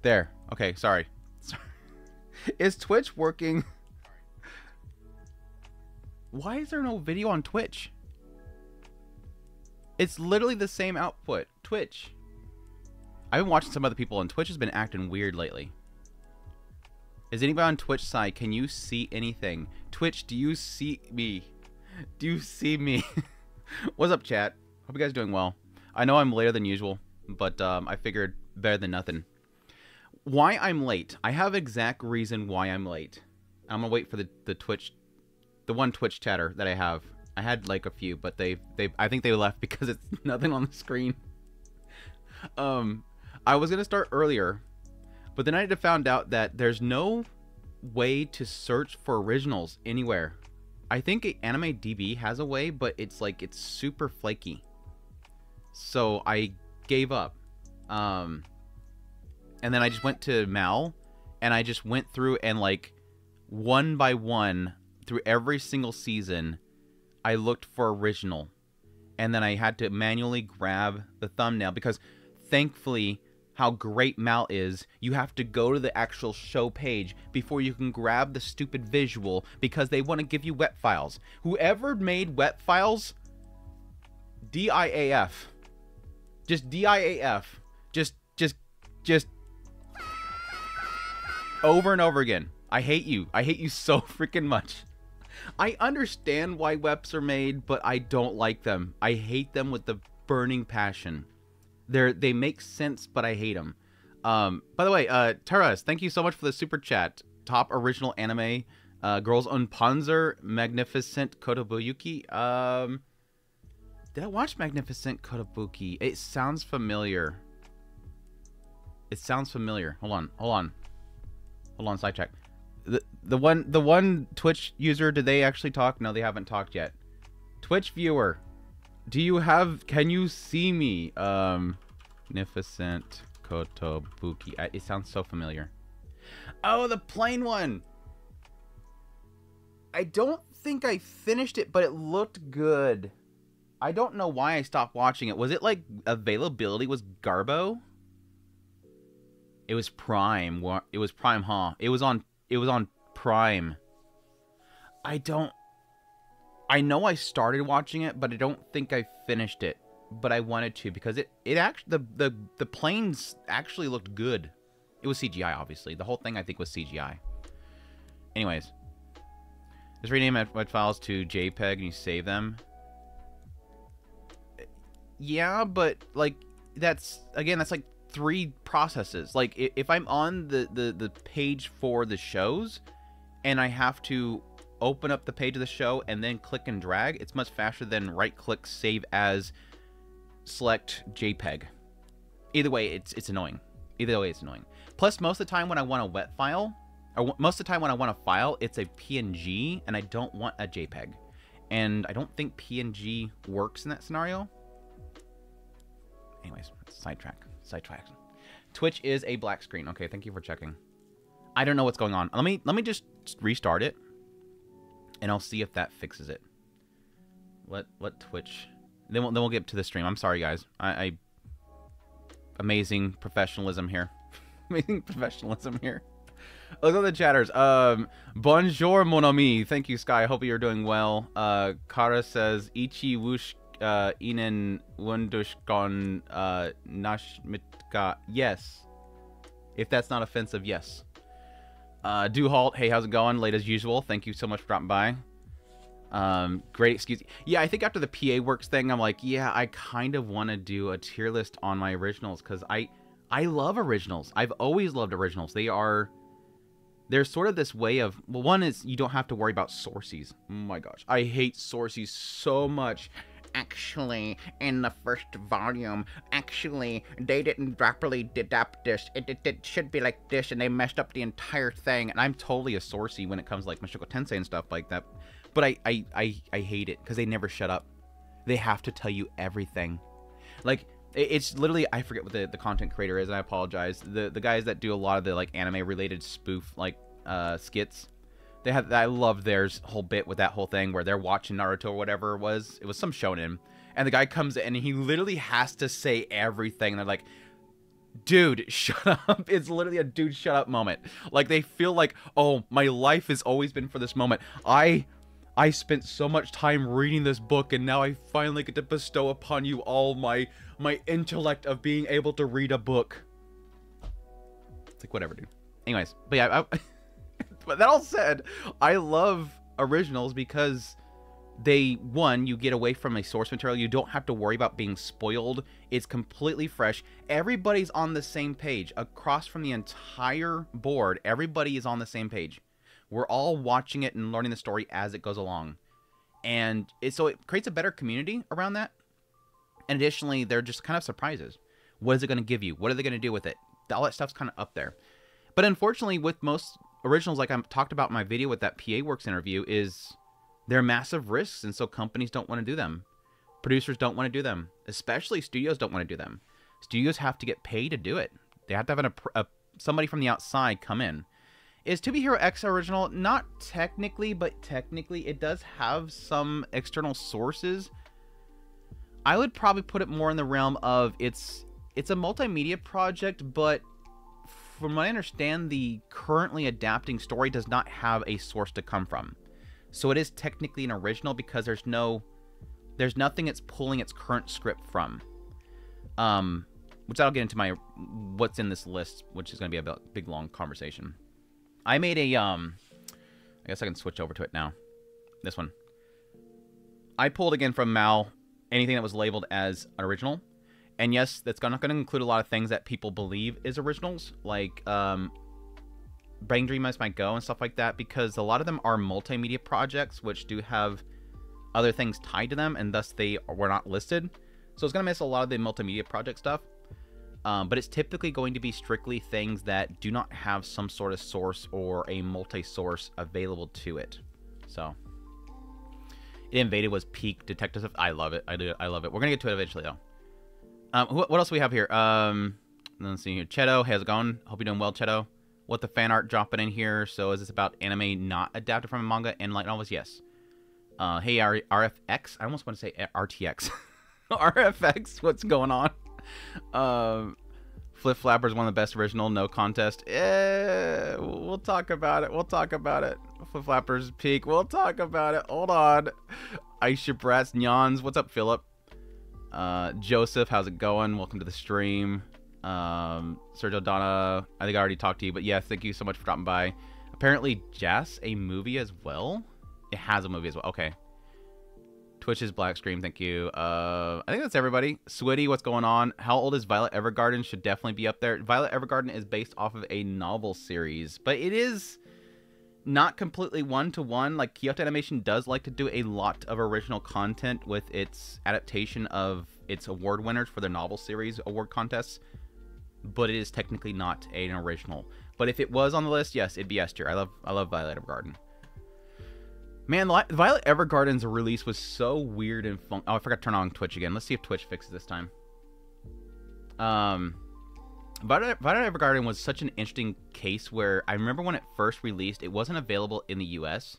There. Okay, sorry. Sorry. Is Twitch working? Why is there no video on Twitch? It's literally the same output. Twitch. I've been watching some other people, and Twitch has been acting weird lately. Is anybody on Twitch side? Can you see anything? Twitch, do you see me? Do you see me? What's up, chat? Hope you guys are doing well. I know I'm later than usual, but I figured better than nothing. Why I'm late? I have exact reason why I'm late. I'm gonna wait for the Twitch, the one Twitch chatter that I have. I had like a few, but I think they left because it's nothing on the screen. I was gonna start earlier, but then I found out that there's no way to search for originals anywhere. I think Anime DB has a way, but it's like it's super flaky. So I gave up. And then I just went to Mal, and I just went through and like one by one through every single season, I looked for original, and then I had to manually grab the thumbnail because thankfully how great Mal is, you have to go to the actual show page before you can grab the stupid visual because they want to give you wet files. Whoever made wet files, DIAF. Just DIAF. Just over and over again. I hate you. I hate you so freaking much. I understand why WEPs are made, but I don't like them. I hate them with the burning passion. They make sense, but I hate them. By the way, Taras, thank you so much for the super chat. Top original anime, Girls on Panzer, Magnificent Kotobuyuki. Did I watch Magnificent Kotobuki? It sounds familiar. It sounds familiar. Hold on, sidetrack. The one Twitch user, did they actually talk? No, they haven't talked yet. Twitch viewer, can you see me? Magnificent Kotobuki. It sounds so familiar. Oh, the plain one. I don't think I finished it, but it looked good. I don't know why I stopped watching it. Was it like availability was Garbo? It was Prime. It was Prime, huh? It was on Prime. I know I started watching it, but I don't think I finished it. But I wanted to because it actually the planes actually looked good. It was CGI, obviously. The whole thing I think was CGI. Anyways, just rename web files to JPEG and you save them. Yeah, but like that's like 3 processes. Like if I'm on the page for the shows and I have to open up the page of the show and then click and drag, it's much faster than right click save as select JPEG. Either way, it's annoying. Either way, it's annoying. Plus, most of the time when I want a wet file, or most of the time when I want a file, it's a PNG and I don't want a JPEG. And I don't think PNG works in that scenario. Anyways, sidetrack. Twitch is a black screen. Okay, thank you for checking. I don't know what's going on. Let me just restart it, and I'll see if that fixes it. Let Twitch. Then we'll get to the stream. I'm sorry, guys. Amazing professionalism here. Amazing professionalism here. Look at the chatters. Bonjour, mon ami. Thank you, Sky. I hope you're doing well. Kara says Ichi wush inen wundushkon nashmitka. Yes. If that's not offensive, yes. Do halt. Hey, how's it going? Late as usual. Thank you so much for dropping by. Great excuse. Yeah, I think after the PA Works thing, I'm like, yeah, I kind of want to do a tier list on my originals because I love originals. I've always loved originals. There's sort of this way of, well, one is you don't have to worry about sources. Oh my gosh, I hate sources so much. Actually, in the first volume, actually, they didn't properly adapt this. It should be like this, and they messed up the entire thing. And I'm totally a sourcey when it comes to like Mushoku Tensei and stuff like that. But I hate it because they never shut up. They have to tell you everything. Like, it's literally, I forget what the content creator is, and I apologize. The guys that do a lot of the like anime related spoof like skits. I loved theirs whole bit with that whole thing where they're watching Naruto or whatever it was. It was some shonen. And the guy comes in and he literally has to say everything. And they're like, dude, shut up. It's literally a dude, shut up moment. Like, they feel like, oh, my life has always been for this moment. I spent so much time reading this book, and now I finally get to bestow upon you all my intellect of being able to read a book. It's like, whatever, dude. Anyways, but yeah, but that all said, I love originals because they, one, you get away from a source material. You don't have to worry about being spoiled. It's completely fresh. Everybody's on the same page. Across from the entire board, everybody is on the same page. We're all watching it and learning the story as it goes along. And so it creates a better community around that. And additionally, they're just kind of surprises. What is it going to give you? What are they going to do with it? All that stuff's kind of up there. But unfortunately, with most originals, like I talked about in my video with that PA Works interview, is they're massive risks, and so companies don't want to do them. Producers don't want to do them. Especially studios don't want to do them. Studios have to get paid to do it. They have to have somebody from the outside come in. Is To Be Hero X original? Not technically, but technically it does have some external sources. I would probably put it more in the realm of it's a multimedia project, but from what I understand, the currently adapting story does not have a source to come from. So it is technically an original because there's nothing it's pulling its current script from. Which I'll get into my what's in this list, which is going to be a big long conversation. I made a I guess I can switch over to it now. This one. I pulled again from Mal anything that was labeled as an original. And yes, that's not going to include a lot of things that people believe is originals, like Brain Dream Might Go and stuff like that, because a lot of them are multimedia projects, which do have other things tied to them, and thus they were not listed. So it's going to miss a lot of the multimedia project stuff. But it's typically going to be strictly things that do not have some sort of source or a multi-source available to it. So, It Invaded was peak detective stuff. I love it. I love it. We're going to get to it eventually, though. What else do we have here? Let's see here. Cheto, how's it going? Hope you're doing well, Cheto. What the fan art dropping in here? So is this about anime not adapted from a manga and light novels? Yes. Hey, RFX. I almost want to say RTX. RFX, what's going on? Flip Flapper is one of the best original, no contest. We'll talk about it. We'll talk about it. Flip Flapper's peak. We'll talk about it. Hold on. Aisha Bratz, Nyans. What's up, Philip? Joseph, how's it going? Welcome to the stream. Sergio Donna, I think I already talked to you, but yeah, thank you so much for dropping by. Apparently, Jazz, a movie as well? It has a movie as well. Okay. Twitch's Black Scream, thank you. I think that's everybody. Switty, what's going on? How old is Violet Evergarden? Should definitely be up there. Violet Evergarden is based off of a novel series, but it is not completely one-to-one. Like, Kyoto Animation does like to do a lot of original content with its adaptation of its award winners for their novel series award contests, but it is technically not an original. But if it was on the list, yes, it'd be S tier. I love Violet Evergarden. Man, Violet Evergarden's release was so weird and fun. Oh, I forgot to turn on Twitch again. Let's see if Twitch fixes this time. Violet Evergarden was such an interesting case where I remember when it first released, it wasn't available in the US.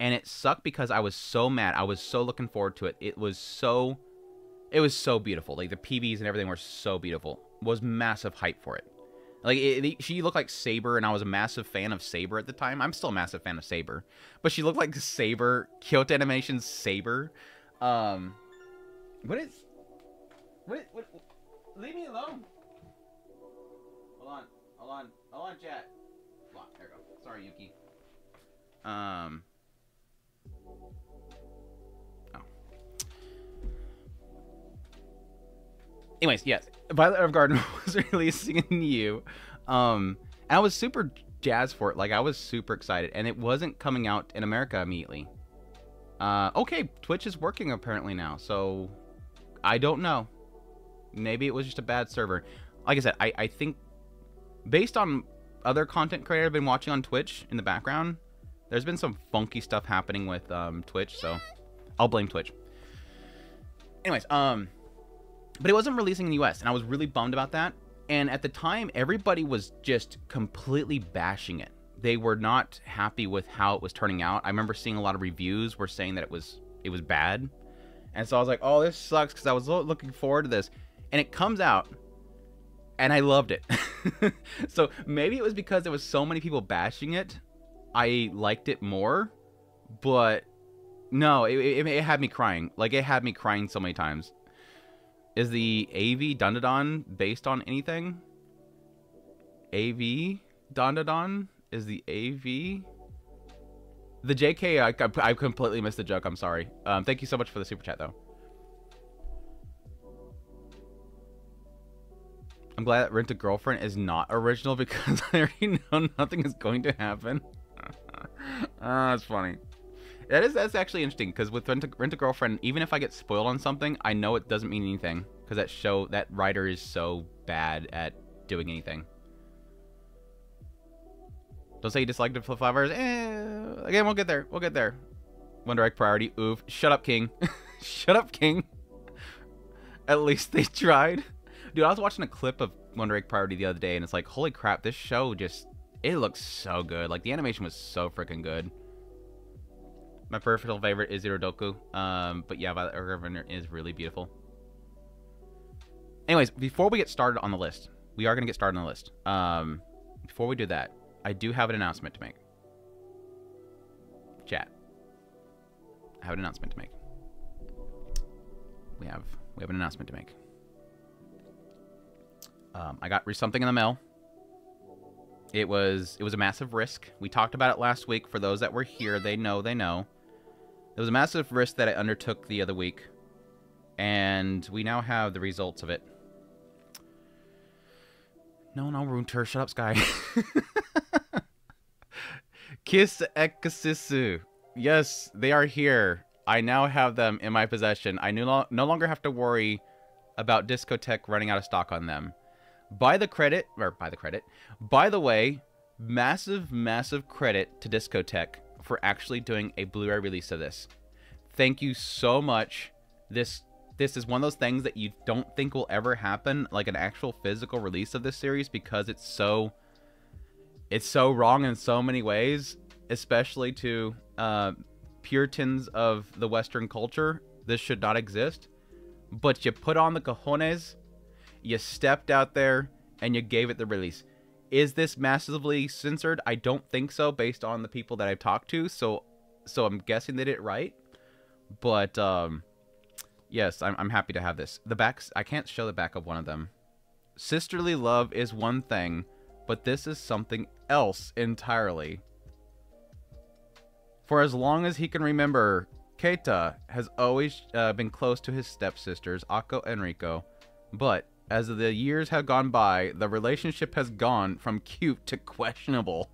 And it sucked because I was so mad. I was so looking forward to it. It was so beautiful. Like, the PVs and everything were so beautiful. Was massive hype for it. Like, she looked like Saber, and I was a massive fan of Saber at the time. I'm still a massive fan of Saber. But she looked like Saber, Kyoto Animation's Saber. What? Leave me alone. Hold on, chat. Hold on, there we go. Sorry, Yuki. Oh. Anyways, yes, Violet Evergarden was releasing in the EU. And I was super jazzed for it. Like, I was super excited. And it wasn't coming out in America immediately. Okay, Twitch is working apparently now. So, I don't know. Maybe it was just a bad server. Like I said, I think, based on other content creators I've been watching on Twitch in the background, there's been some funky stuff happening with Twitch. So, I'll blame Twitch. Anyways, but it wasn't releasing in the US, and I was really bummed about that. And at the time, everybody was just completely bashing it. They were not happy with how it was turning out. I remember seeing a lot of reviews were saying that it was bad. And so I was like, oh, this sucks, because I was looking forward to this. And it comes out, and I loved it. So maybe it was because there was so many people bashing it, I liked it more. But no, it had me crying. Like, it had me crying so many times. Is the AV Dundadon based on anything? AV Dundadon is the AV. The JK, I completely missed the joke. I'm sorry. Thank you so much for the super chat, though. I'm glad that Rent a Girlfriend is not original because I already know nothing is going to happen. That's funny. That's actually interesting because with Rent a Girlfriend, even if I get spoiled on something, I know it doesn't mean anything because that writer is so bad at doing anything. Don't say you disliked it for 5 hours. Again, we'll get there. We'll get there. One Direct priority. Oof. Shut up, King. Shut up, King. At least they tried. Dude, I was watching a clip of One Direct priority the other day, and it's like, holy crap, this show just... It looks so good. Like, the animation was so freaking good. My personal favorite is Irodoku. But yeah, Violet Evergarden is really beautiful. Anyways, before we get started on the list, we are going to get started on the list. Before we do that, I do have an announcement to make. Chat. I have an announcement to make. We have an announcement to make. I got something in the mail. It was a massive risk. We talked about it last week. For those that were here, they know. It was a massive risk that I undertook the other week. And we now have the results of it. No, Runter. Shut up, Sky. Kiss Ekasisu. Yes, they are here. I now have them in my possession. I no longer have to worry about Discotheque running out of stock on them. By the way, massive credit to Discotheque for actually doing a Blu-ray release of this. Thank you so much. This is one of those things that you don't think will ever happen, like an actual physical release of this series, because it's so wrong in so many ways, especially to puritans of the Western culture. This should not exist. But you put on the cojones, you stepped out there, and you gave it the release. Is this massively censored? I don't think so, based on the people that I've talked to. So I'm guessing they did it right. But yes, I'm happy to have this. The backs, I can't show the back of one of them. Sisterly love is one thing, but this is something else entirely. For as long as he can remember, Keita has always been close to his stepsisters, Ako and Riko. But as the years have gone by, the relationship has gone from cute to questionable.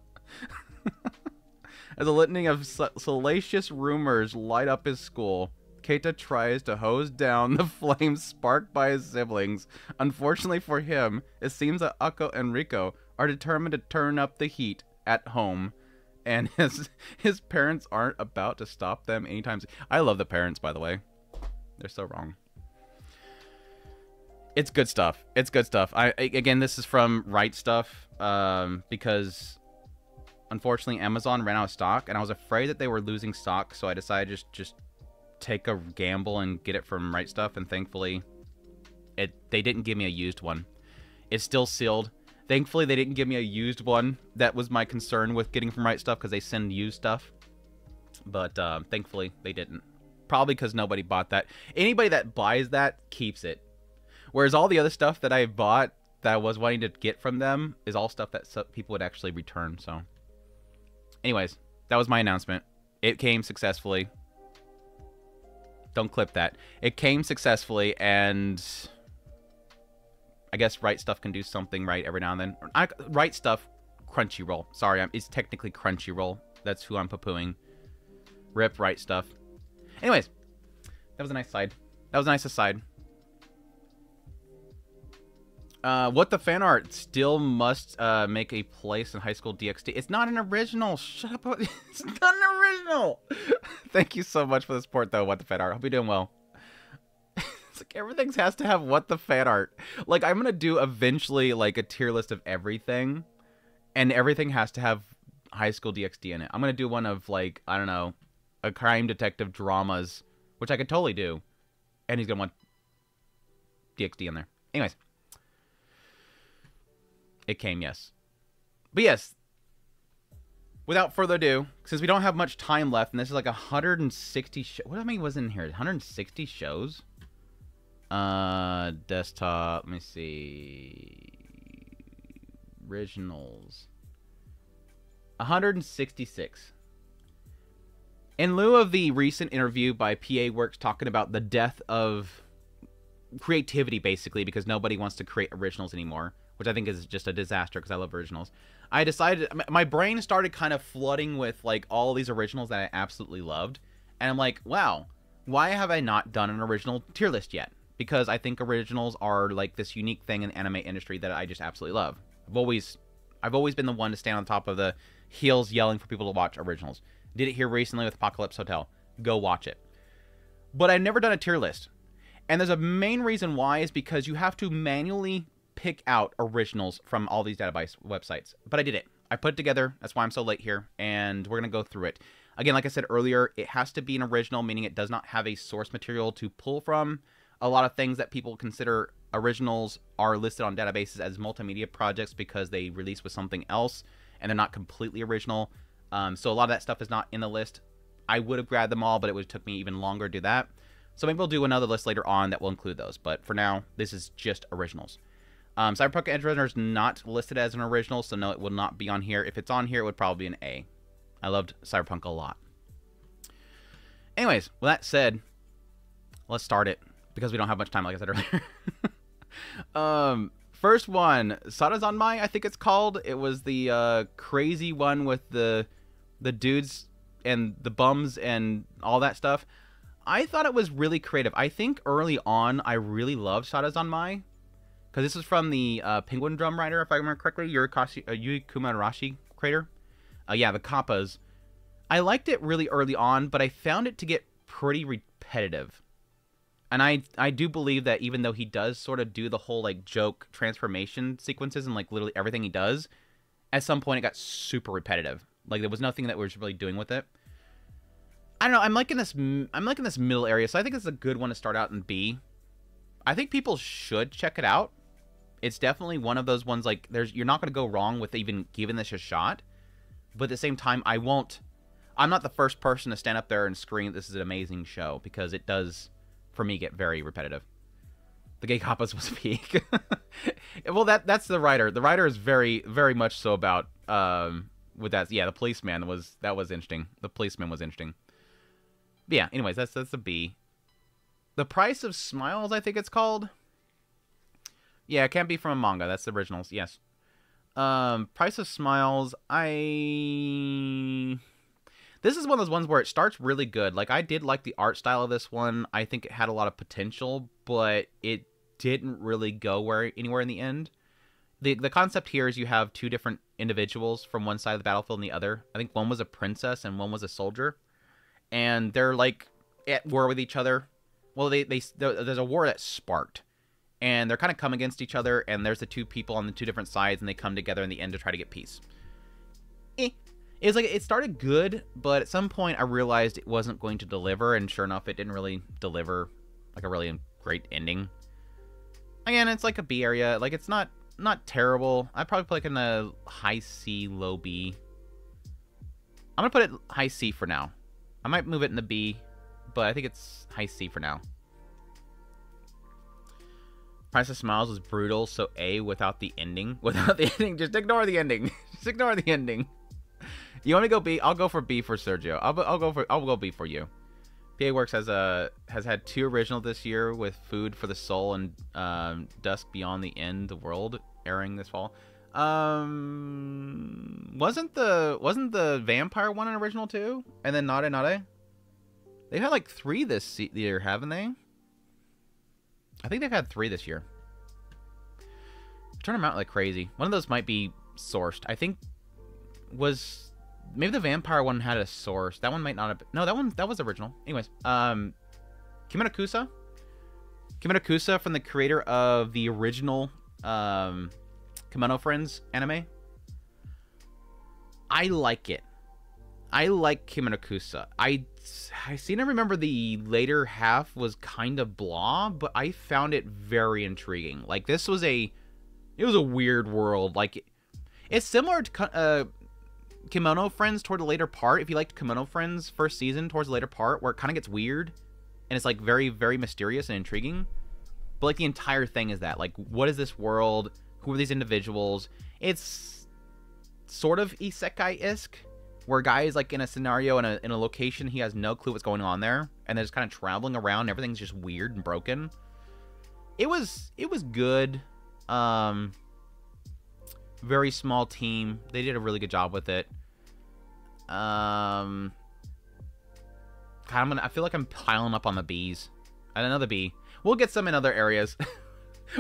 As a litany of salacious rumors light up his school, Keita tries to hose down the flames sparked by his siblings. Unfortunately for him, it seems that Ako and Riko are determined to turn up the heat at home, and his parents aren't about to stop them anytime soon. I love the parents, by the way. They're so wrong. It's good stuff. It's good stuff. Again, this is from Right Stuff, because unfortunately Amazon ran out of stock, and I was afraid that they were losing stock, so I decided just take a gamble and get it from Right Stuff, and thankfully they didn't give me a used one. It's still sealed. Thankfully, they didn't give me a used one. That was my concern with getting from Right Stuff, because they send used stuff. But thankfully, they didn't. Probably because nobody bought that. Anybody that buys that keeps it. Whereas all the other stuff that I bought that I was wanting to get from them is all stuff that people would actually return. So, anyways, that was my announcement. It came successfully. Don't clip that. It came successfully, and I guess Right Stuff can do something right every now and then. Right Stuff, Crunchyroll. Sorry, it's technically Crunchyroll. That's who I'm poo-pooing. Rip Right Stuff. Anyways, that was a nice side. That was a nice aside. What the fan art still must make a place in High School DxD. It's not an original. Shut up. It's not an original. Thank you so much for the support, though, What the Fan Art. Hope you're doing well. It's like everything has to have What the Fan Art. Like, I'm going to do eventually, like, a tier list of everything. And everything has to have High School DxD in it. I'm going to do one of, like, I don't know, a crime detective dramas, which I could totally do. And he's going to want DxD in there. Anyways. It came, yes. But yes, without further ado, since we don't have much time left, and this is like 160 what many was in here? 160 shows? Desktop, let me see. Originals. 166. In lieu of the recent interview by PA Works talking about the death of creativity, basically, because nobody wants to create originals anymore, which I think is just a disaster because I love originals, I decided, my brain started kind of flooding with like all these originals that I absolutely loved, and I'm like, wow, why have I not done an original tier list yet? Because I think originals are like this unique thing in the anime industry that I just absolutely love. I've always been the one to stand on top of the heels yelling for people to watch originals. Did it here recently with Apocalypse Hotel. Go watch it. But I've never done a tier list. And there's a main reason why is because you have to manually pick out originals from all these database websites. But I did it. I put it together. That's why I'm so late here. And we're going to go through it. Again, like I said earlier, it has to be an original, meaning it does not have a source material to pull from. A lot of things that people consider originals are listed on databases as multimedia projects because they release with something else and they're not completely original. So a lot of that stuff is not in the list. I would have grabbed them all, but it would have took me even longer to do that. So maybe we'll do another list later on that will include those. But for now, this is just originals. Cyberpunk Edge Runner is not listed as an original, so no, it will not be on here. If it's on here, it would probably be an A. I loved Cyberpunk a lot. Anyways, with that said, let's start it, because we don't have much time, like I said earlier. First one, Sarazanmai, I think it's called. It was the crazy one with the dudes and the bums and all that stuff. I thought it was really creative. I think early on, I really loved Sarazanmai, because this is from the Penguin Drum writer, if I remember correctly, Yui Kumarashi creator. Yeah, the Kappas. I liked it really early on, but I found it to get pretty repetitive. And I do believe that even though he does sort of do the whole, like, joke transformation sequences and, like, literally everything he does, at some point it got super repetitive. Like, there was nothing that we were really doing with it. I don't know, I'm liking this middle area, so I think it's a good one to start out in B. I think people should check it out. It's definitely one of those ones, like, you're not going to go wrong with even giving this a shot. But at the same time, I'm not the first person to stand up there and scream, this is an amazing show, because it does, for me, get very repetitive. The Gay Kappas was peak. Well, that's the writer. The writer is very, very much so about, with that, yeah, the policeman that was interesting. The policeman was interesting. But yeah, anyways, that's a B. The Price of Smiles, I think it's called. Yeah, it can't be from a manga. That's the originals, yes. Price of Smiles, this is one of those ones where it starts really good. Like, I did like the art style of this one. I think it had a lot of potential, but it didn't really go anywhere in the end. The concept here is you have two different individuals from one side of the battlefield and the other. I think one was a princess and one was a soldier. And they're, like, at war with each other. Well, there's a war that sparked. And they're kind of come against each other, and there's the two people on the two different sides, and they come together in the end to try to get peace. It was like, it started good, but at some point I realized it wasn't going to deliver, and sure enough, it didn't really deliver, like, a really great ending. Again, it's like a B area. Like, it's not terrible. I'd probably put, like, in a high C, low B. I'm gonna put it high C for now. I might move it in the B, but I think it's high C for now. Price of Smiles was brutal, so A without the ending. Without the ending, just ignore the ending. Just ignore the ending. You want me to go B? I'll go for B for Sergio. I'll go B for you. PA Works has had 2 originals this year with Food for the Soul and Dusk Beyond the End, the World, airing this fall. Wasn't the vampire one an original too? And then Nade Nade? They've had like 3 this year, haven't they? I think they've had 3 this year. Turn them out like crazy. One of those might be sourced. I think maybe the vampire one had a source. That one might not have been. No, that was original. Anyways, Kimonokusa from the creator of the original Kimono Friends anime. I like it. I like Kimonokusa. I seem to remember the later half was kind of blah, but I found it very intriguing. Like, this was a It was a weird world. Like, it's similar to Kimono Friends toward the later part. If you liked Kimono Friends first season towards the later part, where it kind of gets weird and it's like very, very mysterious and intriguing. But like the entire thing is that, like, what is this world? Who are these individuals? It's sort of isekai-esque, where a guy is like in a scenario in a location, he has no clue what's going on there, and they're just kind of traveling around. Everything's just weird and broken. It was good. Very small team. They did a really good job with it. I feel like I'm piling up on the B's. Another B. We'll get some in other areas.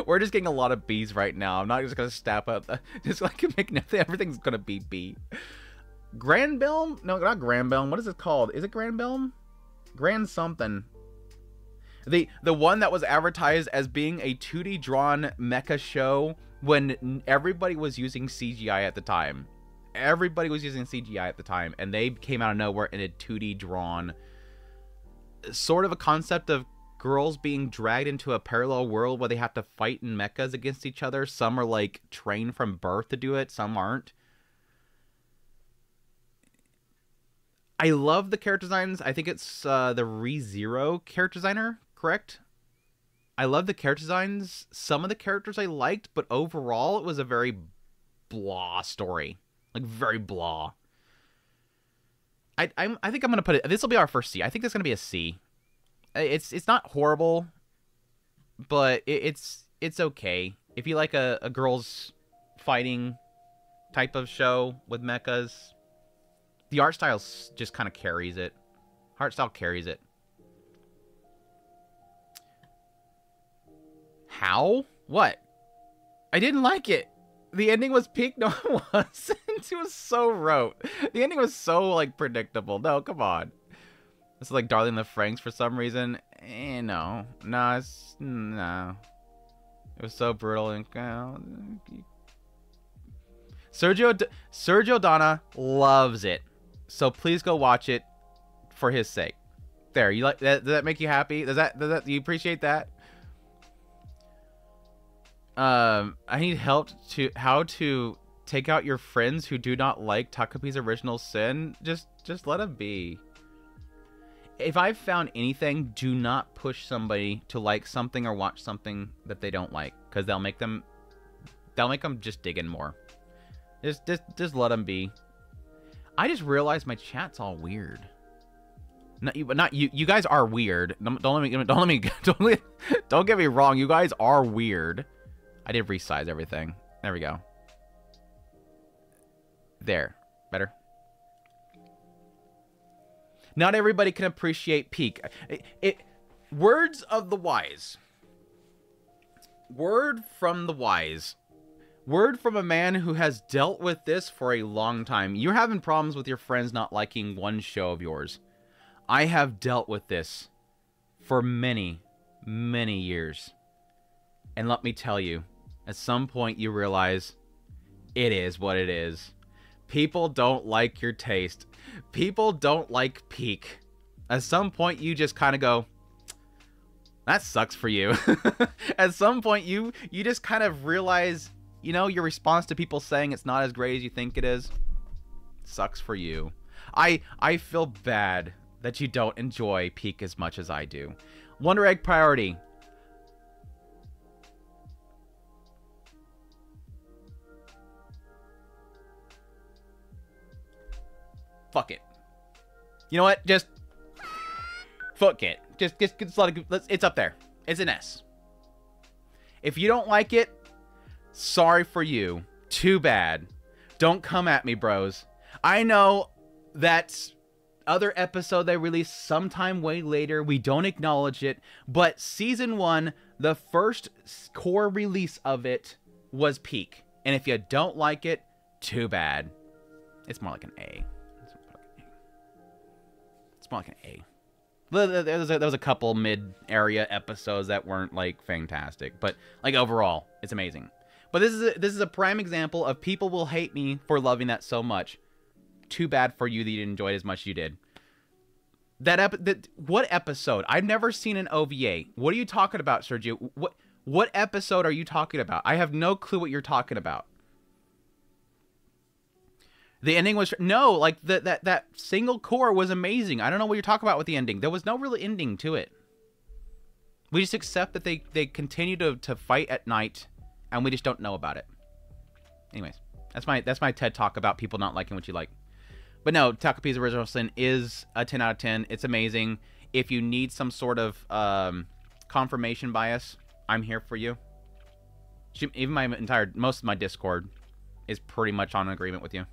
We're just getting a lot of B's right now. I'm not just gonna step up. Just like make nothing. Everything's gonna be B. Grandbilm? No, not Grandbilm. What is it called? Is it Grandbilm? Grand something. The one that was advertised as being a 2D drawn mecha show when everybody was using CGI at the time. Everybody was using CGI at the time, and they came out of nowhere in a 2D drawn sort of a concept of girls being dragged into a parallel world where they have to fight in mechas against each other. Some are like trained from birth to do it, some aren't. I love the character designs. I think it's the ReZero character designer, correct? I love the character designs. Some of the characters I liked, but overall it was a very blah story. Like, very blah. I think I'm going to put it... This will be our first C. I think this is going to be a C. It's not horrible, but it's okay. If you like a girls fighting type of show with mechas, the art style just kind of carries it. Art style carries it. How? What? I didn't like it. The ending was peak. No, it wasn't. It was so rote. The ending was so, like, predictable. No, come on. It's like Darling in the Franxx for some reason. No. No, no. It was so brutal. And Sergio Donna loves it. So please go watch it for his sake. There, you like that? Does that make you happy? Does that do you appreciate that? I need help to how to take out your friends who do not like Takapi's Original Sin. Just let them be. If I've found anything, do not push somebody to like something or watch something that they don't like, because they'll make them just dig in more. Just let them be. I just realized my chat's all weird. Not you. You guys are weird. Don't get me wrong. You guys are weird. I did resize everything. There we go. There. Better. Not everybody can appreciate peak. Words of the wise. Word from the wise. Word from a man who has dealt with this for a long time. You're having problems with your friends not liking one show of yours. I have dealt with this for many, many years. And let me tell you, at some point you realize it is what it is. People don't like your taste. People don't like peak. At some point you just kind of go, that sucks for you. At some point you just kind of realize, you know, your response to people saying it's not as great as you think it is sucks for you. I feel bad that you don't enjoy peak as much as I do. Wonder Egg priority. Fuck it. You know what? Just fuck it. Just let it. It's up there. It's an S. If you don't like it, sorry for you. Too bad. Don't come at me, bros. I know that other episode they released sometime way later. We don't acknowledge it. But season 1, the first core release of it was peak. And if you don't like it, too bad. It's more like an A. It's more like an A. There was a couple mid-area episodes that weren't, like, fantastic. But, like, overall, it's amazing. But this is a prime example of people will hate me for loving that so much. Too bad for you that you enjoyed it as much as you did. What episode? I've never seen an OVA. What are you talking about, Sergio? What episode are you talking about? I have no clue what you're talking about. The ending was... No, like, that single core was amazing. I don't know what you're talking about with the ending. There was no real ending to it. We just accept that they continue to fight at night, and we just don't know about it. Anyways, that's my TED Talk about people not liking what you like. But no, Takapi's Original Sin is a 10 out of 10. It's amazing. If you need some sort of confirmation bias, I'm here for you. Even most of my Discord is pretty much on agreement with you.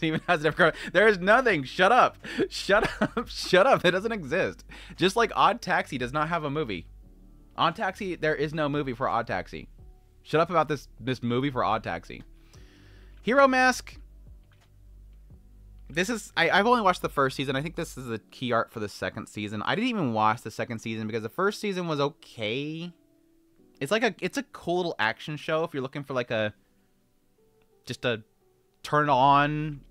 Even has there is nothing. Shut up. Shut up. Shut up. It doesn't exist. Just like Odd Taxi does not have a movie. Odd Taxi, there is no movie for Odd Taxi. Shut up about this movie for Odd Taxi. Hero Mask. This is I've only watched the first season. I think this is the key art for the second season. I didn't even watch the second season because the first season was okay. It's a cool little action show if you're looking for like just a turn on.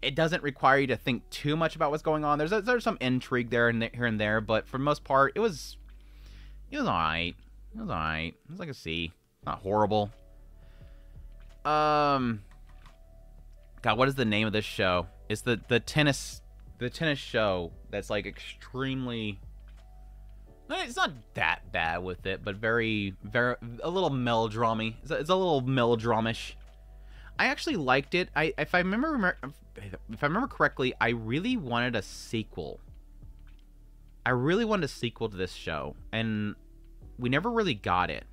It doesn't require you to think too much about what's going on. There's some intrigue there and here and there, but for the most part, it was alright. It was alright. It was like a C. Not horrible. God, what is the name of this show? It's the tennis show that's like extremely... It's not that bad with it, but very a little melodramy. It's a little melodramish. I actually liked it. If I remember correctly, I really wanted a sequel. I really wanted a sequel to this show, and we never really got it.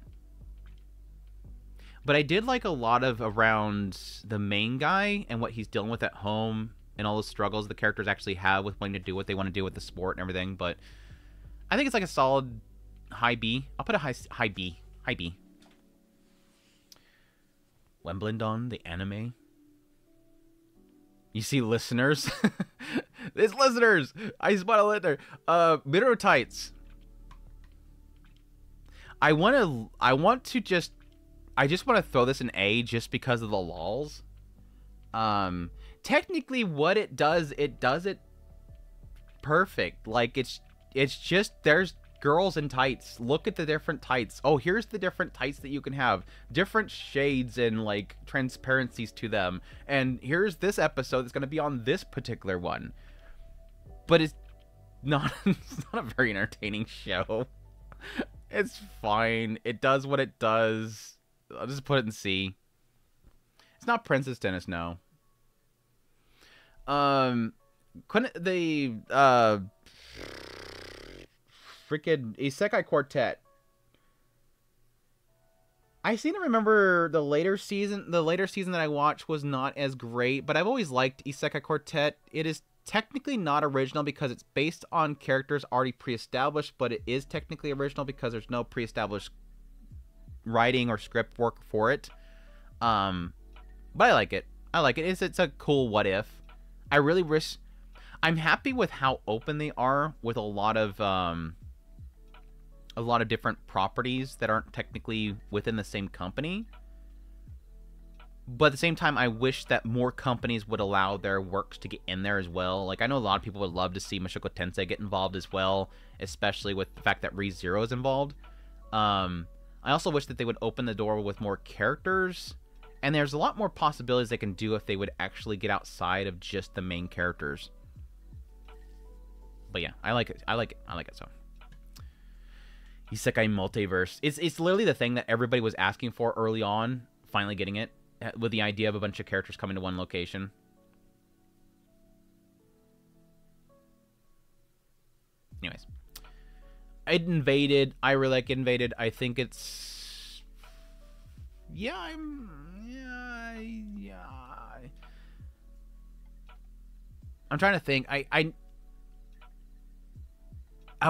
But I did like a lot of around the main guy and what he's dealing with at home and all the struggles the characters actually have with wanting to do what they want to do with the sport and everything. But I think it's like a solid high B. I'll put a high B. High B. Wimbledon, the anime. You see, listeners. It's listeners. I spot it there. Mirror Tights. I just want to throw this an A just because of the lols. Technically, what it does it perfect. Like it's just there's girls in tights. Look at the different tights. Oh, here's the different tights that you can have. Different shades and like transparencies to them. And here's this episode that's going to be on this particular one. But it's not a very entertaining show. It's fine. It does what it does. I'll just put it in C. It's not Princess Tennis, no. Couldn't the freaking Isekai Quartet. I seem to remember the later season that I watched was not as great, but I've always liked Isekai Quartet. It is technically not original because it's based on characters already pre-established, but it is technically original because there's no pre-established writing or script work for it. But I like it. It's a cool what if. I really wish... I'm happy with how open they are with a lot of different properties that aren't technically within the same company. But at the same time, I wish that more companies would allow their works to get in there as well. Like, I know a lot of people would love to see Mushoku Tensei get involved as well, especially with the fact that Re:Zero is involved. I also wish that they would open the door with more characters, and there's a lot more possibilities they can do if they would actually get outside of just the main characters. But yeah, I like it. I like it so. Isekai Multiverse. It's literally the thing that everybody was asking for early on, finally getting it, with the idea of a bunch of characters coming to one location. Anyways. It Invaded. I really like Invaded. I think it's... Yeah, I'm trying to think. I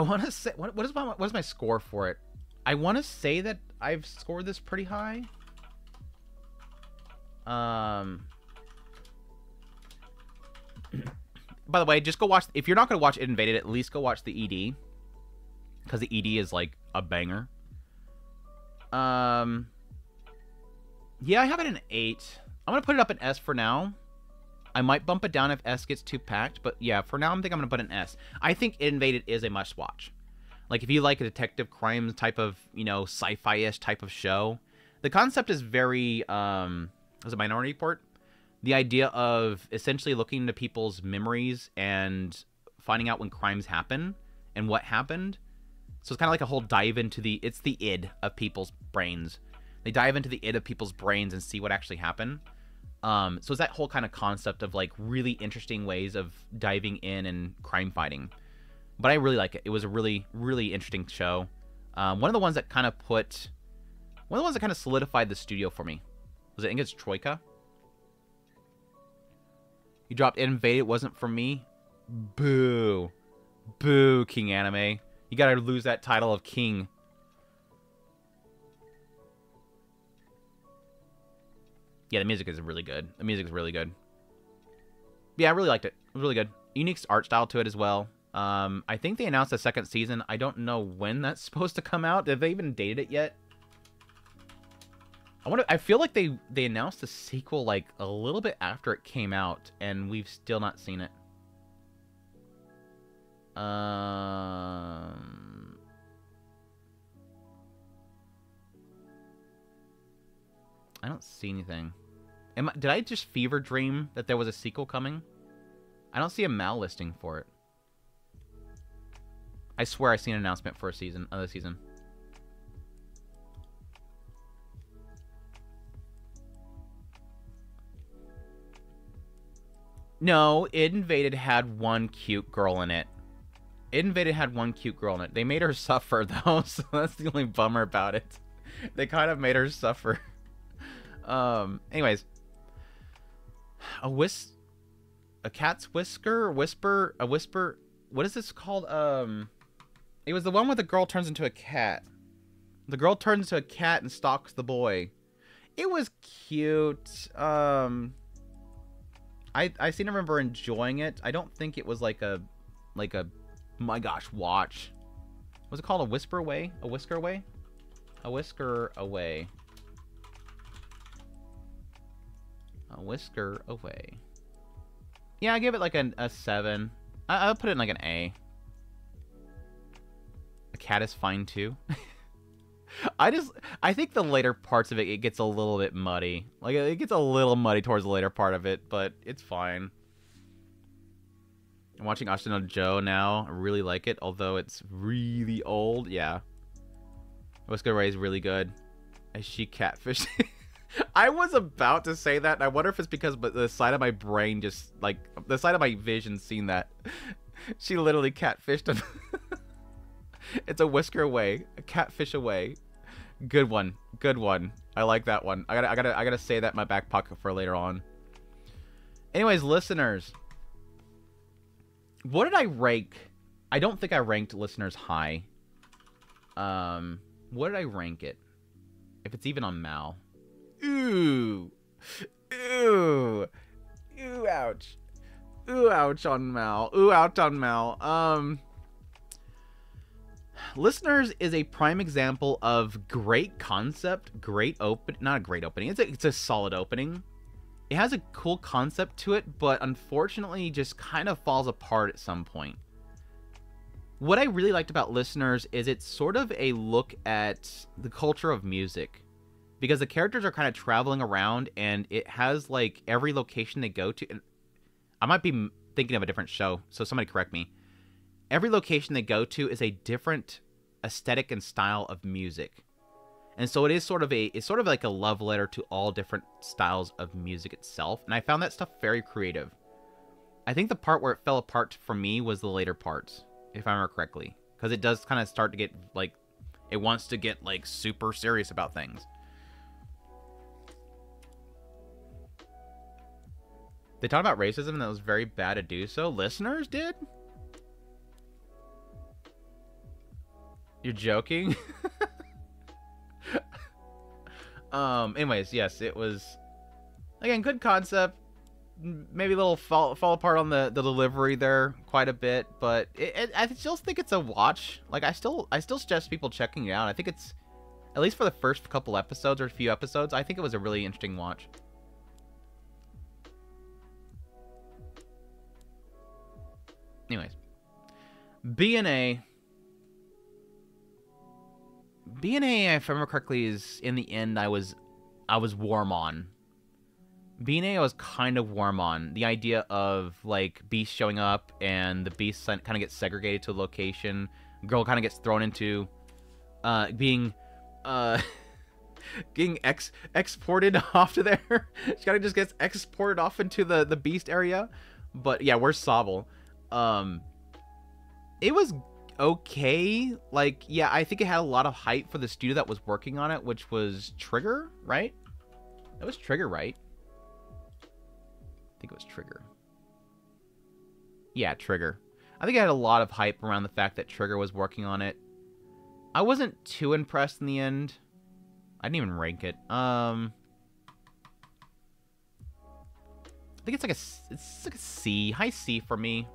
want to say... What is my score for it? I want to say that I've scored this pretty high. By the way, just go watch... If you're not going to watch It Invaded, at least go watch the ED. Because the ED is, like, a banger. Yeah, I have it an 8. I'm going to put it up in S for now. I might bump it down if S gets too packed, but yeah, for now I'm thinking I'm gonna put an S. I think Invaded is a must-watch. Like, if you like a detective crime type of, you know, sci-fi-ish type of show, the concept is very, was it Minority Report? The idea of essentially looking into people's memories and finding out when crimes happen and what happened. So it's kind of like a whole dive into it's the id of people's brains. They dive into the id of people's brains and see what actually happened. So it's that whole kind of concept of, like, really interesting ways of diving in and crime fighting. But I really like it. It was a really, really interesting show. One of the ones that kind of solidified the studio for me was, I think it's Troika. You dropped Invaded, it wasn't for me. Boo. Boo, King Anime. You gotta lose that title of King. Yeah, the music is really good. The music is really good. Yeah, I really liked it. It was really good. Unique art style to it as well. I think they announced a second season. I don't know when that's supposed to come out. Have they even dated it yet? I feel like they announced a sequel, like, a little bit after it came out, and we've still not seen it. I don't see anything. Did I just fever dream that there was a sequel coming? I don't see a Mal listing for it. I swear I seen an announcement for another season. No, It Invaded had one cute girl in it. It Invaded had one cute girl in it. They made her suffer, though, so that's the only bummer about it. They kind of made her suffer. Anyways. A cat's whisper? A whisper? What is this called? It was the one where the girl turns into a cat. The girl turns into a cat and stalks the boy. It was cute. I seem to remember enjoying it. I don't think it was like a my gosh, watch. Was it called A Whisper Away? A Whisker Away? A Whisker Away. A Whisker Away. Yeah, I give it like a 7. I'll put it in like an A. A cat is fine too. I think the later parts of it gets a little bit muddy. Like, it gets a little muddy towards the later part of it, but it's fine. I'm watching Ashino Joe now. I really like it, although it's really old. Yeah. Whisker Ray is really good. Is she catfish? I was about to say that, and I wonder if it's because the side of my brain just, like, the side of my vision seen that. She literally catfished him. It's a whisker away. A catfish away. Good one. Good one. I like that one. I gotta say that in my back pocket for later on. Anyways, listeners. What did I rank? I don't think I ranked listeners high. What did I rank it? If it's even on Mal. Ooh. Ooh. Ooh, ouch. Ooh, ouch on Mal. Ooh, ouch on Mal. Listeners is a prime example of great concept, great open, not a great opening. It's a solid opening. It has a cool concept to it, but unfortunately just kind of falls apart at some point. What I really liked about Listeners is it's sort of a look at the culture of music. Because the characters are kind of traveling around, and it has, like, every location they go to. And I might be thinking of a different show, so somebody correct me. Every location they go to is a different aesthetic and style of music. And so it is sort of like a love letter to all different styles of music itself. And I found that stuff very creative. I think the part where it fell apart for me was the later parts, if I remember correctly. Because it does kind of start to get, like, it wants to get, like, super serious about things. They talked about racism and that was very bad to do so. Listeners did? You're joking? Anyways, yes, it was, again, good concept. Maybe a little fall apart on the delivery there quite a bit, but I still think it's a watch. Like, I still suggest people checking it out. I think it's, at least for the first couple episodes or a few episodes, I think it was a really interesting watch. Anyways, B&A. B&A, if I remember correctly, is in the end I was warm on. B&A I was kind of warm on. The idea of, like, Beast showing up and the Beast kind of gets segregated to a location. Girl kind of gets thrown into being getting exported off to there. She kind of just gets exported off into the Beast area. But yeah, where's Sobble? It was okay. Like, yeah, I think it had a lot of hype for the studio that was working on it, which was Trigger, right? It was Trigger, right? I think it was Trigger. Yeah, Trigger. I think I had a lot of hype around the fact that Trigger was working on it. I wasn't too impressed in the end. I didn't even rank it. I think it's like a C, high C for me.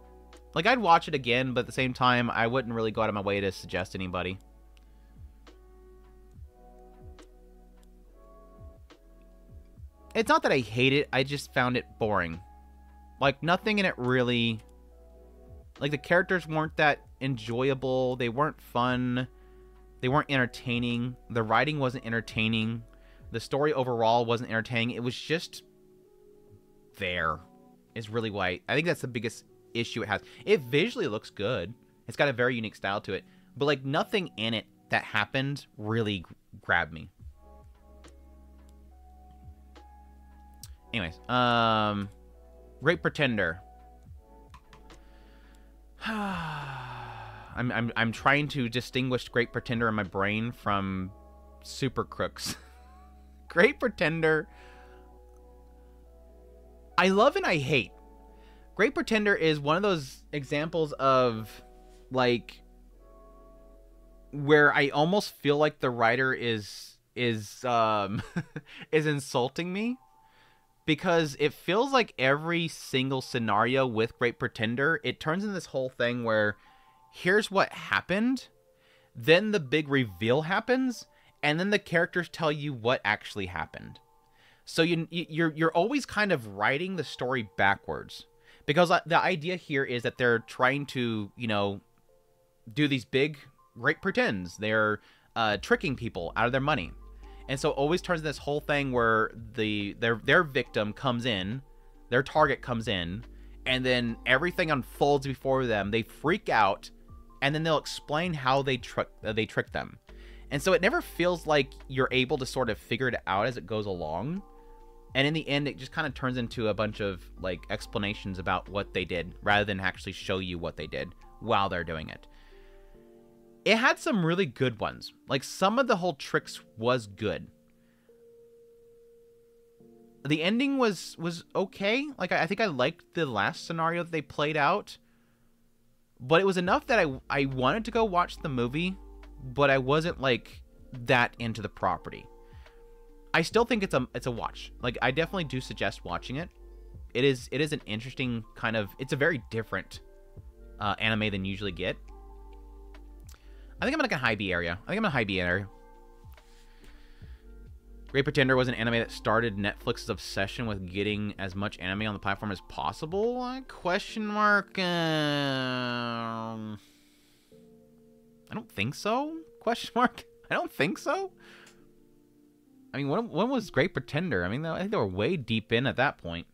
Like, I'd watch it again, but at the same time, I wouldn't really go out of my way to suggest anybody. It's not that I hate it, I just found it boring. Like, nothing in it really... Like, the characters weren't that enjoyable, they weren't fun, they weren't entertaining, the writing wasn't entertaining, the story overall wasn't entertaining, it was just... there. Is really why... I think that's the biggest issue it has. It visually looks good. It's got a very unique style to it. But, like, nothing in it that happened really grabbed me. Anyways, Great Pretender. I'm trying to distinguish Great Pretender in my brain from Super Crooks. Great Pretender, I love and I hate. Great Pretender is one of those examples of, like, where I almost feel like the writer is is insulting me, because it feels like every single scenario with Great Pretender, it turns into this whole thing where here's what happened, then the big reveal happens, and then the characters tell you what actually happened. So you're always kind of writing the story backwards. Because the idea here is that they're trying to, you know, do these big, great pretends. They're tricking people out of their money. And so it always turns into this whole thing where their victim comes in, their target comes in, and then everything unfolds before them. They freak out, and then they'll explain how they tricked them. And so it never feels like you're able to sort of figure it out as it goes along. And in the end, it just kind of turns into a bunch of, like, explanations about what they did, rather than actually show you what they did while they're doing it. It had some really good ones. Like, some of the whole tricks was good. The ending was okay. Like, I think I liked the last scenario that they played out. But it was enough that I wanted to go watch the movie, but I wasn't, like, that into the property. I still think it's a watch. Like, I definitely do suggest watching it. It is an interesting kind of... It's a very different anime than you usually get. I think I'm in, like, a high B area. I think I'm in a high B area. Great Pretender was an anime that started Netflix's obsession with getting as much anime on the platform as possible? Question mark. I don't think so. Question mark. I don't think so. I mean, when was Great Pretender? I mean, I think they were way deep in at that point.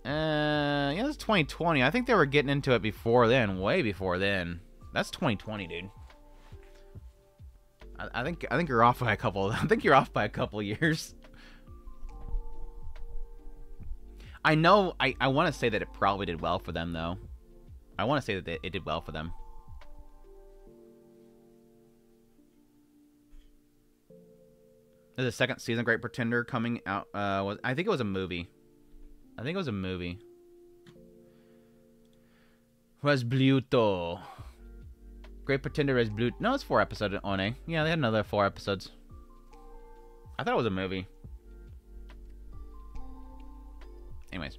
Yeah, that's 2020. I think they were getting into it before then, way before then. That's 2020, dude. I think you're off by a couple. I think you're off by a couple years. I know. I want to say that it probably did well for them, though. I want to say that it did well for them. There's a second season of Great Pretender coming out. I think it was a movie. I think it was a movie. Resbluto. Great Pretender Resbluto. No, it's 4 episodes on One. Yeah, they had another 4 episodes. I thought it was a movie. Anyways.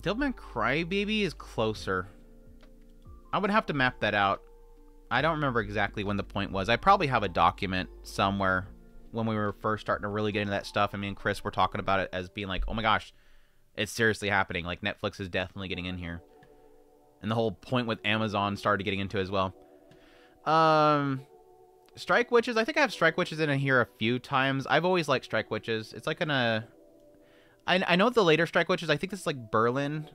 Devilman Crybaby is closer. I would have to map that out. I don't remember exactly when the point was. I probably have a document somewhere when we were first starting to really get into that stuff. And me and Chris were talking about it as being like, oh my gosh, it's seriously happening. Like, Netflix is definitely getting in here. And the whole point with Amazon started getting into as well. Strike Witches. I think I have Strike Witches in here a few times. I've always liked Strike Witches. It's like I know the later Strike Witches, I think this is like Berlin.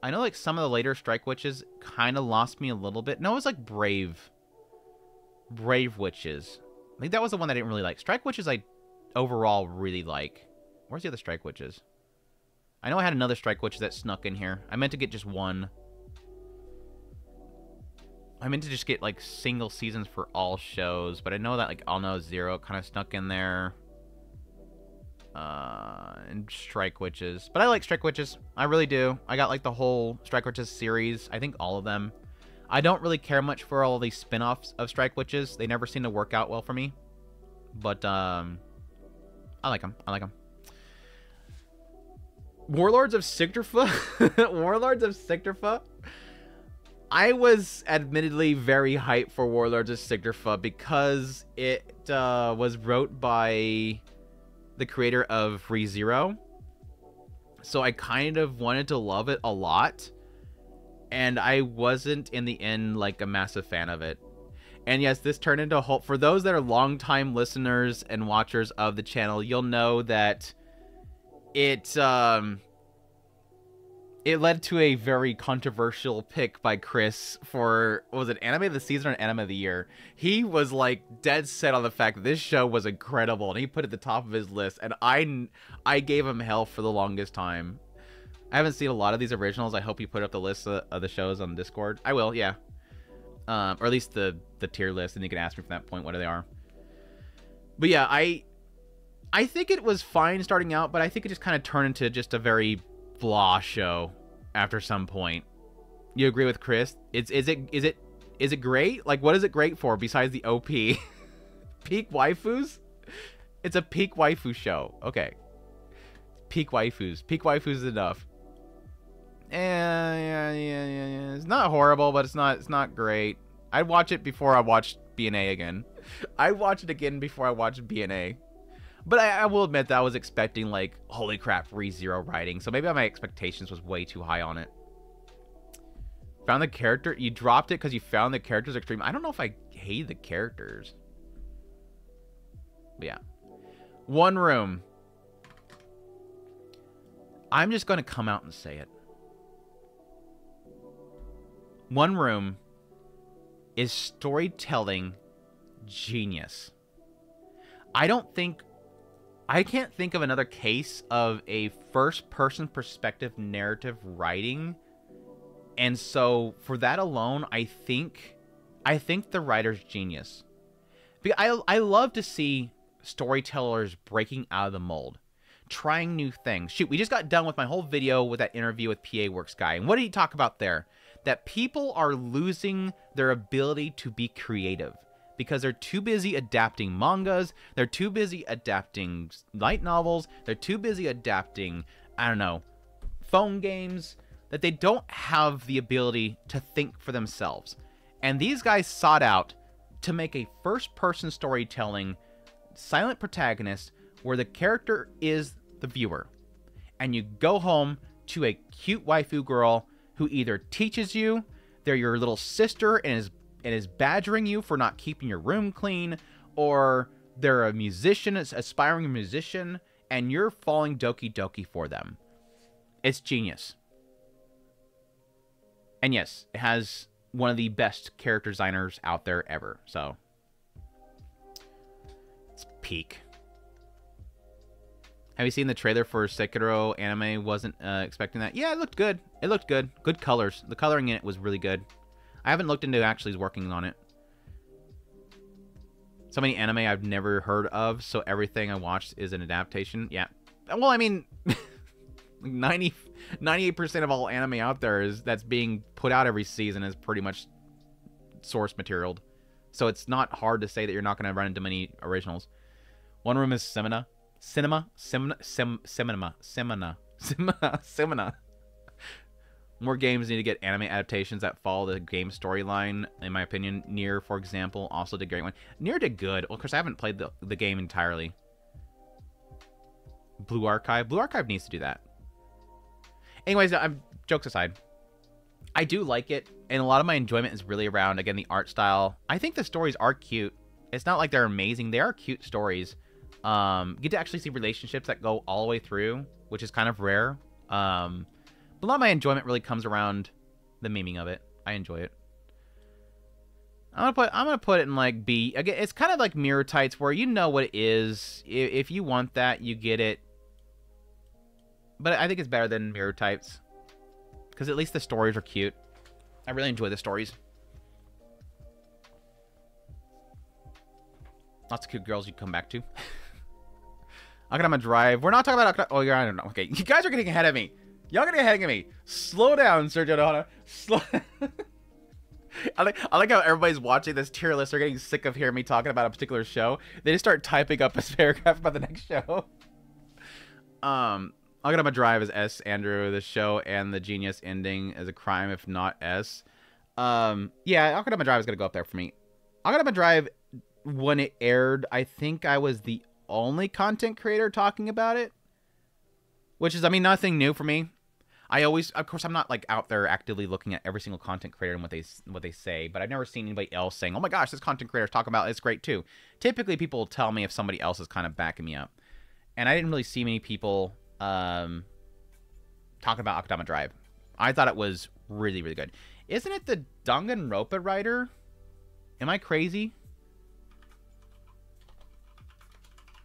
I know like some of the later Strike Witches kind of lost me a little bit. No, it was like Brave Witches. I think that was the one that I didn't really like. Strike Witches I overall really like. Where's the other Strike Witches? I know I had another Strike Witches that snuck in here. I meant to get just one. I meant to just get like single seasons for all shows, but I know that like All No Zero kind of snuck in there. And Strike Witches. But I like Strike Witches. I really do. I got like the whole Strike Witches series. I think all of them. I don't really care much for all these spin-offs of Strike Witches. They never seem to work out well for me. But I like them. I like them. Warlords of Sigtrfa? Warlords of Sigtrfa? I was admittedly very hyped for Warlords of Sigtrfa because it was wrote by the creator of ReZero. So I kind of wanted to love it a lot. And I wasn't, in the end, like a massive fan of it. And yes, this turned into a whole... For those that are longtime listeners and watchers of the channel, you'll know that it led to a very controversial pick by Chris for, what was it, Anime of the Season or Anime of the Year? He was like dead set on the fact that this show was incredible, and he put it at the top of his list, and I gave him hell for the longest time. I haven't seen a lot of these originals. I hope you put up the list of the shows on Discord. I will, yeah. Or at least the tier list, and you can ask me from that point what they are. But yeah, I think it was fine starting out, but I think it just kind of turned into just a very blah show after some point. You agree with Chris? Is it great? Like, what is it great for besides the OP? Peak waifus? It's a peak waifu show. Okay. Peak waifus. Peak waifus is enough. Yeah. It's not horrible, but it's not great. I'd watch it before I watched BNA again. I'd watch it again before I watched BNA. But I will admit that I was expecting, like, holy crap, ReZero writing. So maybe my expectations was way too high on it. Found the character? You dropped it because you found the characters extreme. I don't know if I hate the characters. But yeah. One Room. I'm just going to come out and say it. One Room is storytelling genius. I can't think of another case of a first-person perspective narrative writing. And so, for that alone, I think the writer's genius. Because I love to see storytellers breaking out of the mold. Trying new things. Shoot, we just got done with my whole video with that interview with PA Works guy. And what did he talk about there? That people are losing their ability to be creative. Because they're too busy adapting mangas, they're too busy adapting light novels, they're too busy adapting, I don't know, phone games, that they don't have the ability to think for themselves. And these guys sought out to make a first-person storytelling, silent protagonist, where the character is the viewer. And you go home to a cute waifu girl who either teaches you, they're your little sister and is badgering you for not keeping your room clean, or they're a musician, an aspiring musician, and you're falling doki doki for them. It's genius. And yes, it has one of the best character designers out there ever, so it's peak. Have you seen the trailer for Sekiro anime? Wasn't expecting that. Yeah, it looked good. It looked good. Good colors. The coloring in it was really good. I haven't looked into actually working on it. So many anime I've never heard of, so everything I watched is an adaptation. Yeah. Well, I mean, 98% of all anime out there that's being put out every season is pretty much source material. So it's not hard to say that you're not going to run into many originals. One Room is Semina. More games need to get anime adaptations that follow the game storyline, in my opinion. Nier, for example, also did a great one. Nier did good. Well, of course, I haven't played the game entirely. Blue Archive. Blue Archive needs to do that. Anyways, jokes aside. I do like it, and a lot of my enjoyment is really around, again, the art style. I think the stories are cute. It's not like they're amazing. They are cute stories. You get to actually see relationships that go all the way through, which is kind of rare. But a lot of my enjoyment really comes around the memeing of it. I enjoy it. I'm gonna put it in like B. Again, it's kind of like Mirror Tights, where you know what it is. If you want that, you get it. But I think it's better than Mirror Types. Because at least the stories are cute. I really enjoy the stories. Lots of cute girls you come back to. Akadama Drive. We're not talking about... Oh, yeah, I don't know. Okay, you guys are getting ahead of me. Y'all getting ahead of me. Slow down, Sergio Dohana. Slow... I like how everybody's watching this tier list. They're getting sick of hearing me talking about a particular show. They just start typing up a paragraph about the next show. Akadama Drive is S, Andrew. The show and the genius ending is a crime if not S. Yeah, Akadama Drive is going to go up there for me. Akadama Drive, when it aired, I think I was the only content creator talking about it. Which is, I mean, nothing new for me. I always, of course, I'm not like out there actively looking at every single content creator and what they say, but I've never seen anybody else saying, "Oh my gosh, this content creator's talking about it's great too." Typically, people will tell me if somebody else is kind of backing me up, and I didn't really see many people talking about Akadama Drive. I thought it was really, really good. Isn't it the Danganronpa writer? Am I crazy?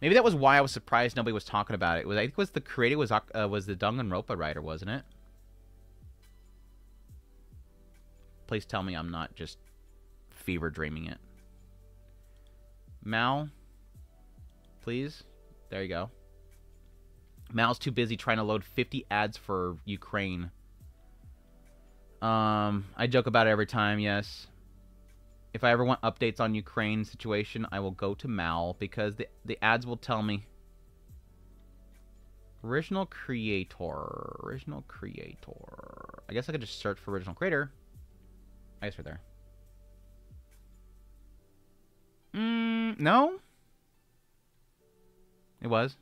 Maybe that was why I was surprised nobody was talking about it. I think it was the creator was the Danganronpa writer, wasn't it? Please tell me I'm not just fever dreaming it. Mal, please. There you go. Mal's too busy trying to load 50 ads for Ukraine. I joke about it every time, yes. If I ever want updates on Ukraine situation, I will go to Mal, because the ads will tell me. Original creator. Original creator. I guess I could just search for original creator. I guess right there. No? It was.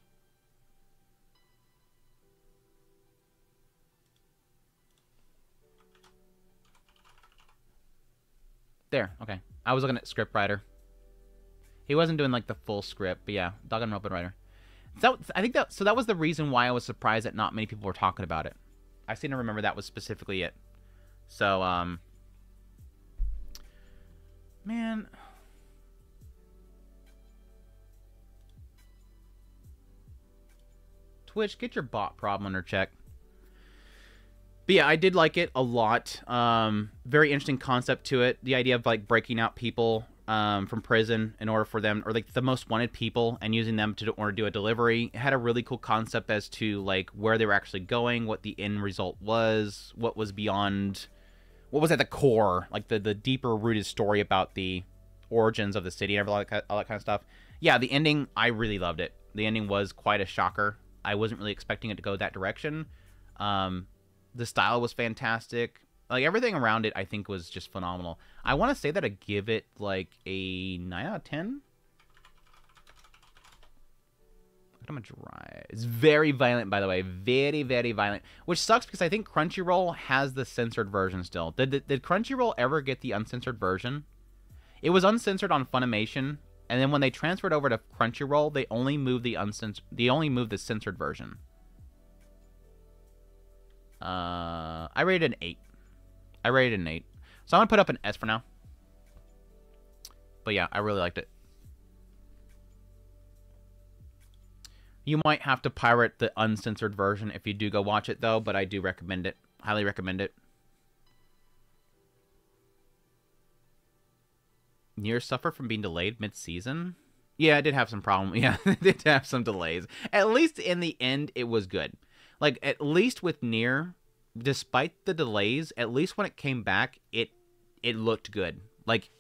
There, okay. I was looking at scriptwriter. He wasn't doing like the full script, but yeah, Danganronpa writer. So I think that that was the reason why I was surprised that not many people were talking about it. I seem to remember that was specifically it. So man, Twitch, get your bot problem under check. But yeah, I did like it a lot. Very interesting concept to it. The idea of like breaking out people from prison in order for them, or like the most wanted people, and using them to or do a delivery. It had a really cool concept as to like where they were actually going, what the end result was, what was beyond, what was at the core, like the deeper rooted story about the origins of the city and all that kind of stuff. Yeah, the ending, I really loved it. The ending was quite a shocker. I wasn't really expecting it to go that direction. The style was fantastic. Like, everything around it, I think, was just phenomenal. I want to say that I give it, like, a 9 out of 10. I'm gonna try. It's very violent, by the way. Very, very violent. Which sucks, because I think Crunchyroll has the censored version still. Did Crunchyroll ever get the uncensored version? It was uncensored on Funimation, and then when they transferred over to Crunchyroll, they only moved the the censored version. I rated an 8. I rated an 8. So I'm going to put up an S for now. But yeah, I really liked it. You might have to pirate the uncensored version if you do go watch it, though. But I do recommend it. Highly recommend it. Nier suffered from being delayed mid-season? Yeah, it did have some problem. Yeah, it did have some delays. At least in the end, it was good. Like, at least with Nier, despite the delays, at least when it came back, it looked good. Like,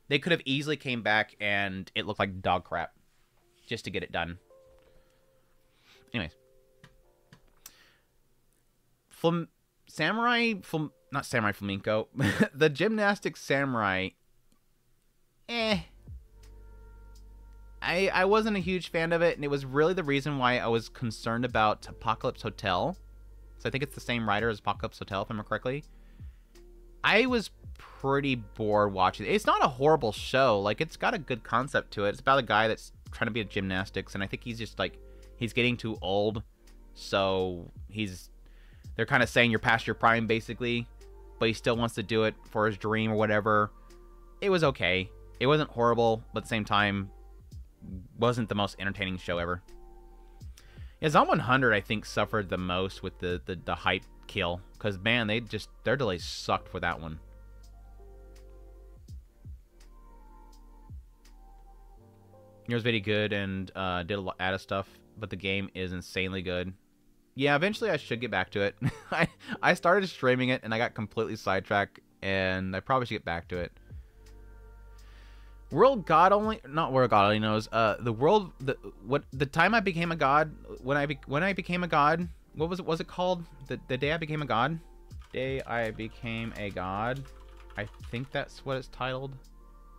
they could have easily came back and it looked like dog crap just to get it done. Anyways. not Samurai Flamenco, the Gymnastic Samurai, I wasn't a huge fan of it, and it was really the reason why I was concerned about Apocalypse Hotel. So I think it's the same writer as Apocalypse Hotel, if I remember correctly. I was pretty bored watching it. It's not a horrible show. Like, it's got a good concept to it. It's about a guy that's trying to be a gymnastics, and I think he's just, like, he's getting too old. So they're kind of saying you're past your prime, basically. But he still wants to do it for his dream or whatever. It was okay. It wasn't horrible, but at the same time, wasn't the most entertaining show ever. Yeah, Zom 100, I think, suffered the most with the hype kill. Because, man, their delays sucked for that one. It was very good and did a lot of stuff, but the game is insanely good. Yeah, eventually I should get back to it. I started streaming it, and I got completely sidetracked, and I probably should get back to it. World God only, not World God only knows. The time I became a god, when I became a god, what was it called? The day I became a god? Day I became a god. I think that's what it's titled.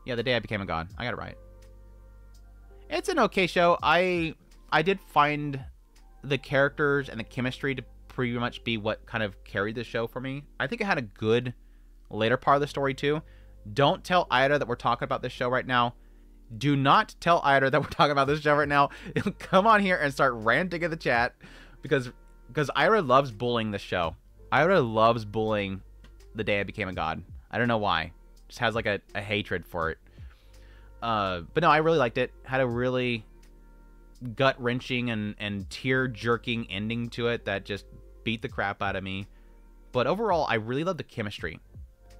Yeah, the day I became a god. I got it right. It's an okay show. I did find the characters and the chemistry to pretty much be what kind of carried the show for me. I think it had a good later part of the story too. Don't tell Ida that we're talking about this show right now. Do not tell Ida that we're talking about this show right now. Come on here and start ranting in the chat because Ira loves bullying the show. Ira loves bullying the day I became a god. I don't know why. Just has like a hatred for it. But no, I really liked it. Had a really gut-wrenching and tear-jerking ending to it that just beat the crap out of me. But overall, I really love the chemistry.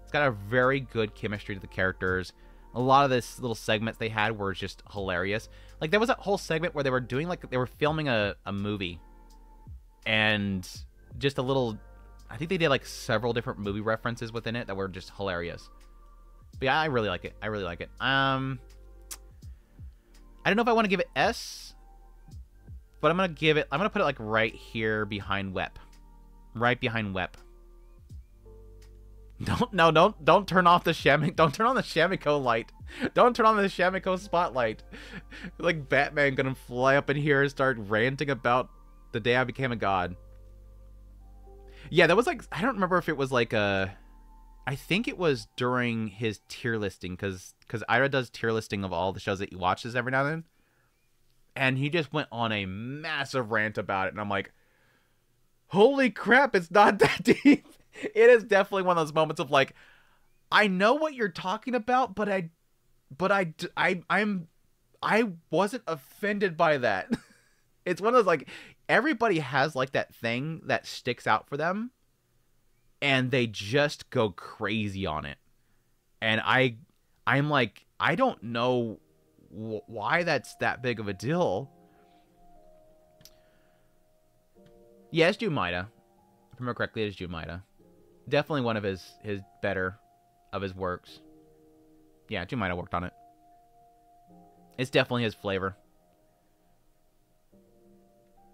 It's got a very good chemistry to the characters. A lot of this little segments they had were just hilarious. Like, there was a whole segment where they were doing, like, they were filming a movie. And just a little... I think they did, like, several different movie references within it that were just hilarious. But yeah, I really like it. I really like it. I don't know if I want to give it S, but I'm going to put it like right here behind WEP. Right behind WEP. Don't turn off the don't turn on the Shamiko light. Don't turn on the Shamiko spotlight. Like Batman gonna fly up in here and start ranting about the day I became a god. Yeah, that was like, I don't remember if it was like I think it was during his tier listing, because Ira does tier listing of all the shows that he watches every now and then. And he just went on a massive rant about it, and I'm like, holy crap, it's not that deep. It is definitely one of those moments of like, I know what you're talking about, but I wasn't offended by that. It's one of those, like, everybody has like that thing that sticks out for them, and they just go crazy on it. And I'm like, I don't know why that's that big of a deal. Yeah, it's Jumaida. If I remember correctly, it is Jumaida. Definitely one of his better of his works. Yeah, Jumaida worked on it. It's definitely his flavor.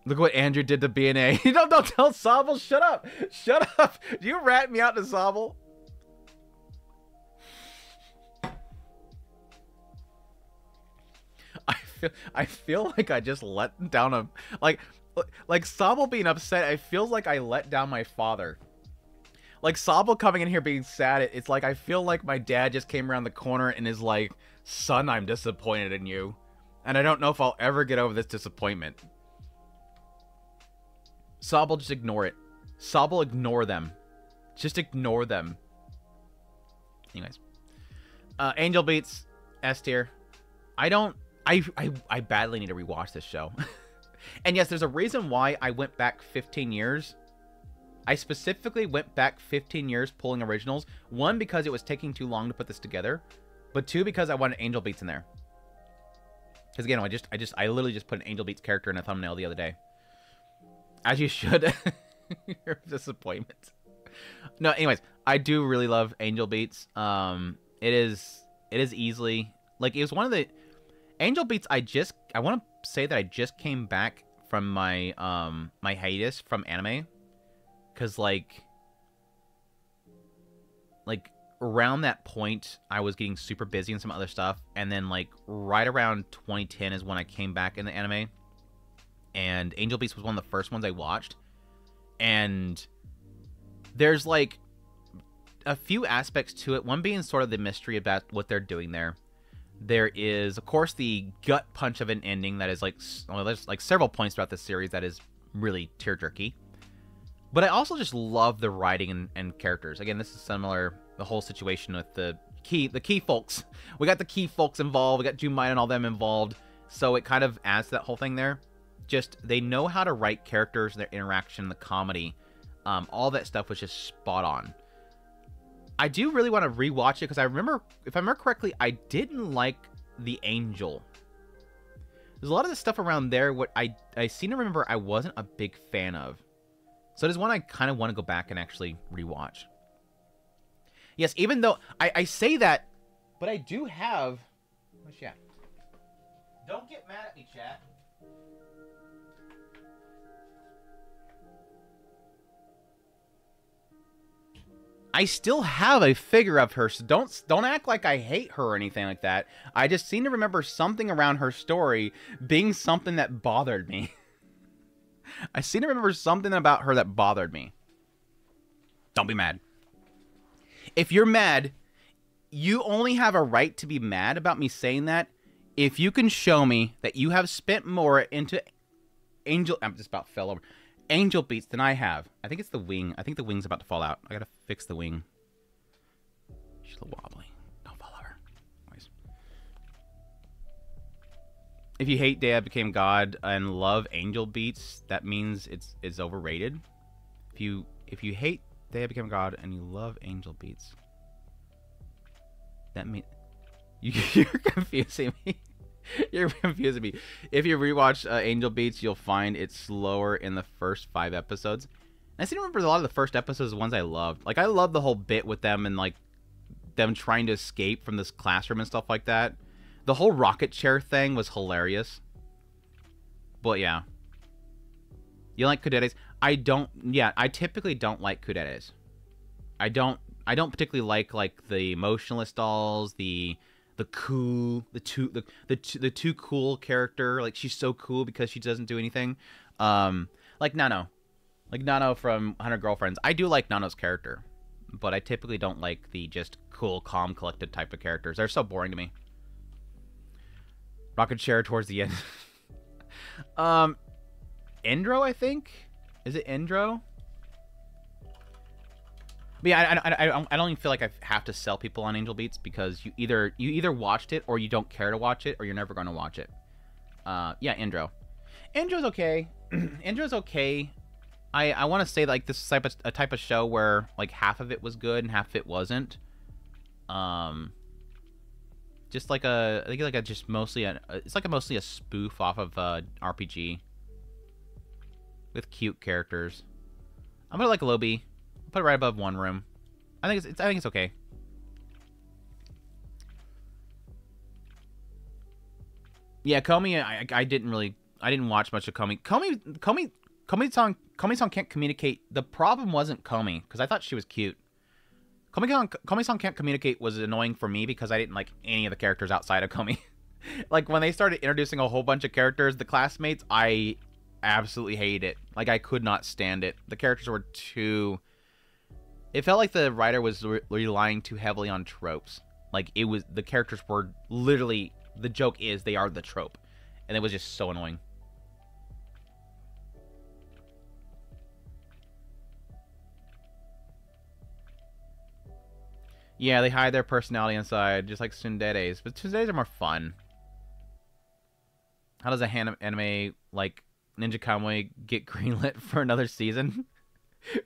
Look what Andrew did to BNA. Don't tell Sobble. Shut up. Shut up. Do you rat me out to Sobble? I feel like I just let down a like Sobble being upset. I feel like I let down my father. Like Sobble coming in here being sad. It's like I feel like my dad just came around the corner and is like, "Son, I'm disappointed in you, and I don't know if I'll ever get over this disappointment." Sobble, just ignore it. Sobble, ignore them. Just ignore them. Anyways. Angel Beats, S tier. I badly need to rewatch this show. And yes, there's a reason why I went back 15 years. I specifically went back 15 years pulling originals. One, because it was taking too long to put this together. But two, because I wanted Angel Beats in there. Because again, I literally just put an Angel Beats character in a thumbnail the other day. As you should. Your disappointment. No, anyways, I do really love Angel Beats. It is easily, like, it was one of the Angel Beats. I want to say that I just came back from my my hiatus from anime, because like like around that point, I was getting super busy and some other stuff, and then like right around 2010 is when I came back in the anime, and Angel Beats was one of the first ones I watched, and there's like a few aspects to it. One being sort of the mystery about what they're doing there. There is, of course, the gut punch of an ending that is like, well, there's like several points throughout the series that is really tear-jerky. But I also just love the writing and characters. Again, this is similar, the whole situation with the key folks. We got the key folks involved. We got Jumai and all them involved. So it kind of adds to that whole thing there. Just, they know how to write characters, their interaction, the comedy. All that stuff was just spot on. I do really want to rewatch it because I remember, if I remember correctly, I didn't like the Angel. There's a lot of the stuff around there what I seem to remember I wasn't a big fan of. So there's one I kind of want to go back and actually rewatch. Yes, even though I say that, but I do have... What's chat? Don't get mad at me, chat. I still have a figure of her, so don't act like I hate her or anything like that. I just seem to remember something around her story being something that bothered me. I seem to remember something about her that bothered me. Don't be mad. If you're mad, you only have a right to be mad about me saying that if you can show me that you have spent more into Angel... I just about fell over. Angel Beats than I have. I think it's the wing. I think the wing's about to fall out. I gotta fix the wing. She's a little wobbly. Don't follow her. Anyways. If you hate Dea Became God and love Angel Beats, that means it's overrated. If you hate Dea Became God and you love Angel Beats, that means you're confusing me. You're confusing me. If you rewatch Angel Beats, you'll find it's slower in the first 5 episodes. And I seem to remember a lot of the first episodes, the ones I loved. Like, I love the whole bit with them and, like, them trying to escape from this classroom and stuff like that. The whole rocket chair thing was hilarious. But, yeah. You like kuderes? I don't... Yeah, I typically don't like kuderes. I don't particularly like, the emotionless dolls, the too cool character. Like, she's so cool because she doesn't do anything. Like Nano from 100 Girlfriends. I do like Nano's character, but I typically don't like the just cool, calm, collected type of characters. They're so boring to me. Rocket chair towards the end. Endro, I think. Is it Endro? But yeah, I don't even feel like I have to sell people on Angel Beats because you either watched it or you don't care to watch it or you're never going to watch it. Yeah, Indro. Indro's okay. Indro's okay. I want to say like this is a type of show where like half of it was good and half of it wasn't. Just like I think like it's mostly a spoof off of RPG with cute characters. I'm gonna like Lobby. Put it right above One Room. I think it's okay. Yeah, Komi. I didn't watch much of Komi. Komi-san can't communicate. The problem wasn't Komi because I thought she was cute. Komi-san can't communicate was annoying for me because I didn't like any of the characters outside of Komi. Like when they started introducing a whole bunch of characters, the classmates, I absolutely hated it. Like I could not stand it. The characters were too... It felt like the writer was relying too heavily on tropes. Like, the characters were literally, the joke is they are the trope. And it was just so annoying. Yeah, they hide their personality inside, just like tsunderes. But tsunderes are more fun. How does a anime like Ninja Kamui get greenlit for another season?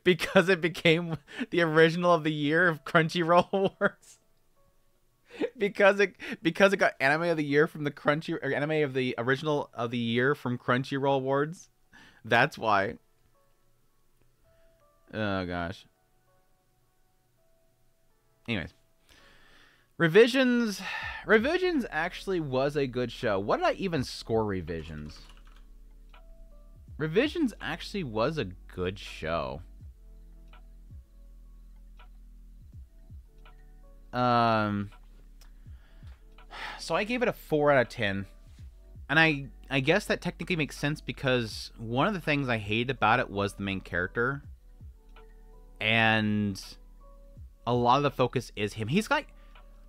Because it became the original of the year of Crunchyroll Awards. because it got Anime of the Year from the Anime of the Original of the Year from Crunchyroll Awards. That's why. Oh gosh. Anyways. Revisions actually was a good show. What did I even score Revisions? Revisions actually was a good show. So I gave it a 4 out of 10. And I guess that technically makes sense because one of the things I hated about it was the main character. And a lot of the focus is him. He's like...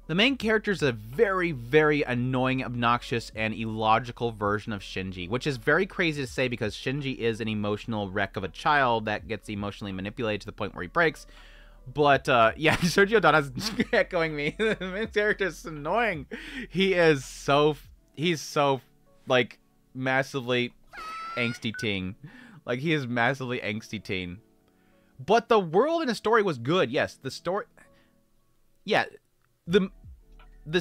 The main character is a very, very annoying, obnoxious, and illogical version of Shinji, which is very crazy to say because Shinji is an emotional wreck of a child that gets emotionally manipulated to the point where he breaks. But, yeah, Sergio Donna's echoing me. The main character is annoying. He's so, like, massively angsty teen. Like, he is massively angsty teen. But the world and the story was good. Yes, the story... Yeah... The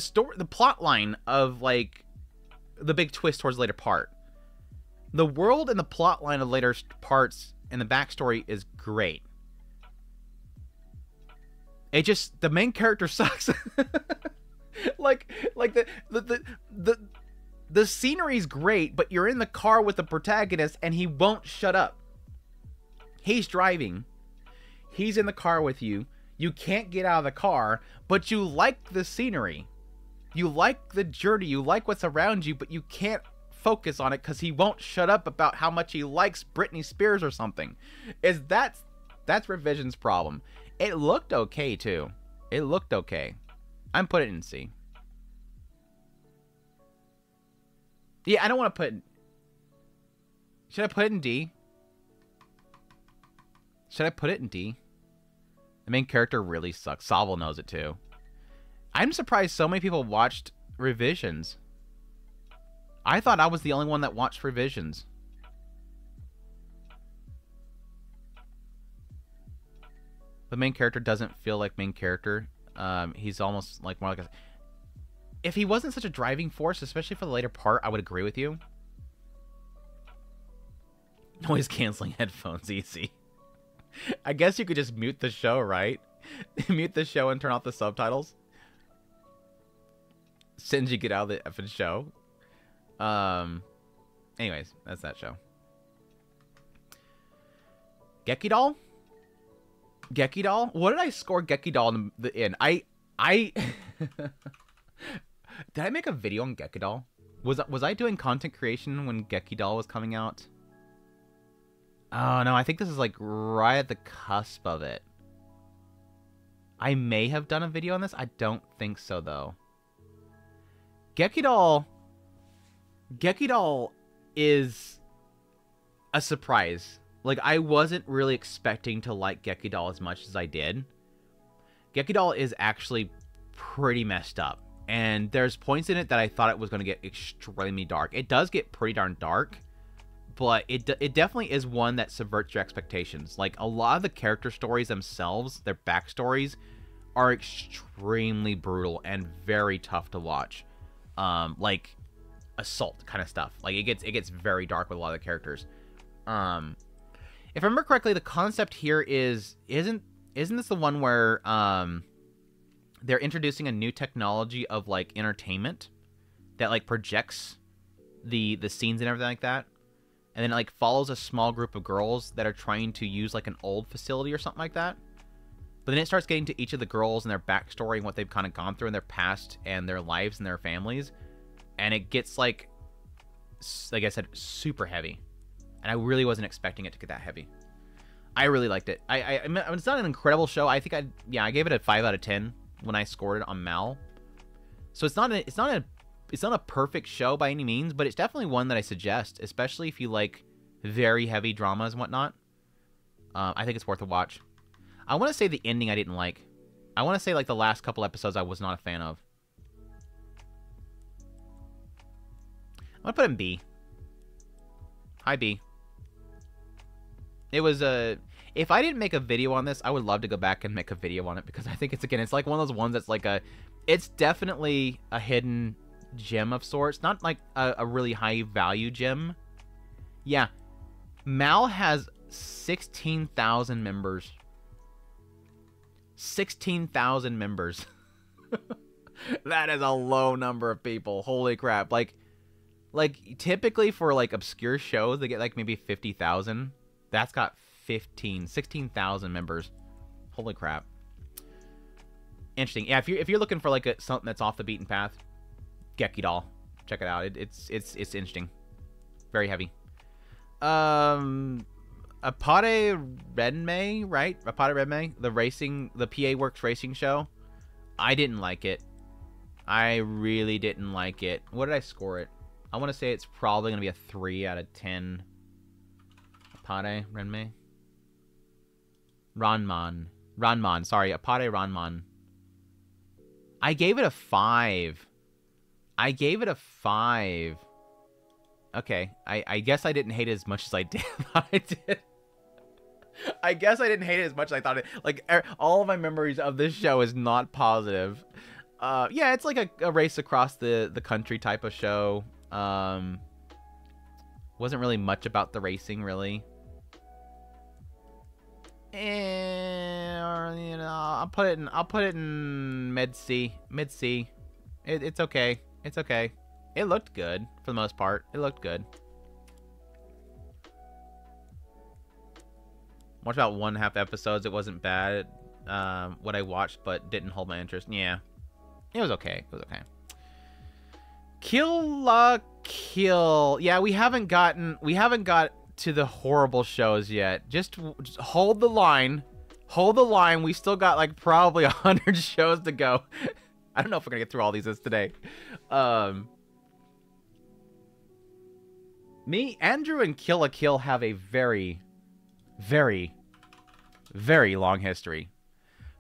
story, the plot line of like the big twist towards the later part, the world and the plot line of later parts and the backstory is great. It just the main character sucks. like the scenery's great, but you're in the car with the protagonist and he won't shut up. He's driving. He's in the car with you. You can't get out of the car, but you like the scenery. You like the journey. You like what's around you, but you can't focus on it because he won't shut up about how much he likes Britney Spears or something. That's Revision's problem. It looked okay, too. It looked okay. I'm putting it in C. Yeah, I don't want to put... Should I put it in D? Should I put it in D? The main character really sucks. Salvo knows it too. I'm surprised so many people watched Revisions. I thought I was the only one that watched Revisions. The main character doesn't feel like main character. He's almost like more like a... If he wasn't such a driving force, especially for the later part, I would agree with you. Noise canceling headphones, easy. I guess you could just mute the show, right? Mute the show and turn off the subtitles. Shinji, get out of the effing show. Anyways, that's that show. Gekidol? Gekidol? What did I score Gekidol in the end? Did I make a video on Gekidol? Was I doing content creation when Gekidol was coming out? Oh, no, I think this is, like, right at the cusp of it. I may have done a video on this. I don't think so, though. Gekidol is a surprise. Like, I wasn't really expecting to like Gekidol as much as I did. Gekidol is actually pretty messed up. And there's points in it that I thought it was going to get extremely dark. It does get pretty darn dark. But it definitely is one that subverts your expectations. Like, a lot of the character stories themselves, their backstories, are extremely brutal and very tough to watch. Like, assault kind of stuff. Like, it gets very dark with a lot of the characters. If I remember correctly, the concept here isn't this the one where they're introducing a new technology of, like, entertainment that, like, projects the scenes and everything like that? And then it, like, follows a small group of girls that are trying to use, like, an old facility or something like that. But then it starts getting to each of the girls and their backstory and what they've kind of gone through in their past and their lives and their families. And it gets, like I said, super heavy. And I really wasn't expecting it to get that heavy. I really liked it. I mean, it's not an incredible show. I think I gave it a 5 out of 10 when I scored it on Mal. So it's not a perfect show by any means, but it's definitely one that I suggest, especially if you like very heavy dramas and whatnot. I think it's worth a watch. I want to say the ending I didn't like. I want to say like the last couple episodes I was not a fan of. I'm going to put it in B. Hi, B. It was a... If I didn't make a video on this, I would love to go back and make a video on it because I think it's like one of those ones that's like a... It's definitely a hidden gem of sorts. Not like a really high value gem. Yeah. Mal has 16,000 members. 16,000 members. That is a low number of people. Holy crap. Like typically for like obscure shows, they get like maybe 50,000. That's got 16,000 members. Holy crap. Interesting. Yeah, if you're looking for like something that's off the beaten path, Gekidol, check it out. It's interesting. Very heavy. Apare Renmei, right? Apare Renmei, the PA Works racing show. I didn't like it. I really didn't like it. What did I score it? I want to say it's probably going to be a 3 out of 10. Apare Renmei. Ranman. Sorry, Apare Ranman. I gave it a 5. Okay, I guess I didn't hate it as much as I did. I guess I didn't hate it as much as I thought it. Like, all of my memories of this show is not positive. Yeah, it's like a race across the country type of show. Wasn't really much about the racing, really. And, you know, I'll put it in mid C. It's okay. It's okay. It looked good for the most part. It looked good. Watched about 1.5 episodes. It wasn't bad. What I watched, but didn't hold my interest. Yeah, it was okay. It was okay. Kill la Kill. Yeah, we haven't got to the horrible shows yet. Just hold the line. Hold the line. We still got like probably 100 shows to go. I don't know if we're gonna get through all these today. Me, Andrew, and Kill la Kill have a very, very, very long history.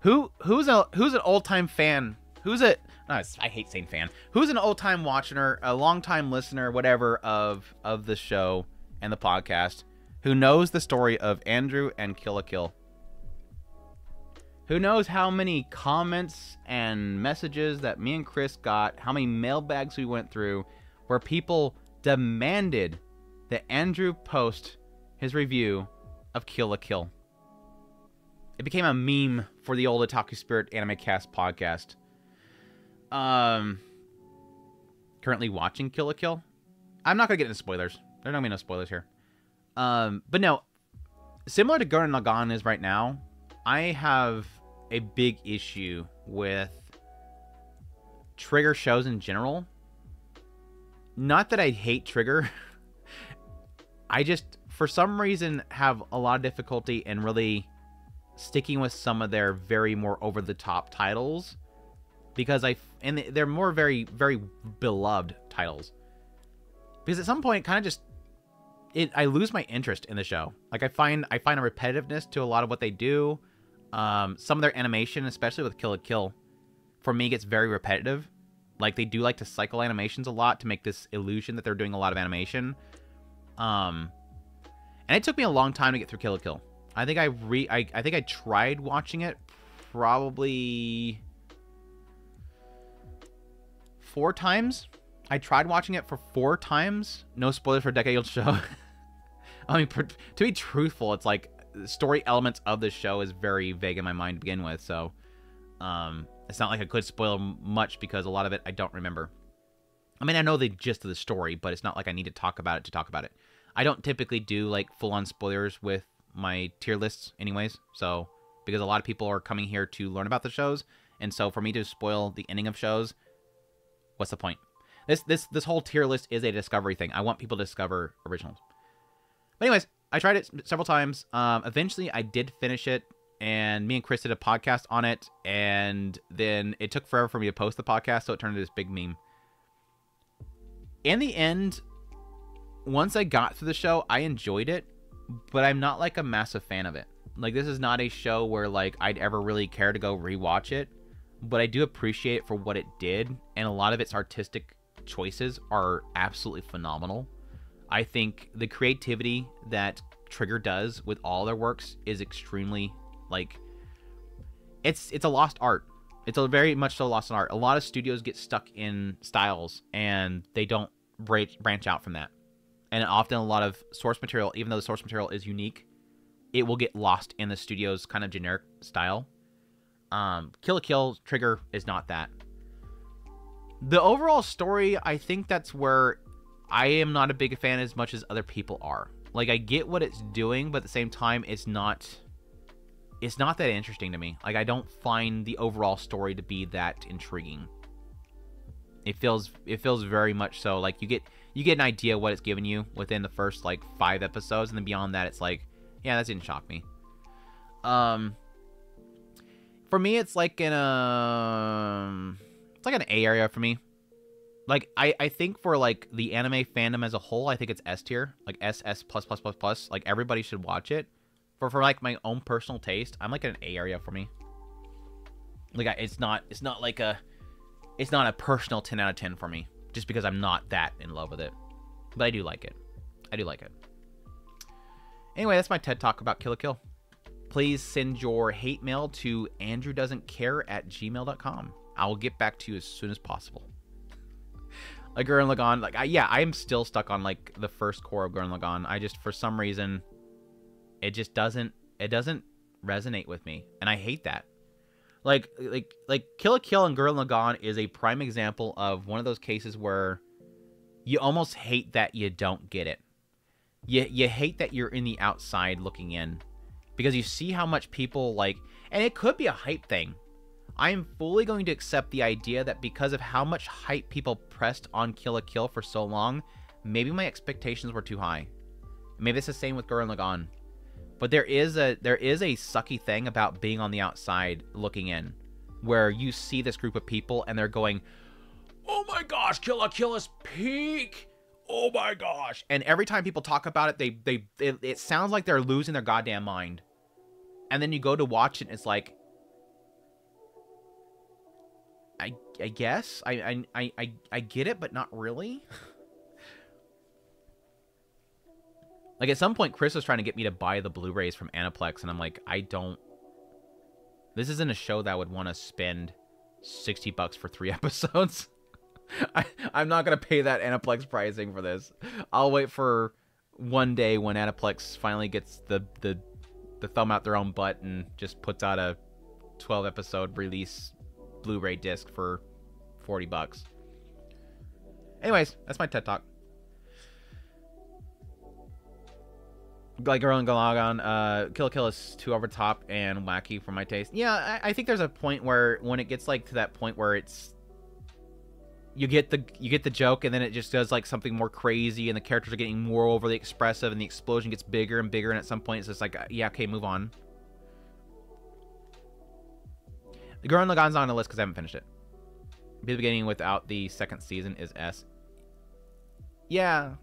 Who's an old-time fan? I hate saying fan. Who's an old-time watcher, a long-time listener, whatever, of the show and the podcast, who knows the story of Andrew and Kill la Kill? Who knows how many comments and messages that me and Chris got, how many mailbags we went through, where people demanded that Andrew post his review of Kill la Kill. It became a meme for the old Otaku Spirit Anime Cast podcast. Currently watching Kill la Kill. I'm not gonna get into spoilers. There are not gonna be no spoilers here. But no, similar to Gurren Lagann is right now, I have a big issue with Trigger shows in general. Not that I hate Trigger. I just, for some reason, have a lot of difficulty in really sticking with some of their very more over-the-top titles. Because they're more very, very beloved titles. Because at some point, kind of just, I lose my interest in the show. Like, I find a repetitiveness to a lot of what they do. Some of their animation, especially with Kill la Kill, for me gets very repetitive. Like, they do like to cycle animations a lot to make this illusion that they're doing a lot of animation. And it took me a long time to get through Kill la Kill. I think I tried watching it probably 4 times. I tried watching it for 4 times. No spoilers for a decade-old show. I mean, to be truthful, it's like story elements of the show is very vague in my mind to begin with, so it's not like I could spoil much because a lot of it I don't remember. I mean, I know the gist of the story, but it's not like I need to talk about it to talk about it. I don't typically do like full-on spoilers with my tier lists anyways, so because a lot of people are coming here to learn about the shows, and so for me to spoil the ending of shows, what's the point? This whole tier list is a discovery thing. I want people to discover originals. But anyways, I tried it several times. Eventually, I did finish it, and me and Chris did a podcast on it, and then it took forever for me to post the podcast, so it turned into this big meme. In the end, once I got through the show, I enjoyed it, but I'm not like a massive fan of it. Like, this is not a show where like I'd ever really care to go rewatch it, but I do appreciate it for what it did, and a lot of its artistic choices are absolutely phenomenal. I think the creativity that Trigger does with all their works is extremely, like, it's a lost art. It's a very much so lost art. A lot of studios get stuck in styles and they don't branch out from that. And often a lot of source material, even though the source material is unique, it will get lost in the studio's kind of generic style. Kill la Kill, Trigger is not that. The overall story, I think that's where I am not a big fan as much as other people are. Like, I get what it's doing, but at the same time, it's not it's not that interesting to me. Like, I don't find the overall story to be that intriguing. It feels very much so like you get an idea what it's giving you within the first like 5 episodes, and then beyond that, it's like, yeah, that didn't shock me. For me, it's like an A area for me. Like, I think for like the anime fandom as a whole, I think it's S tier, like SS plus plus plus plus. Like, everybody should watch it. For like my own personal taste, I'm like an A area for me. Like, it's not like a personal 10 out of 10 for me, just because I'm not that in love with it. But I do like it. I do like it. Anyway, that's my TED Talk about Kill la Kill. Please send your hate mail to andrewdoesn'tcare@gmail.com. I will get back to you as soon as possible. Like Gurren Lagann, like I am still stuck on like the first core of Gurren Lagann. I just, for some reason, it just doesn't resonate with me, and I hate that. Like Kill la Kill and Gurren Lagann is a prime example of one of those cases where you almost hate that you don't get it. You hate that you're in the outside looking in, because you see how much people like, and it could be a hype thing. I am fully going to accept the idea that because of how much hype people pressed on Kill la Kill for so long, maybe my expectations were too high. Maybe it's the same with Gurren Lagann. But there is a sucky thing about being on the outside looking in, where you see this group of people and they're going, "Oh my gosh, Kill la Kill is peak! Oh my gosh!" And every time people talk about it, it sounds like they're losing their goddamn mind. And then you go to watch it, and it's like, I guess I get it, but not really. Like, at some point, Chris was trying to get me to buy the Blu-rays from Aniplex, and I'm like, I don't... This isn't a show that I would want to spend $60 for 3 episodes. I'm not going to pay that Aniplex pricing for this. I'll wait for one day when Aniplex finally gets the thumb out their own butt and just puts out a 12-episode release Blu-ray disc for $40. Anyways, that's my TED Talk. Like Gurren Lagann, Kill la Kill is too over top and wacky for my taste. Yeah, I think there's a point where when it gets like to that point where it's you get the joke, and then it just does like something more crazy, and the characters are getting more overly expressive, and the explosion gets bigger and bigger, and at some point it's just like, yeah, okay, move on. The Gurren Lagann's not on the list because I haven't finished it. Be the beginning without the second season is S. Yeah,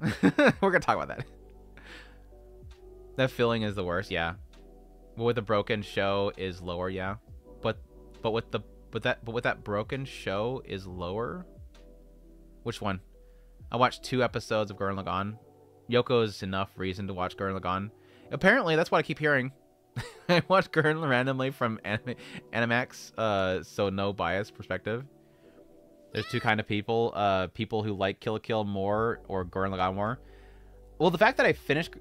we're gonna talk about that. That feeling is the worst, yeah. But with the broken show is lower, yeah. But with that broken show is lower. Which one? I watched 2 episodes of Gurren Lagann. Yoko is enough reason to watch Gurren Lagann. Apparently, that's what I keep hearing. I watch Gurren randomly from Animax, so no bias perspective. There's 2 kind of people. People who like Kill la Kill more or Gurren Lagann more. Well, the fact that I finished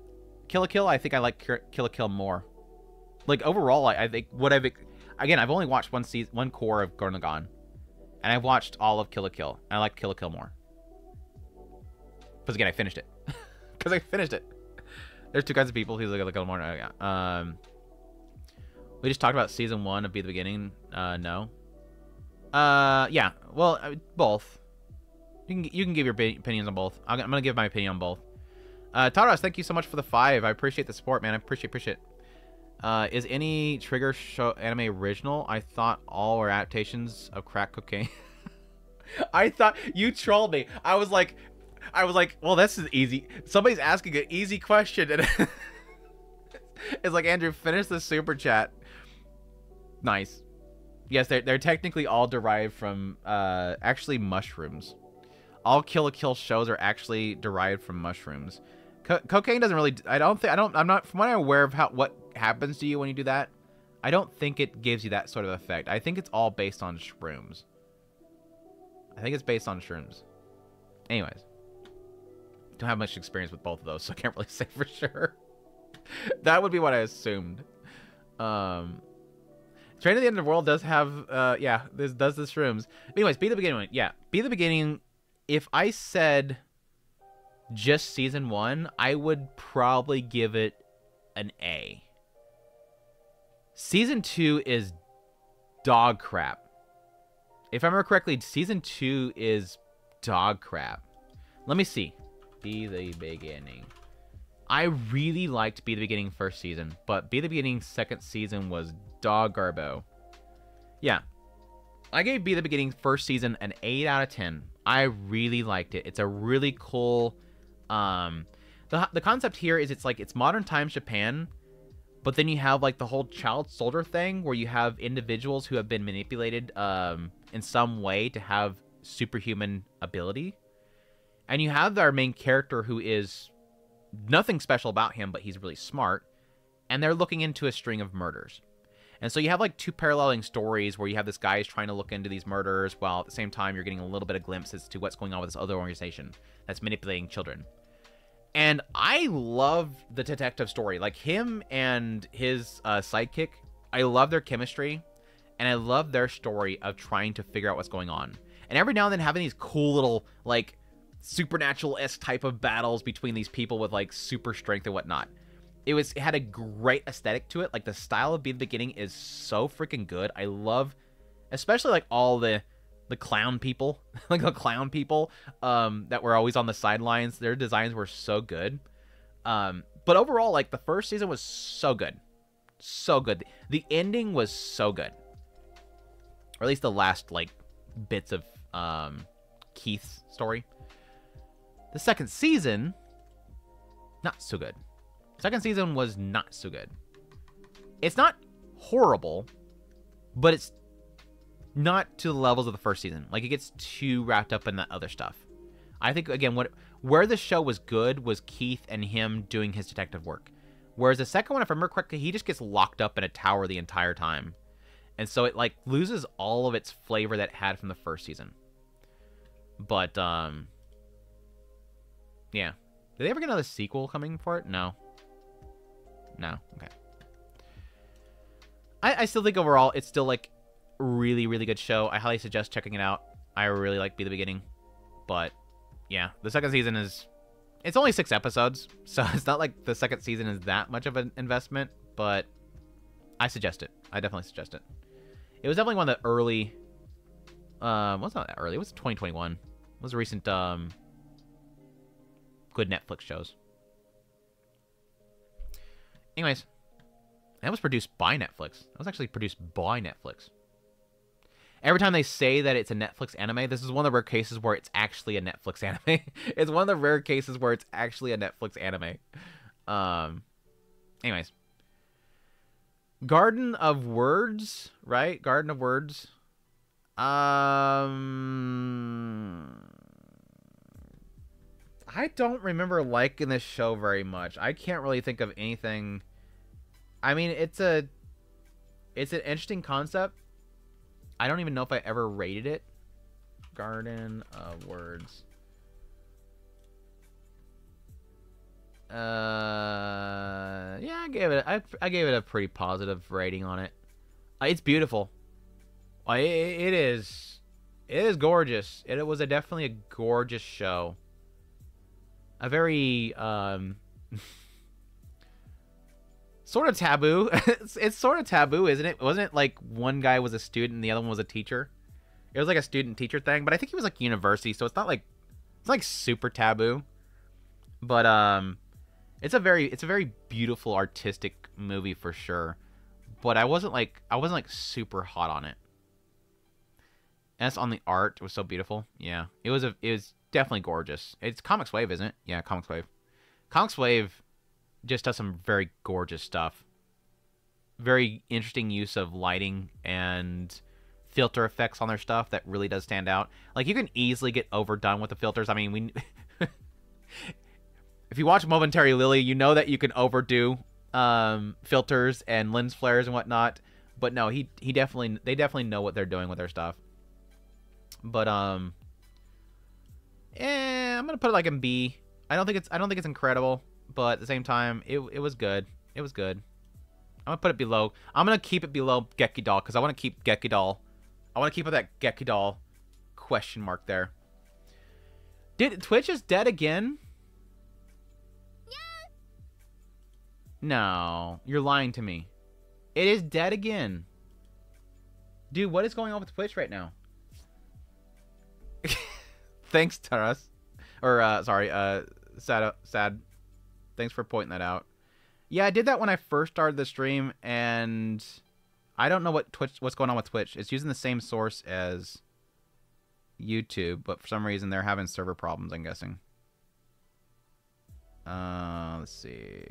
Kill la Kill, I think I like Kill la Kill more. Like, overall, I think again, I've only watched one core of Gurren Lagann, and I've watched all of Kill la Kill, and I like Kill la Kill more. Because again, I finished it. Because I finished it. There's 2 kinds of people who like Kill la Kill more. Oh, yeah. We just talked about season 1 of Be the Beginning. No. Yeah. Well, both. You can give your opinions on both. I'm gonna give my opinion on both. Taras, thank you so much for the 5. I appreciate the support, man. I appreciate it. Is any Trigger show anime original? I thought all were adaptations of crack cocaine. I thought you trolled me. I was like, well, this is easy. Somebody's asking an easy question, and it's like, Andrew, finish the super chat. Nice. Yes, they're technically all derived from actually mushrooms. All Kill la Kill shows are actually derived from mushrooms. Cocaine doesn't really. I'm not. From what I'm aware of what happens to you when you do that, I don't think it gives you that sort of effect. I think it's all based on shrooms. I think it's based on shrooms. Anyways, don't have much experience with both of those, so I can't really say for sure. That would be what I assumed. Train to the End of the World does have, yeah, does the shrooms. But anyways, Be the Beginning. Yeah, Be the Beginning. If I said just season 1, I would probably give it an A. Season 2 is dog crap. If I remember correctly, Season 2 is dog crap. Let me see. Be the Beginning. I really liked Be the Beginning first season, but Be the Beginning second season was dog garbo. Yeah. I gave Be the Beginning first season an 8 out of 10. I really liked it. It's a really cool... The concept here is it's modern times Japan, but then you have like the whole child soldier thing where you have individuals who have been manipulated in some way to have superhuman ability. And you have our main character who is nothing special about him, but he's really smart. And they're looking into a string of murders. And so you have like two paralleling stories where you have this guy who's trying to look into these murders while at the same time you're getting a little bit of glimpse as to what's going on with this other organization that's manipulating children. And I love the detective story. Like him and his sidekick, I love their chemistry. And I love their story of trying to figure out what's going on. And every now and then having these cool little like supernatural-esque type of battles between these people with like super strength and whatnot. It had a great aesthetic to it. Like the style of Be the Beginning is so freaking good. I love, especially like all the clown people, like the clown people that were always on the sidelines. Their designs were so good. But overall, like the first season was so good, so good. The ending was so good, or at least the last like bits of Keith's story. The second season, not so good. Second season was not so good. It's not horrible, but it's not to the levels of the first season. Like, it gets too wrapped up in that other stuff. I think, again, where the show was good was Keith and him doing his detective work. Whereas the second one, if I remember correctly, he just gets locked up in a tower the entire time. And so it, like, loses all of its flavor that it had from the first season. But, yeah. Did they ever get another sequel coming for it? No. No? Okay. I still think overall it's still, like, a really, really good show. I highly suggest checking it out. I really like Be the Beginning. But, yeah. The second season is... It's only 6 episodes, so it's not like the second season is that much of an investment, but I suggest it. I definitely suggest it. It was definitely one of the early... well, it's not that early. It was 2021. It was a recent, good Netflix shows. Anyways, that was produced by Netflix. That was actually produced by Netflix. Every time they say that it's a Netflix anime, this is one of the rare cases where it's actually a Netflix anime. It's one of the rare cases where it's actually a Netflix anime. Anyways. Garden of Words, right? Garden of Words. I don't remember liking this show very much. I can't really think of anything. I mean, it's an interesting concept. I don't even know if I ever rated it. Garden of Words. Yeah, I gave it a pretty positive rating on it. It's beautiful. It is gorgeous. It was definitely a gorgeous show. A very sort of taboo. It's sort of taboo, isn't it? Wasn't it like one guy was a student and the other one was a teacher? It was like a student-teacher thing, but I think he was like university, so it's not like super taboo. But it's a very beautiful artistic movie for sure. But I wasn't like super hot on it. And that's on the art. It was so beautiful. Yeah, it was definitely gorgeous. It's Comics Wave, isn't it? Yeah, Comics Wave. Comics Wave just does some very gorgeous stuff. Very interesting use of lighting and filter effects on their stuff that really does stand out. Like, you can easily get overdone with the filters. I mean, if you watch Momentary Lily, you know that you can overdo filters and lens flares and whatnot. But no, they definitely know what they're doing with their stuff. But I'm gonna put it like in B. I don't think it's incredible, but at the same time, it was good. It was good. I'm gonna put it below. I'm gonna keep it below Gekidol because I want to keep Gekidol. I want to keep it that Gekidol question mark there. Did Twitch is dead again? Yeah. No, you're lying to me. It is dead again. Dude, what is going on with Twitch right now? Thanks, Taras. Or, sorry, Sad. Thanks for pointing that out. Yeah, I did that when I first started the stream, and I don't know what's going on with Twitch. It's using the same source as YouTube, but for some reason they're having server problems, I'm guessing. Let's see.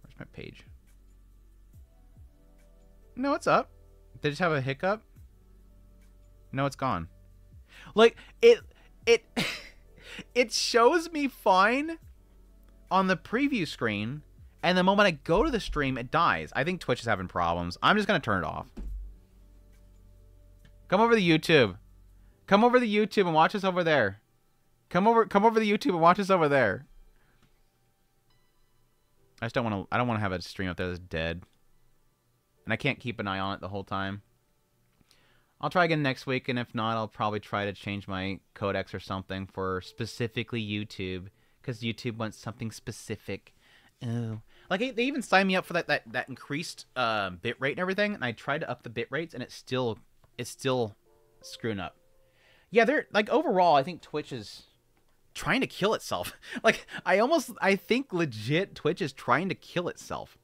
Where's my page? No, it's up. Did it just have a hiccup? No, it's gone. Like, it it shows me fine on the preview screen, and the moment I go to the stream, it dies. I think Twitch is having problems. I'm just gonna turn it off. Come over to YouTube. Come over to YouTube and watch us over there. Come over to YouTube and watch us over there. I just don't want to. I don't want to have a stream up there that's dead, and I can't keep an eye on it the whole time. I'll try again next week, and if not, I'll probably try to change my codecs or something for specifically YouTube, because YouTube wants something specific. Oh, like they even signed me up for that increased bit rate and everything, and I tried to up the bit rates, and it's still screwing up. Yeah, they're like overall, I think Twitch is trying to kill itself. Like I think legit Twitch is trying to kill itself,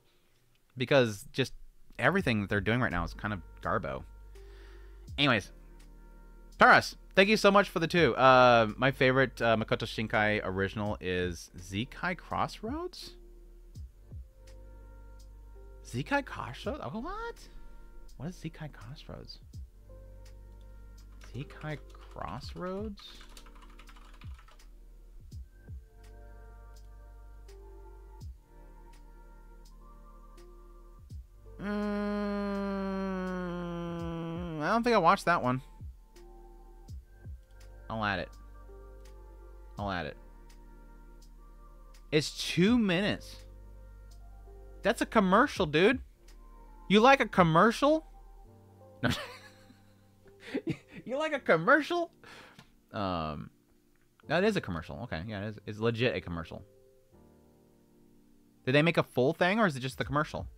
because just everything that they're doing right now is kind of garbo. Anyways, Taras, thank you so much for the 2. My favorite Makoto Shinkai original is Zekai Crossroads? Zekai Crossroads? Oh, what? What is Zekai Crossroads? Zekai Crossroads? I don't think I watched that one. I'll add it. It's 2 minutes. That's a commercial, dude. You like a commercial? No. You like a commercial? That is a commercial. Okay, yeah, it is. It's legit a commercial. Did they make a full thing, or is it just the commercial?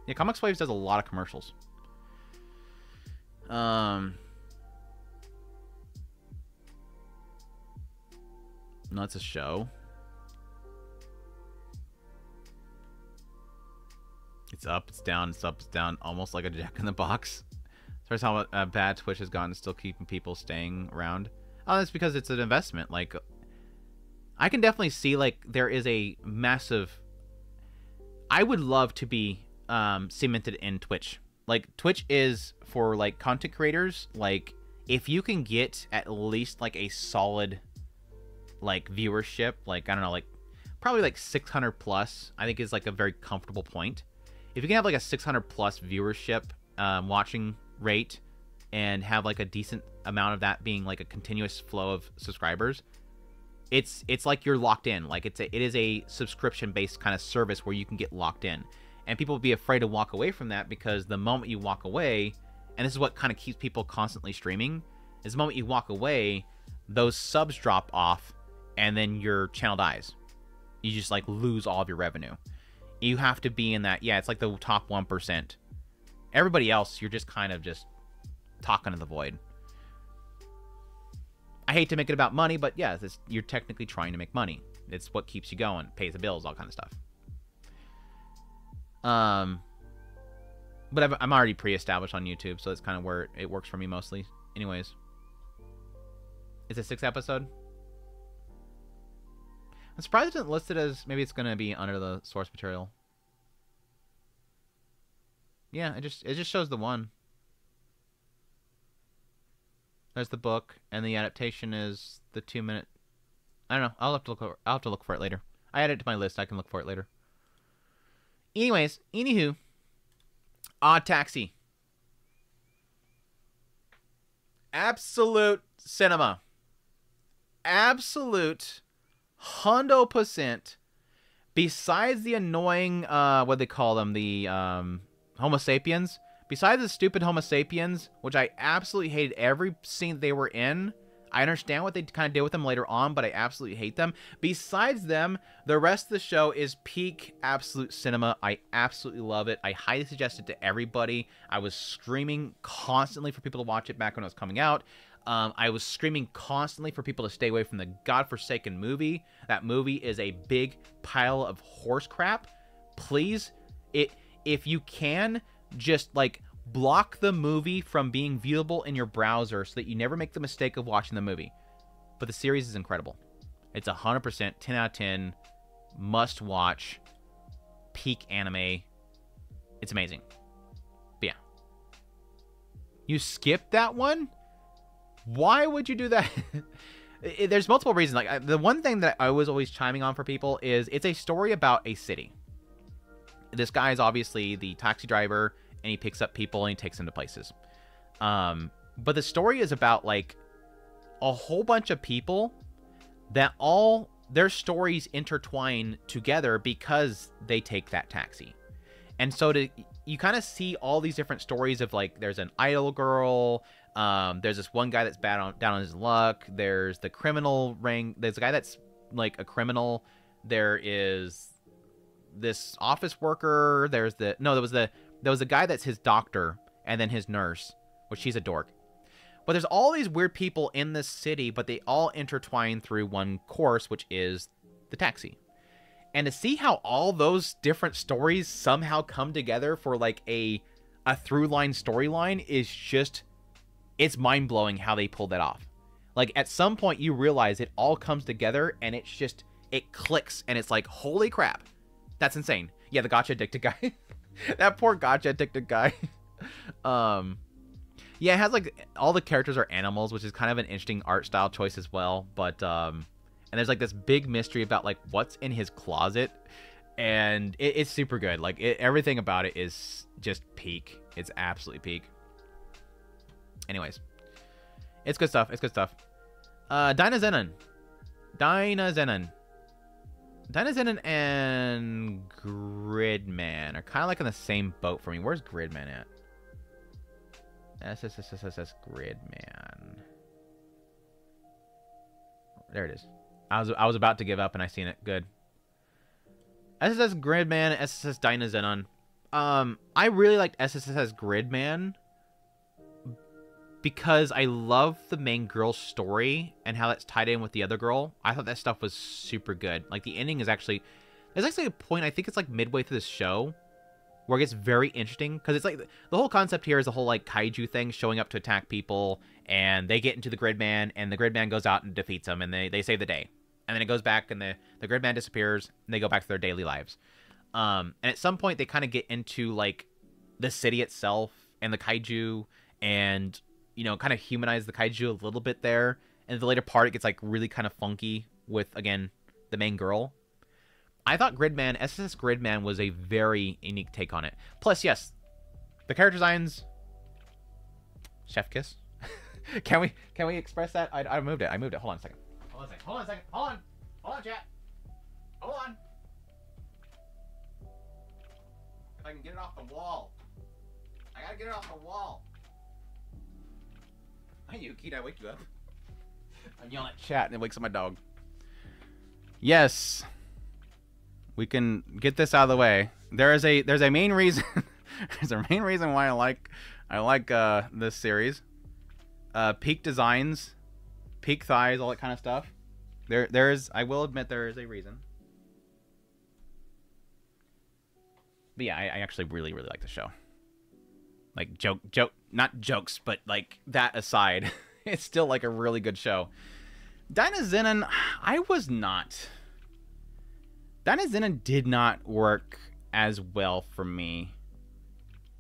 Yeah, Comics Waves does a lot of commercials. No, it's a show. It's up, it's down, it's up, it's down, almost like a Jack in the Box. As far as how bad Twitch has gotten, still keeping people staying around. Oh, that's because it's an investment. Like, I can definitely see, like, there is a massive... I would love to be cemented in Twitch. Like, Twitch is for, like, content creators. Like, if you can get at least, like, a solid, like, viewership, like, I don't know, like, probably, like, 600 plus, I think is, like, a very comfortable point. If you can have, like, a 600 plus viewership watching rate and have, like, a decent amount of that being, like, a continuous flow of subscribers, it's like you're locked in. Like, it is a subscription-based kind of service where you can get locked in. And people would be afraid to walk away from that, because the moment you walk away, and this is what kind of keeps people constantly streaming, is the moment you walk away, those subs drop off, and then your channel dies. You just, like, lose all of your revenue. You have to be in that, yeah, it's like the top 1%. Everybody else, you're just kind of just talking to the void. I hate to make it about money, but yeah, you're technically trying to make money. It's what keeps you going, pays the bills, all kind of stuff. But I'm already pre-established on YouTube, so that's kind of where it works for me mostly. Anyways. It's a 6th episode. I'm surprised it isn't listed as... Maybe it's going to be under the source material. Yeah, it just shows the one. There's the book, and the adaptation is the 2-minute... I don't know. I'll have to look for it later. I added it to my list. I can look for it later. Anyways, anywho, Odd Taxi. Absolute cinema. Absolute 100%. Besides the annoying, what they call them, the Homo sapiens. Besides the stupid Homo sapiens, which I absolutely hated every scene they were in, I understand what they kind of did with them later on, but I absolutely hate them. Besides them, the rest of the show is peak absolute cinema. I absolutely love it. I highly suggest it to everybody. I was screaming constantly for people to watch it back when it was coming out. I was screaming constantly for people to stay away from the godforsaken movie. That movie is a big pile of horse crap. Please, if you can, just like block the movie from being viewable in your browser so that you never make the mistake of watching the movie. But the series is incredible. It's 100%, 10 out of 10, must watch, peak anime. It's amazing. But yeah. You skipped that one? Why would you do that? There's multiple reasons. Like, the one thing that I was always chiming on for people is it's a story about a city. This guy is obviously the taxi driver, and he picks up people and he takes them to places. But the story is about like a whole bunch of people that all their stories intertwine together because they take that taxi. And so you kind of see all these different stories of like, there's an idol girl. There's this one guy that's down on his luck. There's the criminal ring. There's a guy that's like a criminal. There is this office worker. There was a guy that's his doctor, and then his nurse, which she's a dork. But there's all these weird people in this city, but they all intertwine through one course, which is the taxi. And to see how all those different stories somehow come together for like a through line storyline is just, it's mind-blowing how they pulled that off. Like, at some point you realize it all comes together and it's just, it clicks and it's like, holy crap, that's insane. Yeah, the gacha addicted guy. That poor gacha addicted guy. Yeah, it has like, all the characters are animals, which is kind of an interesting art style choice as well. But and there's like this big mystery about like what's in his closet, and it's super good. Like everything about it is just peak. It's absolutely peak. Anyways, it's good stuff. It's good stuff. Dynazenon and Gridman are kind of like in the same boat for me. Where's Gridman at? SSSSS Gridman. There it is. I was about to give up and I seen it. Good. SSS Gridman, SSS Dynazenon. I really liked SSS Gridman because I love the main girl's story and how that's tied in with the other girl. I thought that stuff was super good. Like, the ending is actually... There's actually a point, I think it's like midway through this show, where it gets very interesting. Because it's like, the whole concept here is the whole like kaiju thing showing up to attack people. And they get into the Gridman, and the Gridman goes out and defeats them, and they save the day. And then it goes back, and the Gridman disappears, and they go back to their daily lives. And at some point, they kind of get into like the city itself and the kaiju, and... you know, kind of humanize the kaiju a little bit there. And the later part, it gets, like, really kind of funky with, again, the main girl. I thought Gridman, SSS Gridman, was a very unique take on it. Plus, yes, the character designs... Chef kiss? Can we express that? I moved it. Hold on a second. Hold on, chat. Hold on. If I can get it off the wall. I gotta get it off the wall. Hi, Yuki, did I wake you up? I'm yelling at chat and it wakes up my dog. Yes. We can get this out of the way. There's a main reason there's a main reason why I like this series. Peak designs, peak thighs, all that kind of stuff. I will admit there is a reason. But yeah, I actually really like the show. Like, not jokes, but like that aside, it's still like a really good show. Dynazenon, Dynazenon did not work as well for me.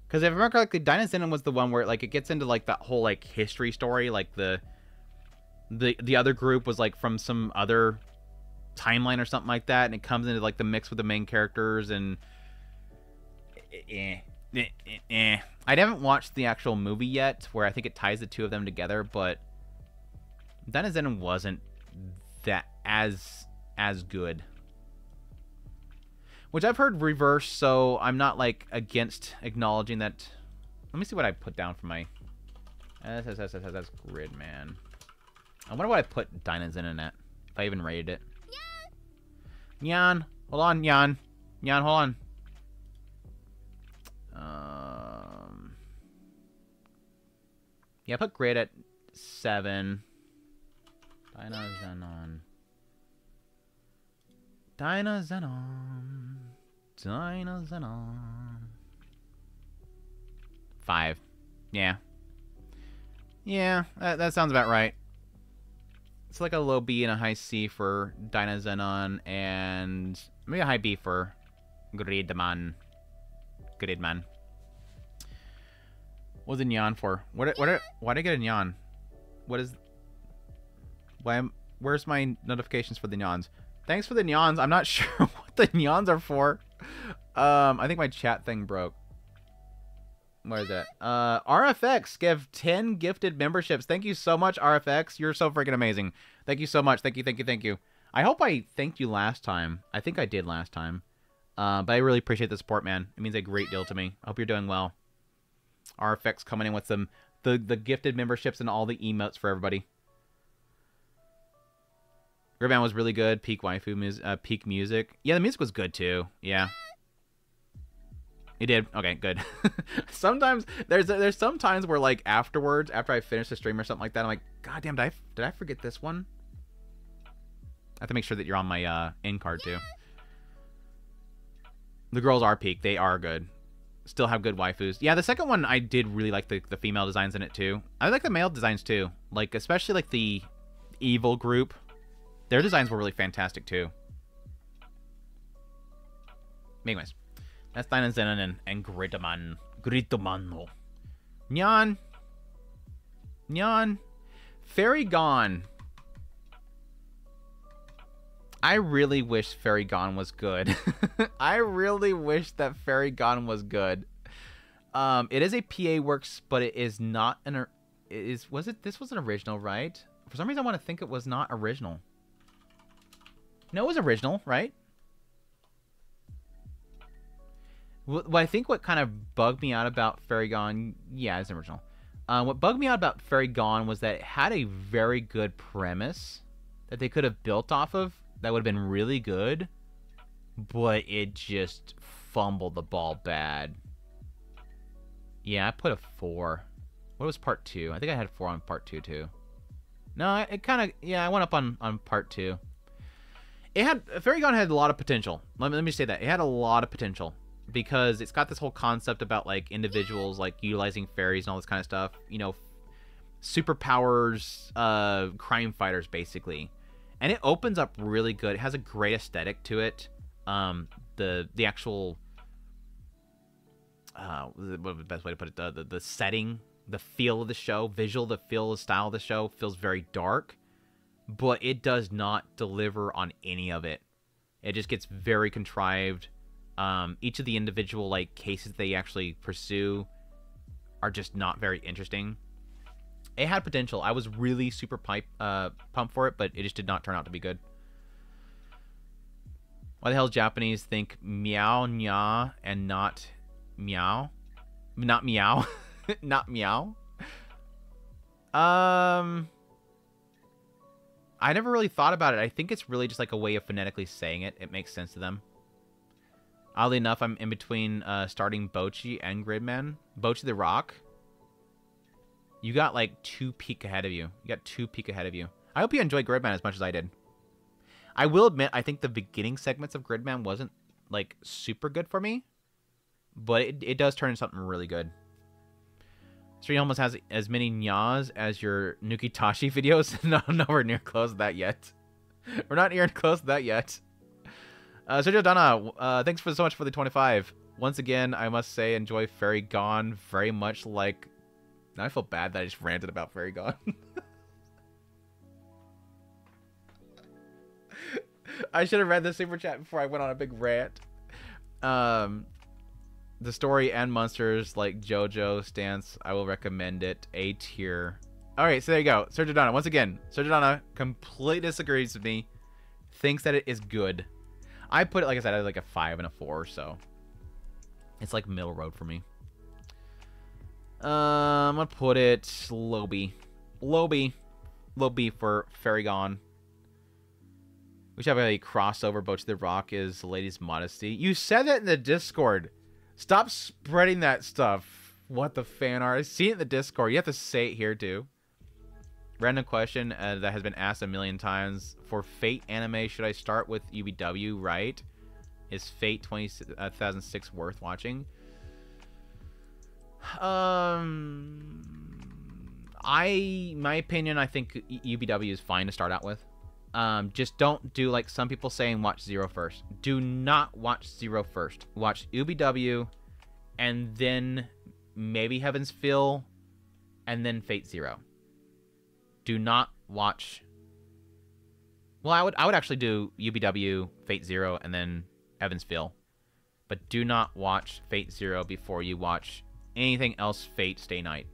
Because if I remember correctly, Dynazenon was the one where like it gets into like that whole like history story. Like the other group was like from some other timeline or something like that, and it comes into like the mix with the main characters and I haven't watched the actual movie yet, where I think it ties the two of them together, but Dynazenon wasn't that as good. Which I've heard reverse, so I'm not like against acknowledging that. Let me see what I put down for my SSS Gridman. I wonder what I put Dinah's in at. If I even rated it. Nyan. Hold on, Nyan. Nyan, hold on. Yeah, I put Grid at 7. Dinah Zenon. Dinah Zenon. Dinah Zenon. 5. Yeah. Yeah, that sounds about right. It's like a low B and a high C for Dinah Zenon, and maybe a high B for Gridman. Gridman. What was a Nyan for? Why did I get a Nyan? What is... Where's my notifications for the Nyans? Thanks for the Nyans. I'm not sure what the Nyans are for. I think my chat thing broke. Where is it? RFX give 10 gifted memberships. Thank you so much, RFX. You're so freaking amazing. Thank you so much. Thank you, thank you, thank you. I hope I thanked you last time. I think I did last time. But I really appreciate the support, man. It means a great deal to me. I hope you're doing well. RFX coming in with the gifted memberships and all the emotes for everybody. Gridman was really good. Peak waifu music, peak music. Yeah, the music was good too. Yeah. It did. Okay, good. Sometimes there's some times where like afterwards, after I finish the stream or something like that, I'm like, God damn, did I forget this one? I have to make sure that you're on my end card too. The girls are peak. They are good. Still have good waifus. Yeah, the second one I did really like the female designs in it too. I like the male designs too. Like especially like the evil group. Their designs were really fantastic too. Anyways. That's Dinah Zenon and Gridman. Gridmano. Nyan. Nyan. Fairy Gone. I really wish Fairy Gone was good. I really wish that Fairy Gone was good. It is a PA Works, but it is not an... This was an original, right? For some reason I want to think it was not original. No, it was original, right? Well, I think what kind of bugged me out about Fairy Gone... Yeah, it's original. What bugged me out about Fairy Gone was that it had a very good premise that they could have built off of. That would have been really good. But it just fumbled the ball bad. Yeah, I put a 4. What was part 2? I think I had 4 on part 2 too. No, it kind of... Yeah, I went up on part 2. Fairy Gone had a lot of potential. Let me say that. It had a lot of potential. Because it's got this whole concept about, like, individuals, like, utilizing fairies and all this kind of stuff. You know, superpowers, crime fighters, basically. And it opens up really good. It has a great aesthetic to it. The actual... what was the best way to put it? The setting, the feel of the show, the feel, the style of the show feels very dark. But it does not deliver on any of it. It just gets very contrived. Each of the individual like cases they actually pursue are just not very interesting. It had potential. I was really super pumped for it, but it just did not turn out to be good. Why the hell does Japanese think meow nya and not meow? Not meow. Not meow. I never really thought about it. I think it's really just like a way of phonetically saying it. It makes sense to them. Oddly enough, I'm in between starting Bochi and Gridman. Bochi the Rock. You got like 2 peak ahead of you. You got 2 peak ahead of you. I hope you enjoyed Gridman as much as I did. I will admit, I think the beginning segments of Gridman wasn't like super good for me. But it does turn into something really good. Street almost has as many nyas as your Nukitashi videos. No, nowhere near close to that yet. We're not near close to that yet. Sergio Donna, thanks so much for the 25. Once again, I must say, enjoy Fairy Gone very much like... Now I feel bad that I just ranted about Fairy Gone. I should have read the super chat before I went on a big rant. The story and monsters like JoJo stance, I will recommend it. A tier. Alright, so there you go. Sergio Donna, once again, Sergio Donna completely disagrees with me. Thinks that it is good. I put it, like I said, I had like a 5 and a 4, so it's like middle road for me. I'm gonna put it low B. Low B. Little beef for Faragon. We should have a crossover. Boat to the Rock is the lady's modesty. You said that in the Discord. Stop spreading that stuff. What the fan art? I see it in the Discord. You have to say it here too. Random question that has been asked a million times. For Fate anime, should I start with UBW, right? Is Fate 2006 worth watching? My opinion, I think UBW is fine to start out with. Just don't do like some people saying watch Zero first. Do not watch Zero first. Watch UBW and then maybe Heaven's Feel and then Fate Zero. Do not watch. Well, I would actually do UBW, Fate Zero, and then Heaven's Feel. But do not watch Fate Zero before you watch anything else Fate Stay Night.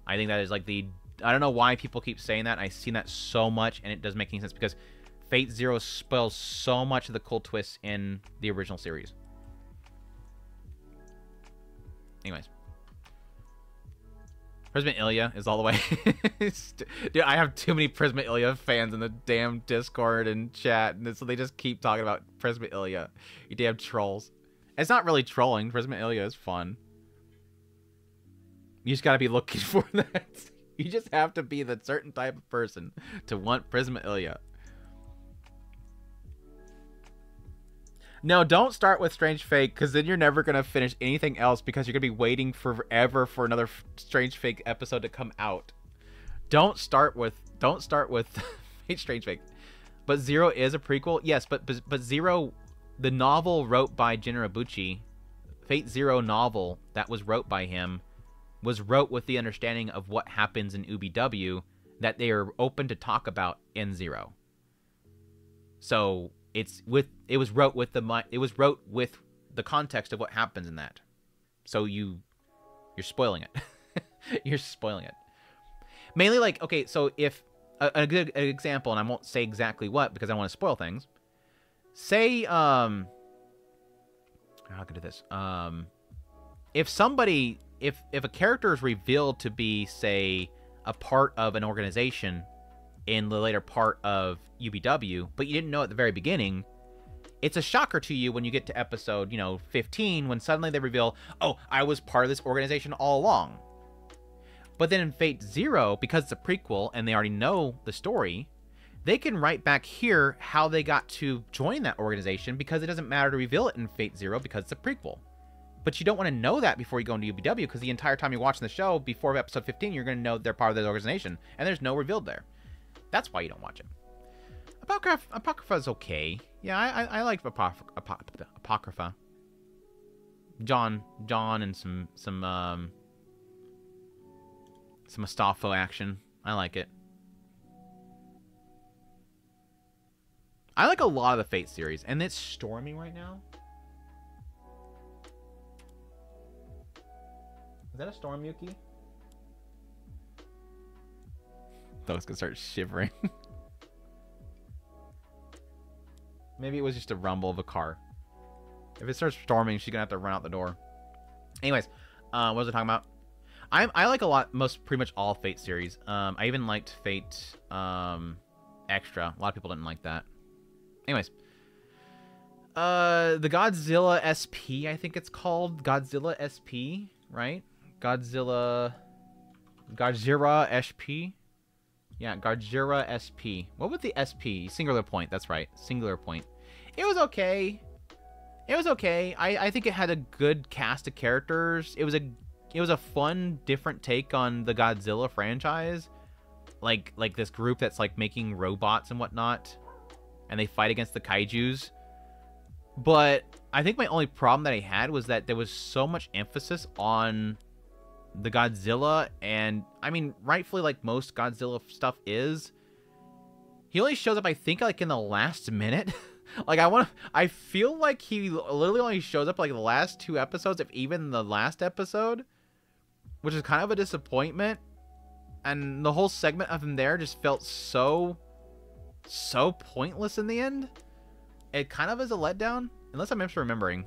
I think that is like the... I don't know why people keep saying that. I've seen that so much, and it doesn't make any sense because Fate Zero spoils so much of the cool twists in the original series. Anyways. Prisma Ilya is all the way. Dude, I have too many Prisma Ilya fans in the damn Discord and chat, and so they just keep talking about Prisma Ilya. You damn trolls. It's not really trolling. Prisma Ilya is fun. You just gotta be looking for that. You just have to be the certain type of person to want Prisma Ilya. No, don't start with Strange Fake, because then you're never going to finish anything else because you're going to be waiting forever for another Strange Fake episode to come out. Don't start with Strange Fake. But Zero is a prequel. Yes, but Zero, the novel wrote by Jin Ibuchi, Fate Zero novel that was wrote by him, was wrote with the understanding of what happens in UBW that they are open to talk about in Zero. So it was wrote with the context of what happens in that. So you're spoiling it. You're spoiling it. Mainly like, okay, so if a good example, and I won't say exactly what because I want to spoil things. Say how can I do this? If a character is revealed to be, say, a part of an organization in the later part of UBW, but you didn't know at the very beginning, it's a shocker to you when you get to episode, 15, when suddenly they reveal, oh, I was part of this organization all along. But then in Fate Zero, because it's a prequel and they already know the story, they can write back here how they got to join that organization because it doesn't matter to reveal it in Fate Zero because it's a prequel. But you don't want to know that before you go into UBW because the entire time you're watching the show, before episode 15, you're going to know they're part of the organization. And there's no revealed there. That's why you don't watch it. Apocrypha is okay. Yeah, I like Apocrypha. John and some Astolfo action. I like it. I like a lot of the Fate series, and it's storming right now. Is that a storm, Yuki? Those gonna start shivering. Maybe it was just a rumble of a car. If it starts storming, she's gonna have to run out the door. Anyways, what was I talking about? I like a lot, pretty much all Fate series. I even liked Fate Extra. A lot of people didn't like that. Anyways, the Godzilla SP, I think it's called Godzilla SP, right? Godzilla SP. Yeah, Godzilla SP. What was the SP? Singular point. That's right. Singular point. It was okay. It was okay. I think it had a good cast of characters. It was a fun, different take on the Godzilla franchise. Like this group that's like making robots and whatnot, and they fight against the kaijus. But I think my only problem that I had was that there was so much emphasis on the Godzilla, and I mean, rightfully, like most Godzilla stuff is, he only shows up, I think, like in the last minute. Like I feel like he literally only shows up like the last 2 episodes, if even the last episode, which is kind of a disappointment. And the whole segment of him there just felt so pointless in the end. It kind of is a letdown, unless I'm misremembering.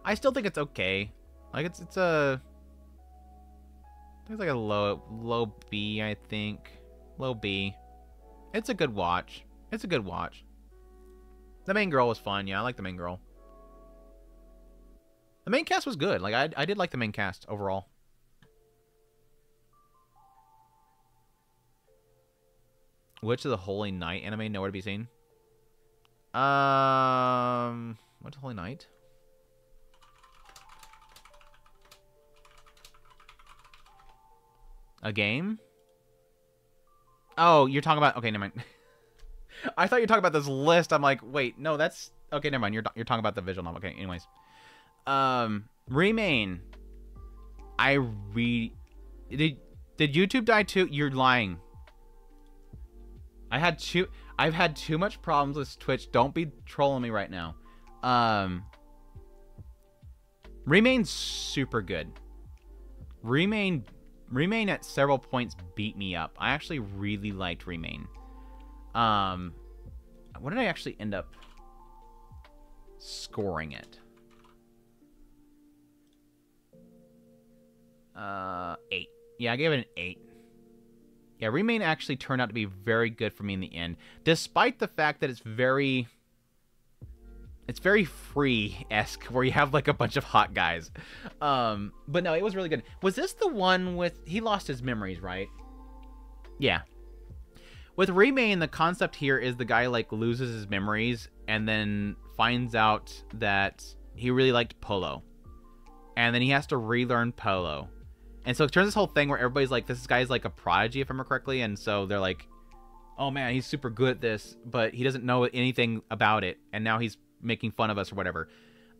I still think it's okay. Like it's a... It's like a low B, I think. Low B. It's a good watch. It's a good watch. The main girl was fun. Yeah, I like the main girl. The main cast was good. Like, I did like the main cast overall. Witch of the Holy Night anime nowhere to be seen. What's Holy Night? A game? Oh, you're talking about... Okay, never mind. I thought you were talking about this list. I'm like, wait, no, that's... Okay, never mind. You're talking about the visual novel. Okay, anyways. Remain. Did YouTube die too? You're lying. I've had too much problems with Twitch. Don't be trolling me right now. Remain's super good. Remain at several points beat me up. I actually really liked Remain. What did I actually end up scoring it? 8. Yeah, I gave it an 8. Yeah, Remain actually turned out to be very good for me in the end, despite the fact that it's very free-esque, where you have like a bunch of hot guys. But no, it was really good. Was this the one with he lost his memories, right? Yeah. With Remain, the concept here is the guy like loses his memories and then finds out that he really liked polo, and then he has to relearn polo. And so it turns this whole thing where everybody's like, this guy's like a prodigy, if I remember correctly. And so they're like, oh man, he's super good at this, but he doesn't know anything about it. And now he's making fun of us or whatever.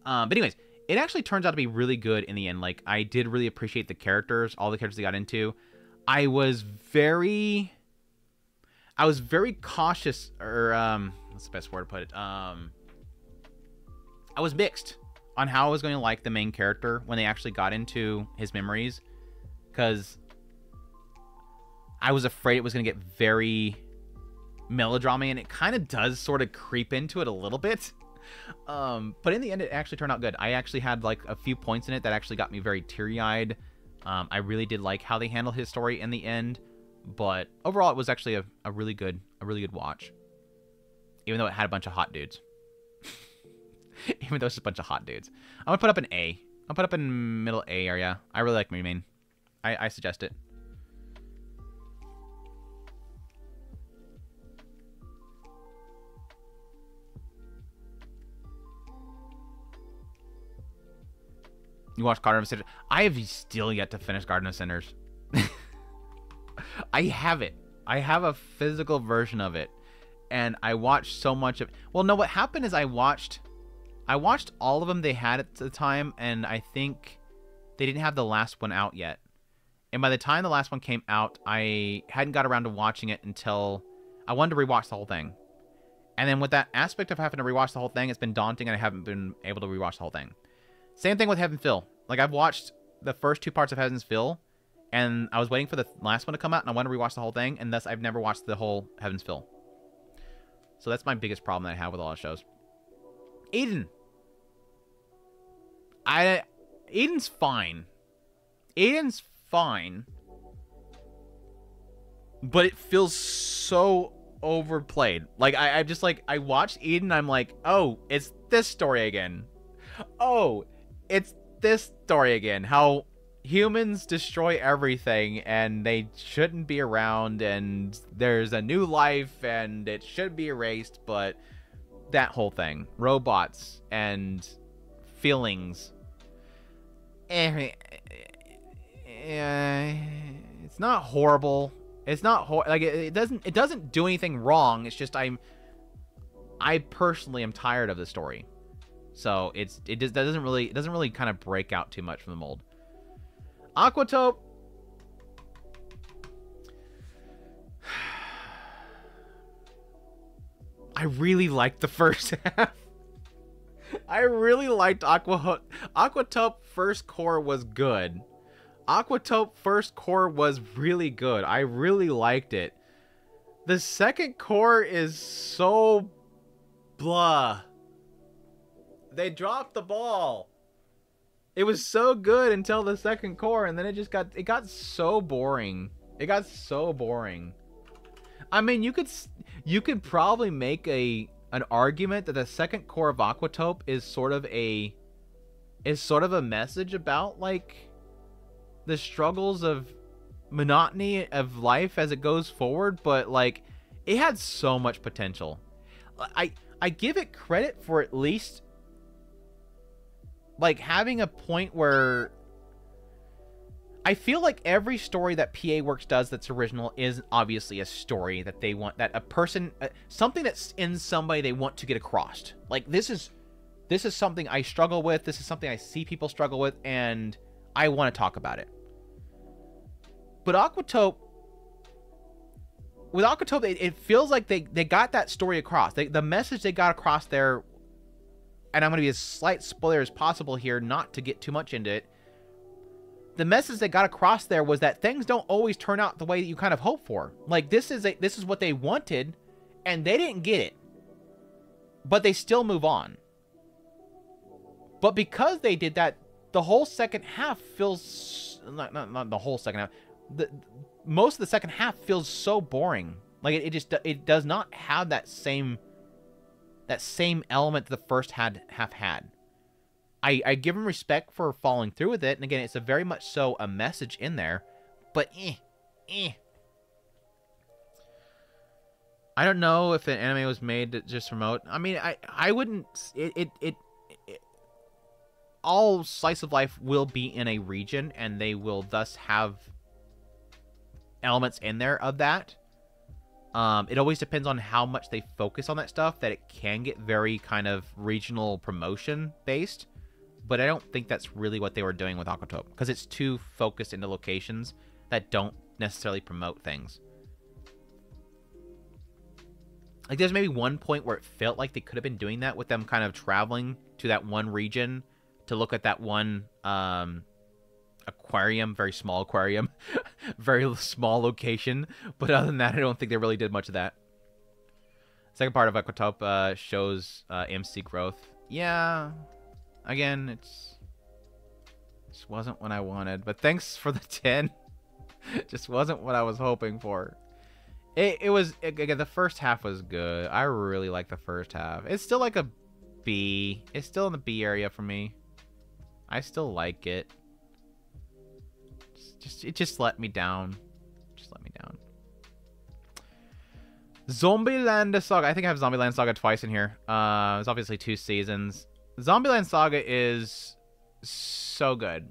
But anyways, it actually turns out to be really good in the end. Like, I did really appreciate the characters, all the characters they got into. I was very cautious, or, what's the best word to put it? I was mixed on how I was going to like the main character when they actually got into his memories. Because I was afraid it was going to get very melodrama, and it kind of does sort of creep into it a little bit. But in the end, it actually turned out good. I actually had like a few points in it that actually got me very teary-eyed. I really did like how they handled his story in the end. But overall, it was actually a really good watch. Even though it had a bunch of hot dudes. Even though it's just a bunch of hot dudes. I'm going to put up an A. I'll put up in middle A area. I really like Remain. I suggest it. You watched Garden of Sinners? I have still yet to finish Garden of Sinners. I have it. I have a physical version of it. And I watched so much of... Well, no, what happened is I watched all of them they had at the time, and I think they didn't have the last one out yet. And by the time the last one came out, I hadn't got around to watching it until I wanted to rewatch the whole thing. And then with that aspect of having to rewatch the whole thing, it's been daunting, and I haven't been able to rewatch the whole thing. Same thing with Heaven's Feel. Like, I've watched the first 2 parts of Heaven's Feel, and I was waiting for the last one to come out, and I wanted to rewatch the whole thing, and thus I've never watched the whole Heaven's Feel. So that's my biggest problem that I have with a lot of shows. Eden. Eden's fine. Eden's fine. But it feels so overplayed. Like, I just, like, I watched Eden, I'm like, oh, it's this story again. Oh, it's this story again. How humans destroy everything, and they shouldn't be around, and there's a new life, and it should be erased, but that whole thing. Robots and feelings. It's not horrible. It's not like it doesn't do anything wrong. It's just I personally am tired of the story. So it doesn't really kind of break out too much from the mold. Aquatope. I really liked the first half. I really liked Aquatope first core was good. Aquatope first core was really good. I really liked it. The second core is so blah. They dropped the ball. It was so good until the second core, and then it got so boring. It got so boring. I mean, you could probably make an argument that the second core of Aquatope is sort of a message about like the struggles of monotony of life as it goes forward, but like it had so much potential. I give it credit for at least like having a point where I feel like every story that PA Works does that's original is obviously a story that they want, that a person, something that's in somebody they want to get across. Like this is something I struggle with. This is something I see people struggle with, and I want to talk about it. But with Aquatope, it feels like they got that story across. The message they got across there, and I'm going to be as slight spoiler as possible here, not to get too much into it. The message they got across there was that things don't always turn out the way that you kind of hope for. Like this is what they wanted, and they didn't get it, but they still move on. But because they did that, the whole second half feels not the whole second half. Most of the second half feels so boring. Like it does not have that same element that the first half had. I give them respect for following through with it, and again, it's a very much so a message in there, but I don't know if an anime was made to just promote. I mean, I wouldn't. All slice of life will be in a region, and they will thus have elements in there of that. It always depends on how much they focus on that stuff, that it can get very kind of regional promotion based. But I don't think that's really what they were doing with Aquatope, because it's too focused into locations that don't necessarily promote things. Like there's maybe one point where it felt like they could have been doing that with them kind of traveling to that one region to look at that one aquarium, very small aquarium, very small location. But other than that, I don't think they really did much of that. Second part of Aquatope shows MC growth. Yeah, again, this wasn't what I wanted. But thanks for the 10. Just wasn't what I was hoping for. It was, again, the first half was good. I really like the first half. It's still like a B. It's still in the B area for me. I still like it. It just let me down. Just let me down. Zombieland Saga. I think I have Zombieland Saga twice in here. It's obviously 2 seasons. Zombieland Saga is so good.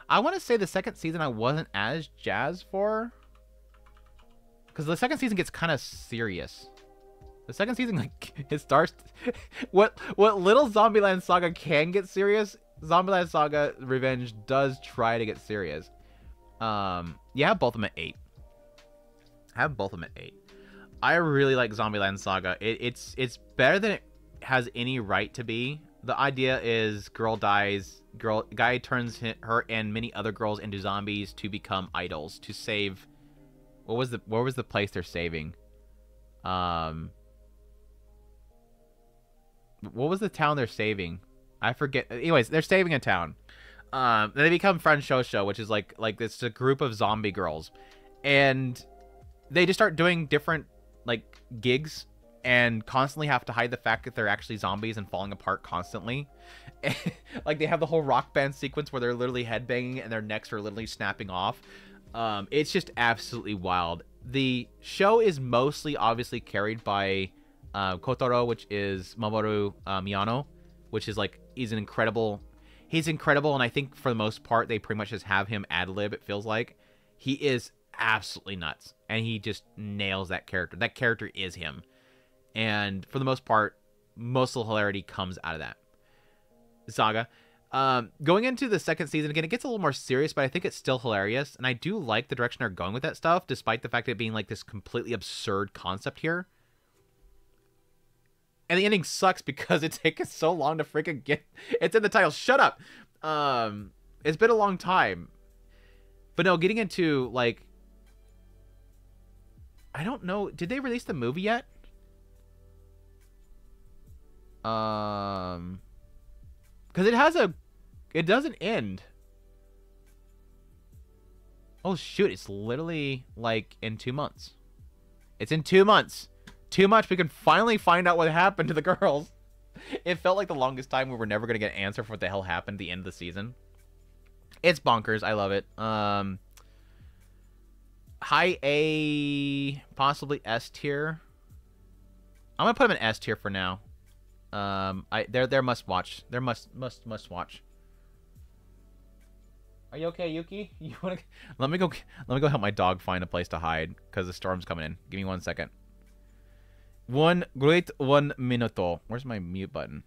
I want to say the second season I wasn't as jazzed for, because the second season gets kind of serious. The second season, like, it starts. What little Zombieland Saga can get serious, Zombieland Saga Revenge does try to get serious. Yeah, I have both of them at 8. I really like Zombieland Saga. It's better than it has any right to be. The idea is girl dies, guy turns her and many other girls into zombies to become idols, to save. What was the place they're saving? What was the town they're saving? I forget. Anyways, they're saving a town. They become Friend Shosho, which is like it's a group of zombie girls, and they just start doing different like gigs and constantly have to hide the fact that they're actually zombies and falling apart constantly. Like they have the whole rock band sequence where they're literally headbanging and their necks are literally snapping off. It's just absolutely wild. The show is mostly obviously carried by Kotaro, which is Mamoru Miyano, which is like he's incredible, and I think for the most part they pretty much just have him ad-lib. It feels like he is absolutely nuts, and he just nails that character. That character is him, and for the most part, most of the hilarity comes out of that saga. Going into the second season, again, it gets a little more serious, but I think it's still hilarious, and I do like the direction they're going with that stuff, despite the fact of it being like this completely absurd concept here. And the ending sucks because it's taken so long to freaking get. It's in the title. Shut up. It's been a long time. But no, getting into like, I don't know. Did they release the movie yet? Because it It doesn't end. Oh, shoot. It's literally, like, in 2 months. It's in 2 months. 2 months, we can finally find out what happened to the girls. It felt like the longest time we were never going to get an answer for what the hell happened at the end of the season. It's bonkers. I love it. High A, possibly S tier. I'm going to put them in S tier for now. They're must watch. They're must watch. Are you okay, Yuki? You wanna... Let me go help my dog find a place to hide because the storm's coming in. Give me 1 second. 1 minuto. Where's my mute button?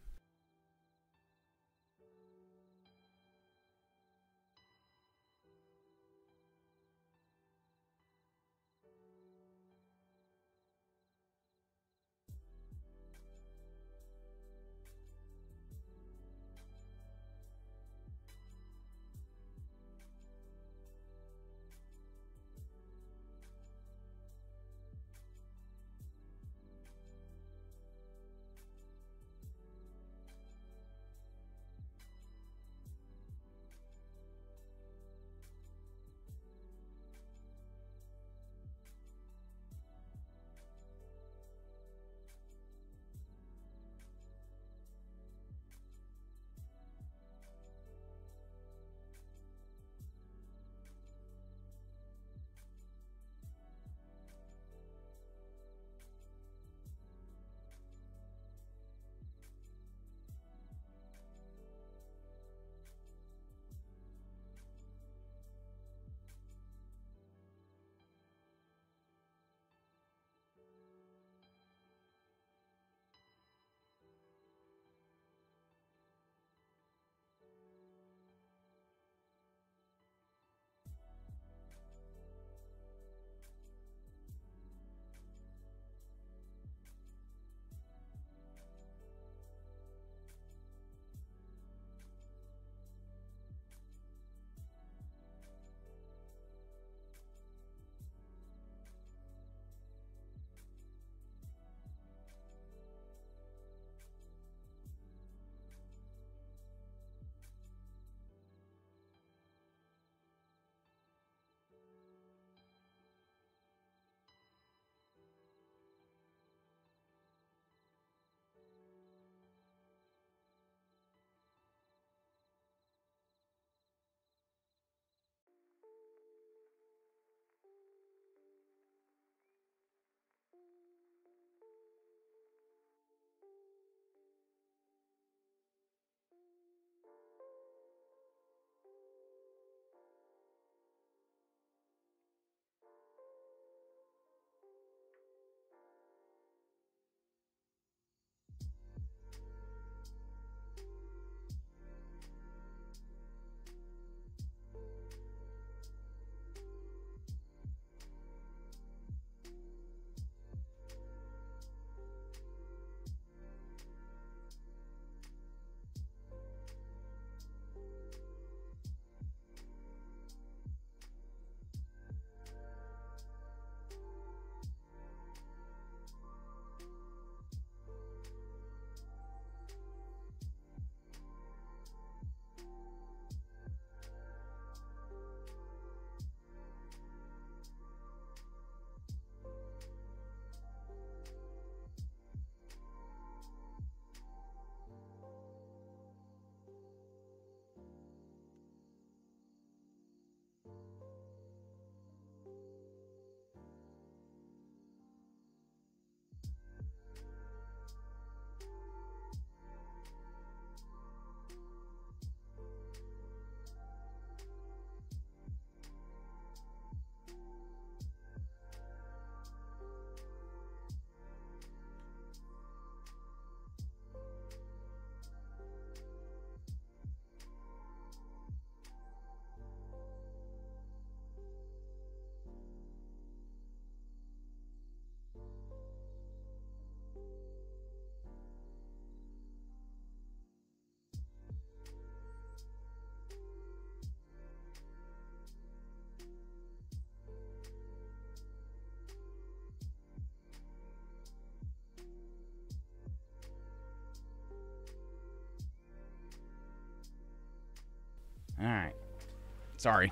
Sorry.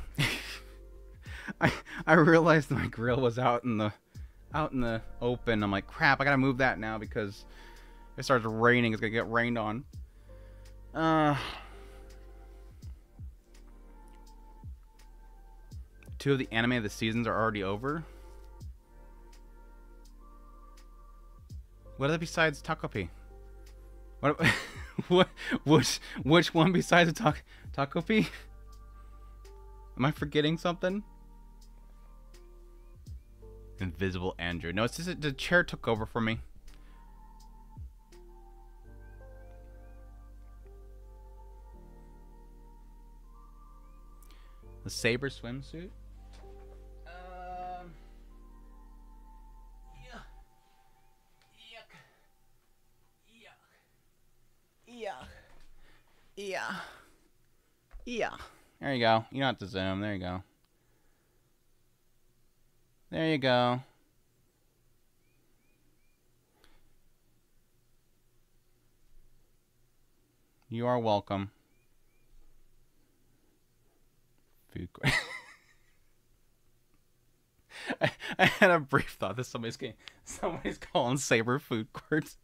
I realized my grill was out in the open. I'm like, crap, I gotta move that now because it starts raining. It's gonna get rained on. 2 of the anime of the seasons are already over. What are they besides Takopi? What which one besides Takopi? Am I forgetting something? Invisible Andrew. No, it's just the chair took over for me. The Saber swimsuit? Yeah. There you go. You don't have to zoom. There you go. There you go. You are welcome. Food court. I had a brief thought that somebody's calling Saber food courts.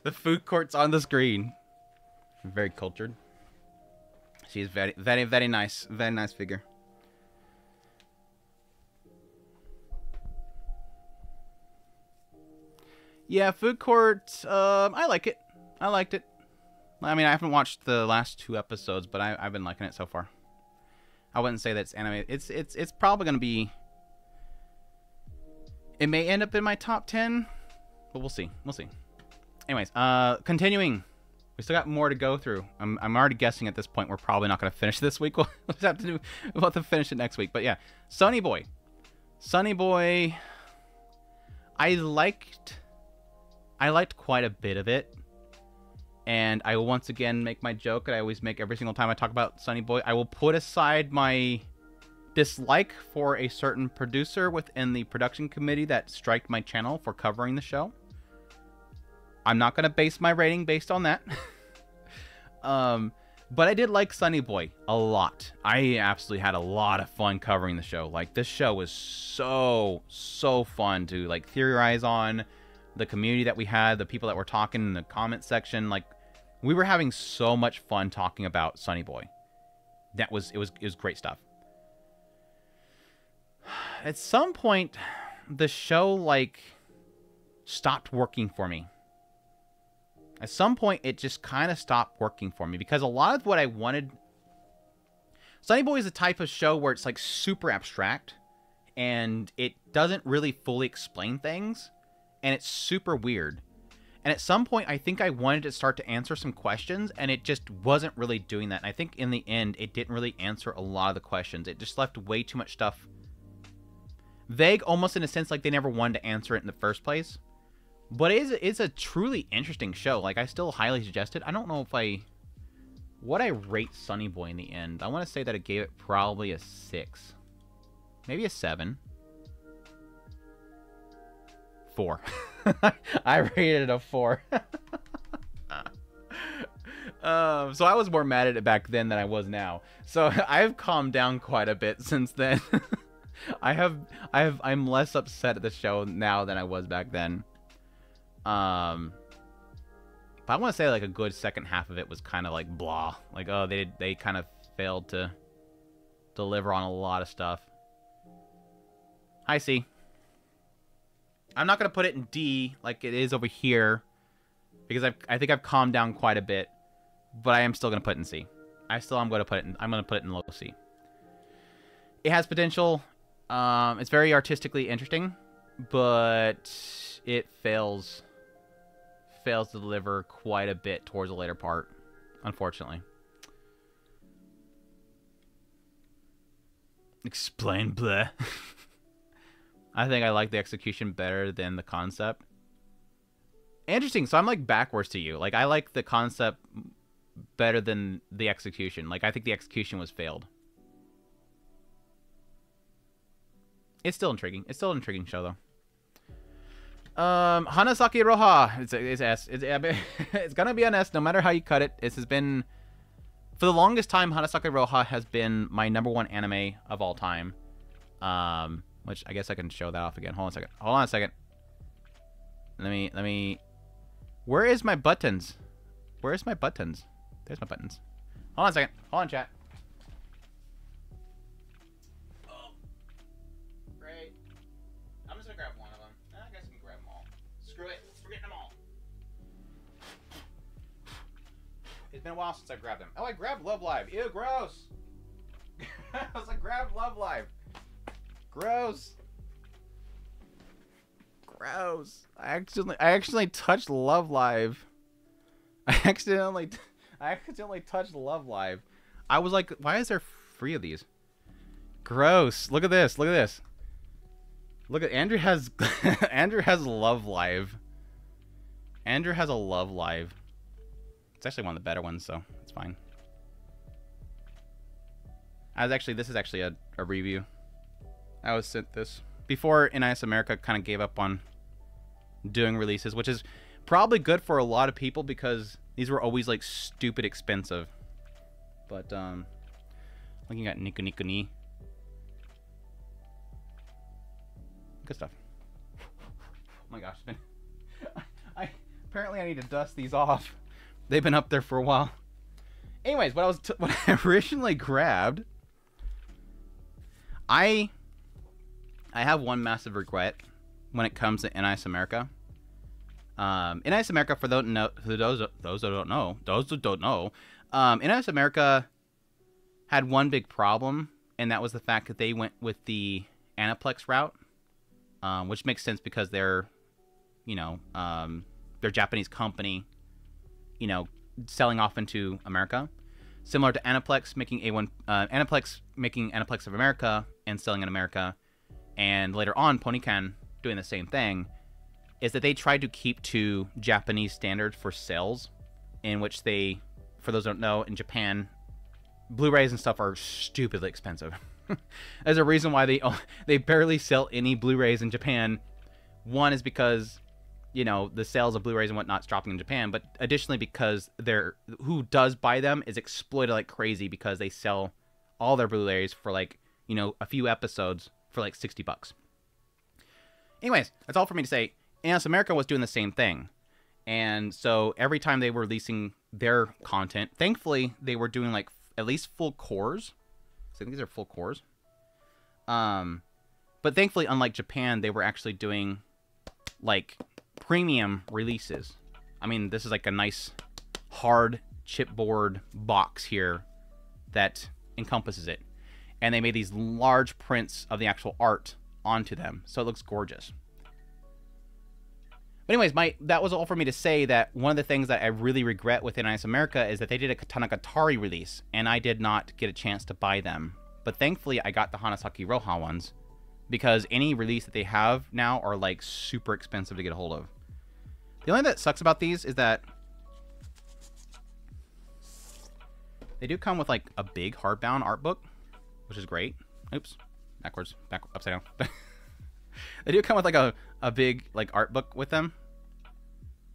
The food court's on the screen. Very cultured. She's very, very, very nice. Very nice figure. Yeah, food court. I like it. I liked it. I mean, I haven't watched the last 2 episodes, but I've been liking it so far. I wouldn't say that's anime. It's probably gonna be. It may end up in my top 10, but we'll see. We'll see. Anyways, continuing. We still got more to go through. I'm already guessing at this point we're probably not gonna finish this week. We'll just have to we'll have to finish it next week. But yeah, Sunny Boy. Sunny Boy. I liked quite a bit of it. And I will once again make my joke that I always make every single time I talk about Sunny Boy. I will put aside my dislike for a certain producer within the production committee that striked my channel for covering the show. I'm not going to base my rating based on that. But I did like Sunny Boy a lot. I absolutely had a lot of fun covering the show. Like, this show was so fun to, like, theorize on. The community that we had, the people that were talking in the comment section, like, we were having so much fun talking about Sunny Boy. It was great stuff. At some point, the show, like, stopped working for me. At some point, it just kind of stopped working for me because a lot of what I wanted... Sunny Boy is a type of show where it's, like, super abstract and it doesn't really fully explain things. And it's super weird. And at some point, I think I wanted to start to answer some questions, and it just wasn't really doing that. And I think in the end, it didn't really answer a lot of the questions. It just left way too much stuff vague, almost in a sense like they never wanted to answer it in the first place. But it's a truly interesting show. Like, I still highly suggest it. I don't know if what I rate Sunny Boy in the end. I want to say that I gave it probably a 6. Maybe a 7. 4. I rated it a 4. So I was more mad at it back then than I was now. So I've calmed down quite a bit since then. I'm less upset at the show now than I was back then. But I want to say like a good second half of it was kind of like blah. Like, oh, they kind of failed to deliver on a lot of stuff. Hi, C. I'm not going to put it in D like it is over here because I think I've calmed down quite a bit, but I am still going to put it in C. I'm going to put it in low C. It has potential. It's very artistically interesting, but it fails to deliver quite a bit towards the later part, unfortunately. Explain, bleh. I think I like the execution better than the concept. Interesting. So I'm like backwards to you. Like, I like the concept better than the execution. Like, I think the execution was failed. It's still intriguing. It's still an intriguing show, though. Hanasaki Roha. It's S. It's gonna be an S no matter how you cut it. This has been... for the longest time, Hanasaki Roha has been my #1 anime of all time. Which I guess I can show that off again. Hold on a second. Hold on a second. Let me. Where is my buttons? Where's my buttons? There's my buttons. Hold on a second. Hold on, chat. Oh, great. I'm just gonna grab one of them. I guess I can grab them all. Screw it. We're getting them all. It's been a while since I grabbed them. Oh, I grabbed Love Live. Ew, gross. I was like, grab Love Live. Gross. Gross. I accidentally touched Love Live. I accidentally touched Love Live. I was like, why is there 3 of these? Gross. Look at this. Look at this. Look at Andrew has Andrew has Love Live. Andrew has a Love Live. It's actually one of the better ones, so it's fine. This is actually a review. I was sent this before NIS America kind of gave up on doing releases, which is probably good for a lot of people because these were always like stupid expensive. But looking at Niku Niku Ni. Good stuff. Oh my gosh, apparently I need to dust these off. They've been up there for a while. Anyways, what I originally grabbed, I have one massive regret when it comes to NIS America. NIS America, for those who don't know, NIS America had one big problem, and that was the fact that they went with the Aniplex route, which makes sense because they're, they're a Japanese company, selling off into America, similar to Aniplex making Aniplex of America and selling in America. And later on, Ponycan doing the same thing, is that they tried to keep to Japanese standards for sales, in which they, for those who don't know, in Japan, Blu-rays and stuff are stupidly expensive. There's a reason why they barely sell any Blu-rays in Japan. One is because, the sales of Blu-rays and whatnot's dropping in Japan, but additionally because who does buy them is exploited like crazy because they sell all their Blu-rays for like, a few episodes for like $60. Anyways, that's all for me to say. NIS America was doing the same thing. And so every time they were releasing their content, thankfully they were doing like at least full cores. So I think these are full cores. But thankfully, unlike Japan, they were actually doing like premium releases. I mean, this is like a nice hard chipboard box here that encompasses it. And they made these large prints of the actual art onto them, so it looks gorgeous. But anyways, that was all for me to say that one of the things that I really regret with NIS America is that they did a Katanagatari release, and I did not get a chance to buy them. But thankfully, I got the Hanasaki Roha ones, because any release that they have now are like super expensive to get a hold of. The only thing that sucks about these is that they do come with like a big hardbound art book, which is great. Oops, upside down. They do come with like a big like art book with them,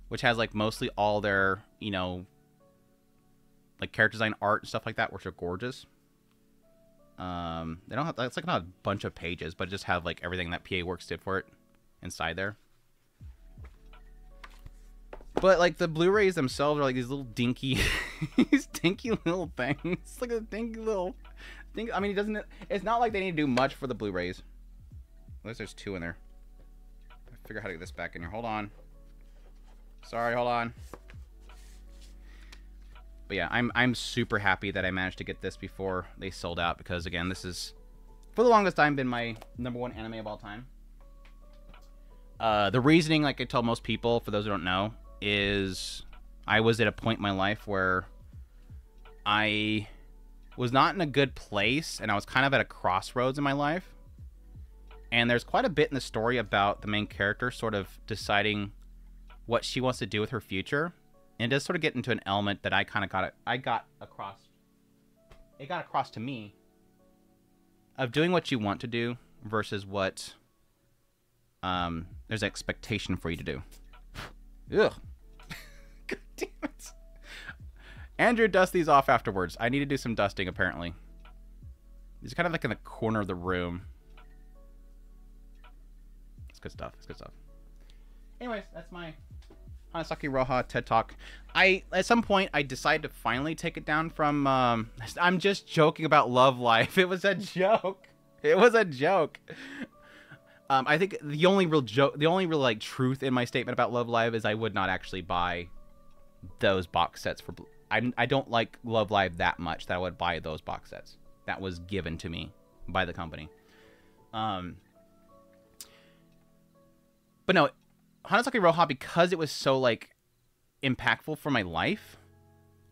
which has like mostly all their, like character design art and stuff like that, which are gorgeous. They don't have, it's like not a bunch of pages, but just have like everything that PA Works did for it inside there. But like the Blu-rays themselves are like these little dinky, these dinky little things. It's like a dinky little thing. I mean, it's not like they need to do much for the Blu-rays. At least there's 2 in there. I figure out how to get this back in here. Hold on. Sorry, hold on. But yeah, I'm super happy that I managed to get this before they sold out, because again, this is for the longest time been my #1 anime of all time. The reasoning, like I tell most people, for those who don't know, is I was at a point in my life where I was not in a good place, and I was kind of at a crossroads in my life. And there's quite a bit in the story about the main character sort of deciding what she wants to do with her future. And it does sort of get into an element that I kind of got across to me of doing what you want to do versus what there's an expectation for you to do. Ugh. God damn it. Andrew, dust these off afterwards. I need to do some dusting, apparently. These are kind of like in the corner of the room. It's good stuff. It's good stuff. Anyways, that's my Hanasaki Roha TED Talk. At some point, I decided to finally take it down from... I'm just joking about Love Life. It was a joke. It was a joke. I think the only real like truth in my statement about Love Live is I would not actually buy those box sets for... I don't like Love Live that much that I would buy those box sets. That was given to me by the company. But no, Hanasaki Roha, because it was so, like, impactful for my life,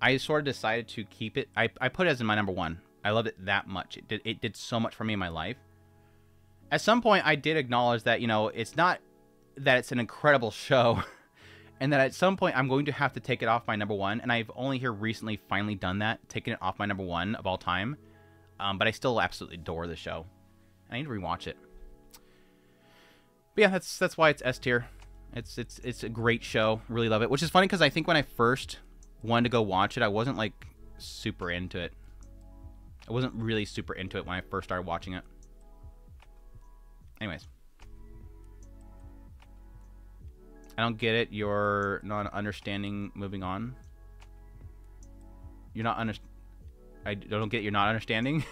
I sort of decided to keep it. I put it as in my number one. I loved it that much. It did so much for me in my life. At some point, I did acknowledge that, you know, it's not that it's an incredible show, and that at some point, I'm going to have to take it off my number one, and I've only here recently finally done that, taking it off my number one of all time. But I still absolutely adore the show. I need to rewatch it. But yeah, that's why it's S tier. It's a great show. Really love it. Which is funny because I think when I first wanted to go watch it, I wasn't like super into it. I wasn't really super into it when I first started watching it. Anyways. I don't get it. You're not understanding. Moving on. You're not I don't get you're not understanding.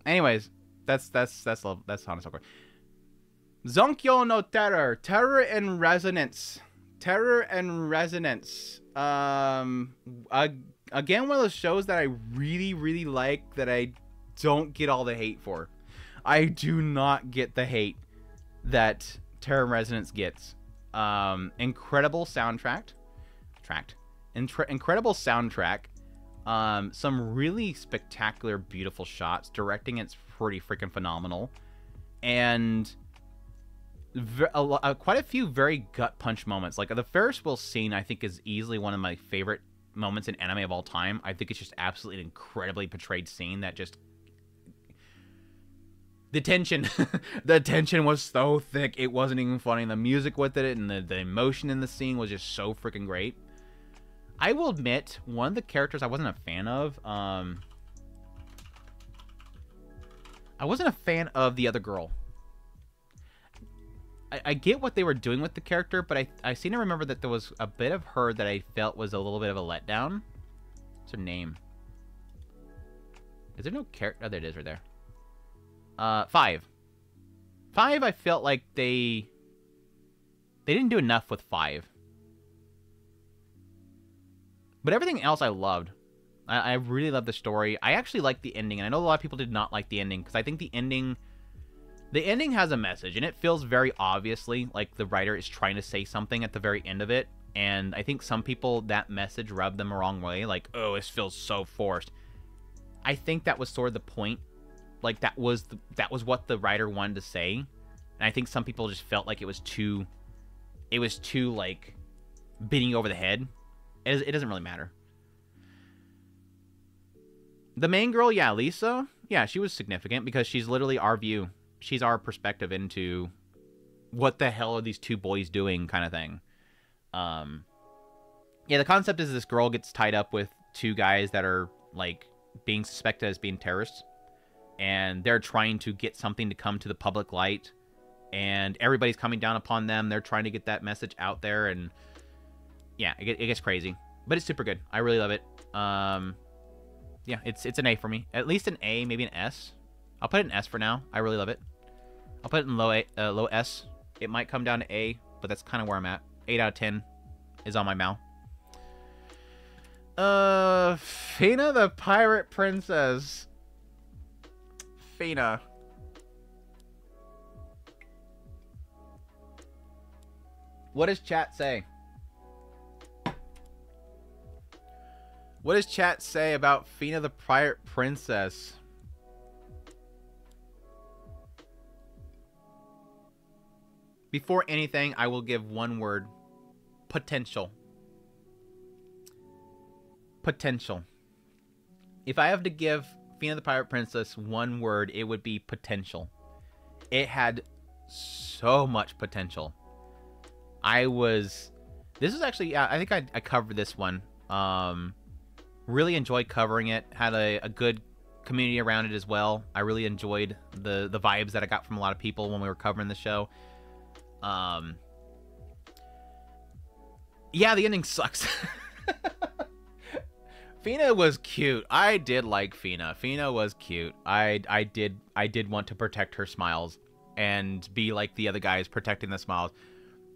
Anyways, that's Hanasaki. Zonkyo no Terror. Terror and Resonance. Terror and Resonance. Again, one of those shows that I really, really like that I don't get all the hate for. I do not get the hate that Terror and Resonance gets. Incredible soundtrack. Incredible soundtrack. Some really spectacular, beautiful shots. Directing, it's pretty freaking phenomenal. And quite a few very gut punch moments. Like the Ferris wheel scene, I think is easily one of my favorite moments in anime of all time. I think it's just absolutely an incredibly portrayed scene that just... The tension. The tension was so thick, it wasn't even funny. The music with it and the emotion in the scene was just so freaking great. I will admit, one of the characters I wasn't a fan of, I wasn't a fan of the other girl. I get what they were doing with the character, but I seem to remember that there was a bit of her that I felt was a little bit of a letdown. What's her name? Is there no character? Oh, there it is right there. 5. 5, I felt like they didn't do enough with 5. But everything else I loved. I really loved the story. I actually liked the ending, and I know a lot of people did not like the ending, because I think the ending has a message, and it feels very obviously like the writer is trying to say something at the very end of it, and I think some people, that message rubbed them the wrong way, like, oh, this feels so forced. I think that was sort of the point. Like, that was what the writer wanted to say, and I think some people just felt like it was too, like, beating you over the head. It doesn't really matter. The main girl, yeah, Lisa, yeah, she was significant because she's literally our view. She's our perspective into what the hell are these two boys doing kind of thing. Yeah, the concept is this girl gets tied up with two guys that are, like, being suspected as being terrorists. And they're trying to get something to come to the public light. And everybody's coming down upon them. They're trying to get that message out there. And yeah, it gets crazy. But it's super good. I really love it. Yeah, it's an A for me. At least an A, maybe an S. I'll put it in S for now. I really love it. I'll put it in low S. It might come down to A, but that's kind of where I'm at. 8 out of 10 is on my mouth. Fina the Pirate Princess. Fina. What does chat say? What does chat say about Fina the Pirate Princess? Before anything, I will give one word. Potential. Potential. If I have to give Fina the Pirate Princess one word, it would be potential. It had so much potential. I was This is actually, yeah, I think I covered this one. Really enjoyed covering it. Had a good community around it as well. I really enjoyed the vibes that I got from a lot of people when we were covering the show. Yeah, the ending sucks. Fina was cute. I did like Fina. Fina was cute. I did want to protect her smiles and be like the other guys protecting the smiles.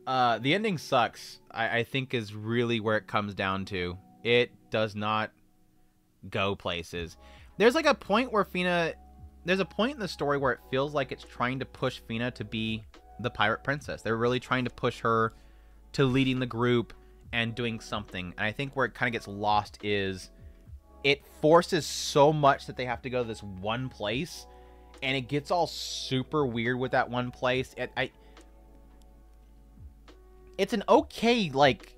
The ending sucks, I think is really where it comes down to. It does not go places. There's like a point where there's a point in the story where it feels like it's trying to push Fina to be the pirate princess. They're really trying to push her to leading the group and doing something. And I think where it kind of gets lost is it forces so much that they have to go to this one place, and it gets all super weird with that one place. It's an okay, like,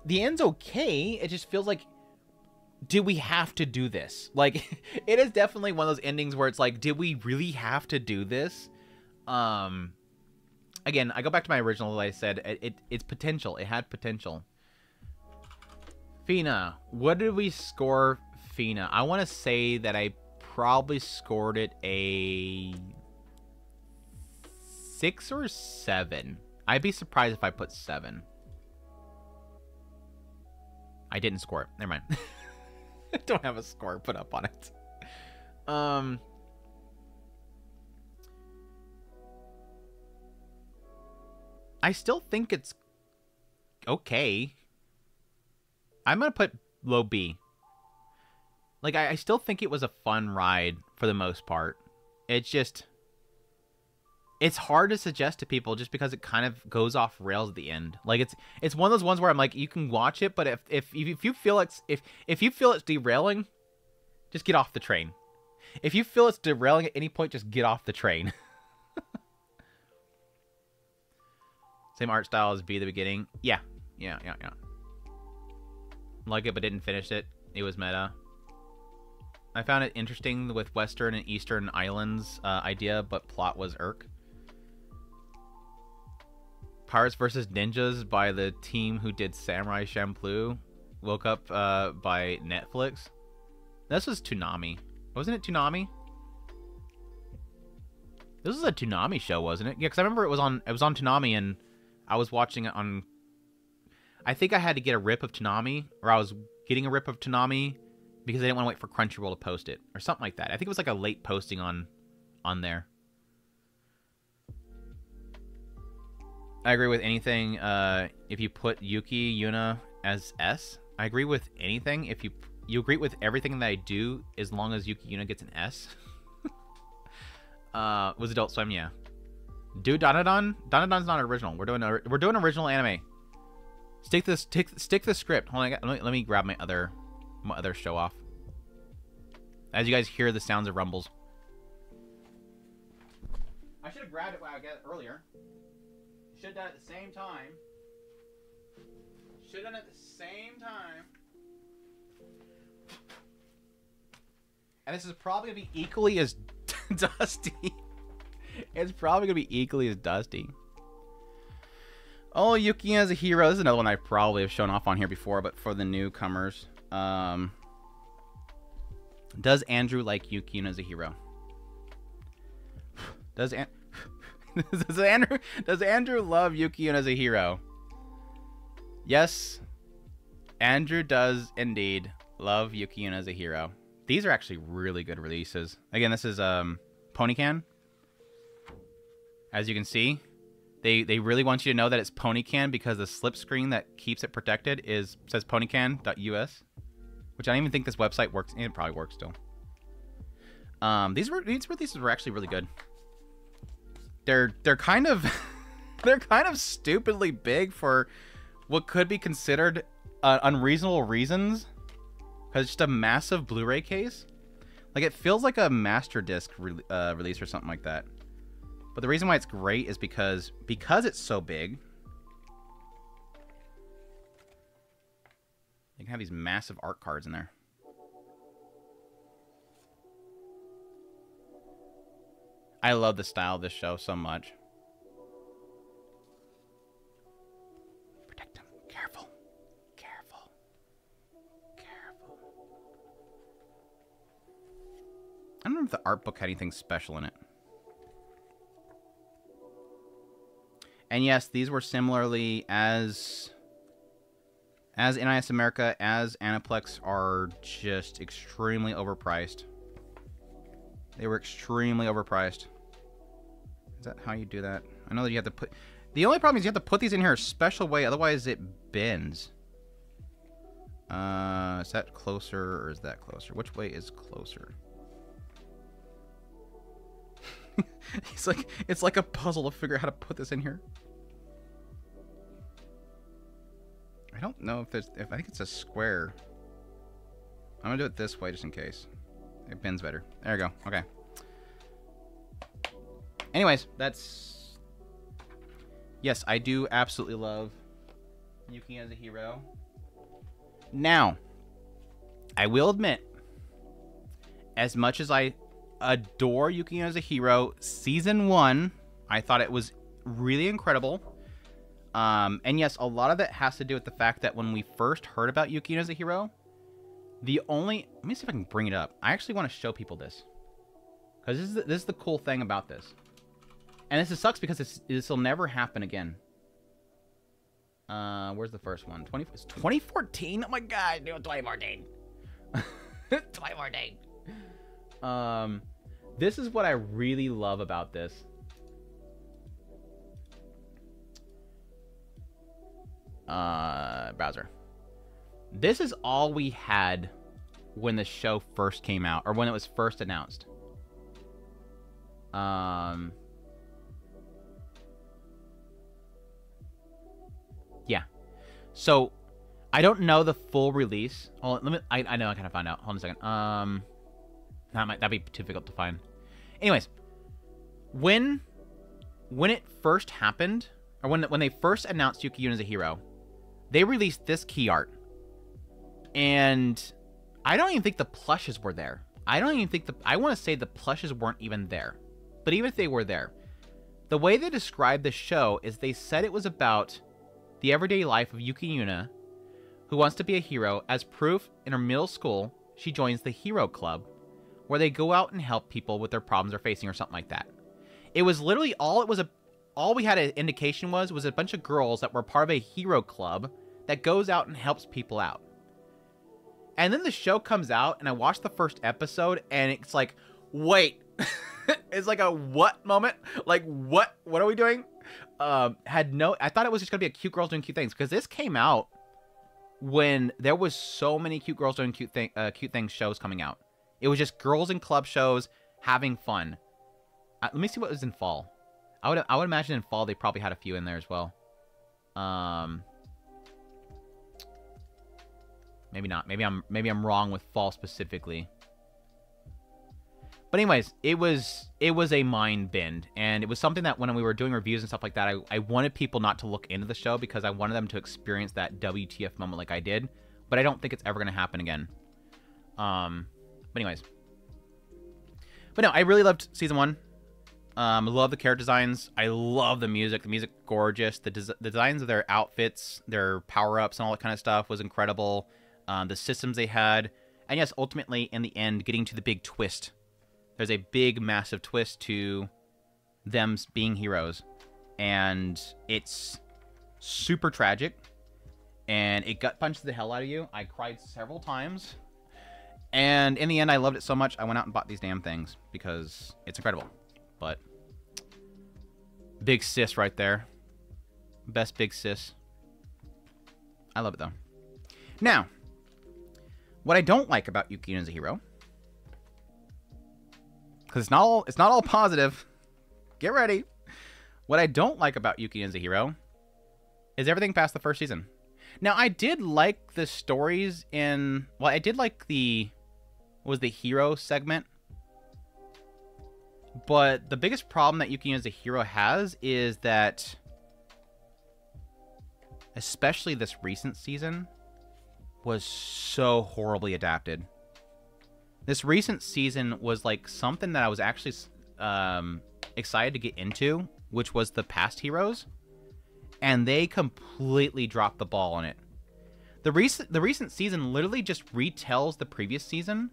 the end's okay. It just feels like, do we have to do this? Like, it is definitely one of those endings where it's like, did we really have to do this? Again, I go back to my original, like I said, it's potential. It had potential. Fina, what did we score Fina? I want to say that I probably scored it a 6 or 7. I'd be surprised if I put 7. I didn't score it. Never mind. I don't have a score put up on it. I still think it's okay. I'm going to put low B. Like, I still think it was a fun ride for the most part. It's just, it's hard to suggest to people just because it kind of goes off rails at the end. Like, it's one of those ones where I'm like, you can watch it, but if you feel if you feel it's derailing, just get off the train. If you feel it's derailing at any point, just get off the train. Same art style as B at the beginning. Yeah. Like it, but didn't finish it. It was meta. I found it interesting with Western and Eastern Islands idea, but plot was irk. Pirates vs. Ninjas by the team who did Samurai Champloo. Woke up by Netflix. This was Toonami. Wasn't it Toonami? This was a Toonami show, wasn't it? Yeah, because I remember it was on Toonami, and I was watching it on... I think I had to get a rip of Toonami, or I was getting a rip of Toonami because I didn't want to wait for Crunchyroll to post it, or something like that. I think it was like a late posting on there. I agree with anything if you put Yuki Yuna as S. I agree with anything if you agree with everything that I do as long as Yuki Yuna gets an S. Was Adult Swim, yeah. Do Danadon? Danadon's not original. We're doing original anime. Stick the script. Hold on, let me grab my other show off. As you guys hear the sounds of rumbles. I should have grabbed it while I got it earlier. Should have done it at the same time. Should have done it at the same time. And this is probably going to be equally as dusty. It's probably going to be equally as dusty. Oh, Yuki as a hero. This is another one I probably have shown off on here before, but for the newcomers. Does Andrew like Yuki as a hero? Does Andrew love Yuki as a hero? Yes, Andrew does indeed love Yuki as a hero. These are actually really good releases. Again, this is Ponycan. As you can see, they really want you to know that it's Ponycan because the slip screen that keeps it protected says ponycan.us, which I don't even think this website works. It probably works still. These releases were actually really good. They're kind of they're kind of stupidly big for what could be considered unreasonable reasons, because it's just a massive Blu-ray case. Like, it feels like a master disc release or something like that. But the reason why it's great is because it's so big, you can have these massive art cards in there. I love the style of this show so much. Protect him. don't know if the art book had anything special in it. And yes, these were similarly as NIS America, as Aniplex are just extremely overpriced. They were extremely overpriced. Is that how you do that? I know that you have to put... The only problem is you have to put these in here a special way, otherwise it bends. Is that closer or is that closer? Which way is closer? It's like a puzzle to figure out how to put this in here. I don't know if I think it's a square. I'm gonna do it this way just in case. It bends better. There we go. Okay. Anyways, that's... Yes, I do absolutely love Yuki as a hero. Now, I will admit, as much as I adore Yuki as a hero, Season 1, I thought it was really incredible. And yes, a lot of it has to do with the fact that when we first heard about Yuki as a hero, let me see if I can bring it up. I actually want to show people this. Because this is the cool thing about this. And this sucks because this will never happen again. Where's the first one? It's 2014? Oh my god, dude, 2014. 2014. This is what I really love about this. Browser. This is all we had when the show first came out, or when it was first announced. Yeah. So, I don't know the full release. Oh, I know I kind of found out. Hold on a second. That'd be too difficult to find. Anyways, when it first happened, or when they first announced Yuki as a hero, they released this key art. And I don't even think the plushes were there. I want to say the plushes weren't even there. But even if they were there, the way they described the show is they said it was about the everyday life of Yuki Yuna, who wants to be a hero. As proof, in her middle school, she joins the Hero Club, where they go out and help people with their problems they're facing or something like that. It was literally all we had an indication was a bunch of girls that were part of a hero club that goes out and helps people out. And then the show comes out, and I watched the first episode, and it's like, wait. It's like a what moment? Like, what? What are we doing? I thought it was just going to be a cute girls doing cute things, because this came out when there was so many cute girls doing cute things shows coming out. It was just girls in club shows having fun. Let me see what was in fall. I would imagine in fall they probably had a few in there as well. Maybe not. Maybe I'm wrong with fall specifically. But anyways, it was a mind bend, and it was something that when we were doing reviews and stuff like that, I wanted people not to look into the show because I wanted them to experience that WTF moment like I did. But I don't think it's ever going to happen again. But anyways. But no, I really loved Season 1. I love the character designs. I love the music. The music, gorgeous. The designs of their outfits, their power-ups, and all that kind of stuff was incredible. The systems they had. And yes, ultimately, in the end, getting to the big twist. There's a big, massive twist to them being heroes. And it's super tragic. And it gut punches the hell out of you. I cried several times. And in the end, I loved it so much, I went out and bought these damn things. Because it's incredible. But big sis right there. Best big sis. I love it, though. Now, what I don't like about Yuki as a hero... because it's not all positive. Get ready. What I don't like about Yuki as a hero is everything past the first season. Now, I did like the stories in... well, I did like the... what was the hero segment? But the biggest problem that Yuki as a hero has is that... especially this recent season... was so horribly adapted. This recent season was like something that I was actually excited to get into, which was the past heroes, and they completely dropped the ball on it. The recent season literally just retells the previous season,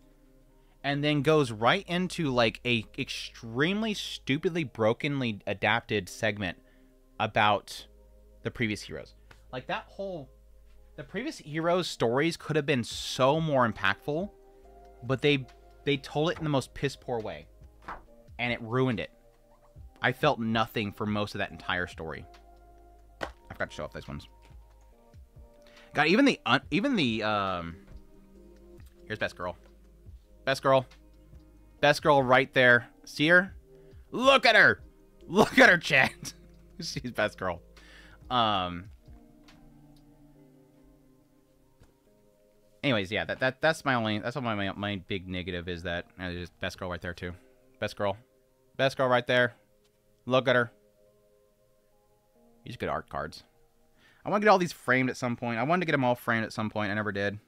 and then goes right into like a extremely stupidly brokenly adapted segment about the previous heroes. Like that whole, the previous heroes' stories could have been so more impactful, but they told it in the most piss poor way, and it ruined it. I felt nothing for most of that entire story. I forgot to show off these ones. God, even the here's best girl. Best girl. Best girl right there. See her? Look at her. Look at her, chat. She's best girl. Anyways, yeah, that's my big negative is that just best girl right there too. Best girl. Best girl right there. Look at her. These good art cards. I want to get all these framed at some point. I wanted to get them all framed at some point. I never did.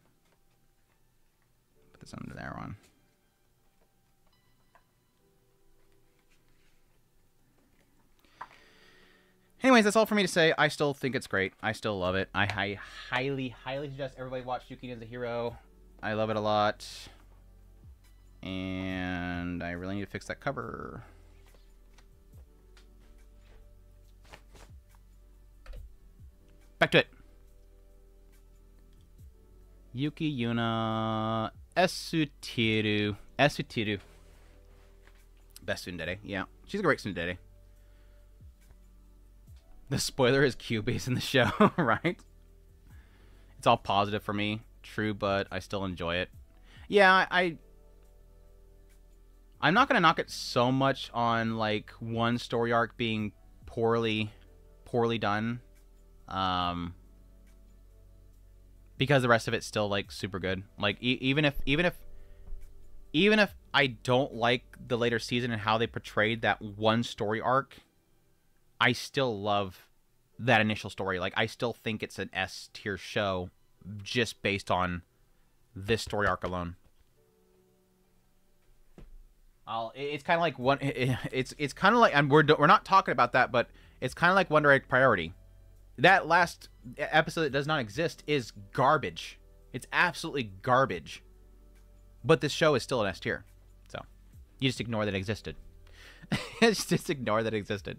Put this under there on. Anyways, that's all for me to say. I still think it's great. I still love it. I highly, highly suggest everybody watch Yuki as a Hero. I love it a lot. And I really need to fix that cover. Back to it. Yuki Yuna Esutiru. Esutiru. Best tsundere. Yeah. She's a great tsundere. The spoiler is Kyuubi's in the show, right? It's all positive for me. True, but I still enjoy it. Yeah, I'm not going to knock it so much on, like, one story arc being poorly done. Because the rest of it's still, like, super good. Like, even if I don't like the later season and how they portrayed that one story arc, I still love that initial story. Like, I still think it's an S tier show just based on this story arc alone. It's kind of like one. It's kind of like, and we're not talking about that, but it's kind of like Wonder Egg Priority. That last episode that does not exist is garbage. It's absolutely garbage. But this show is still an S tier, so you just ignore that it existed. just ignore that it existed.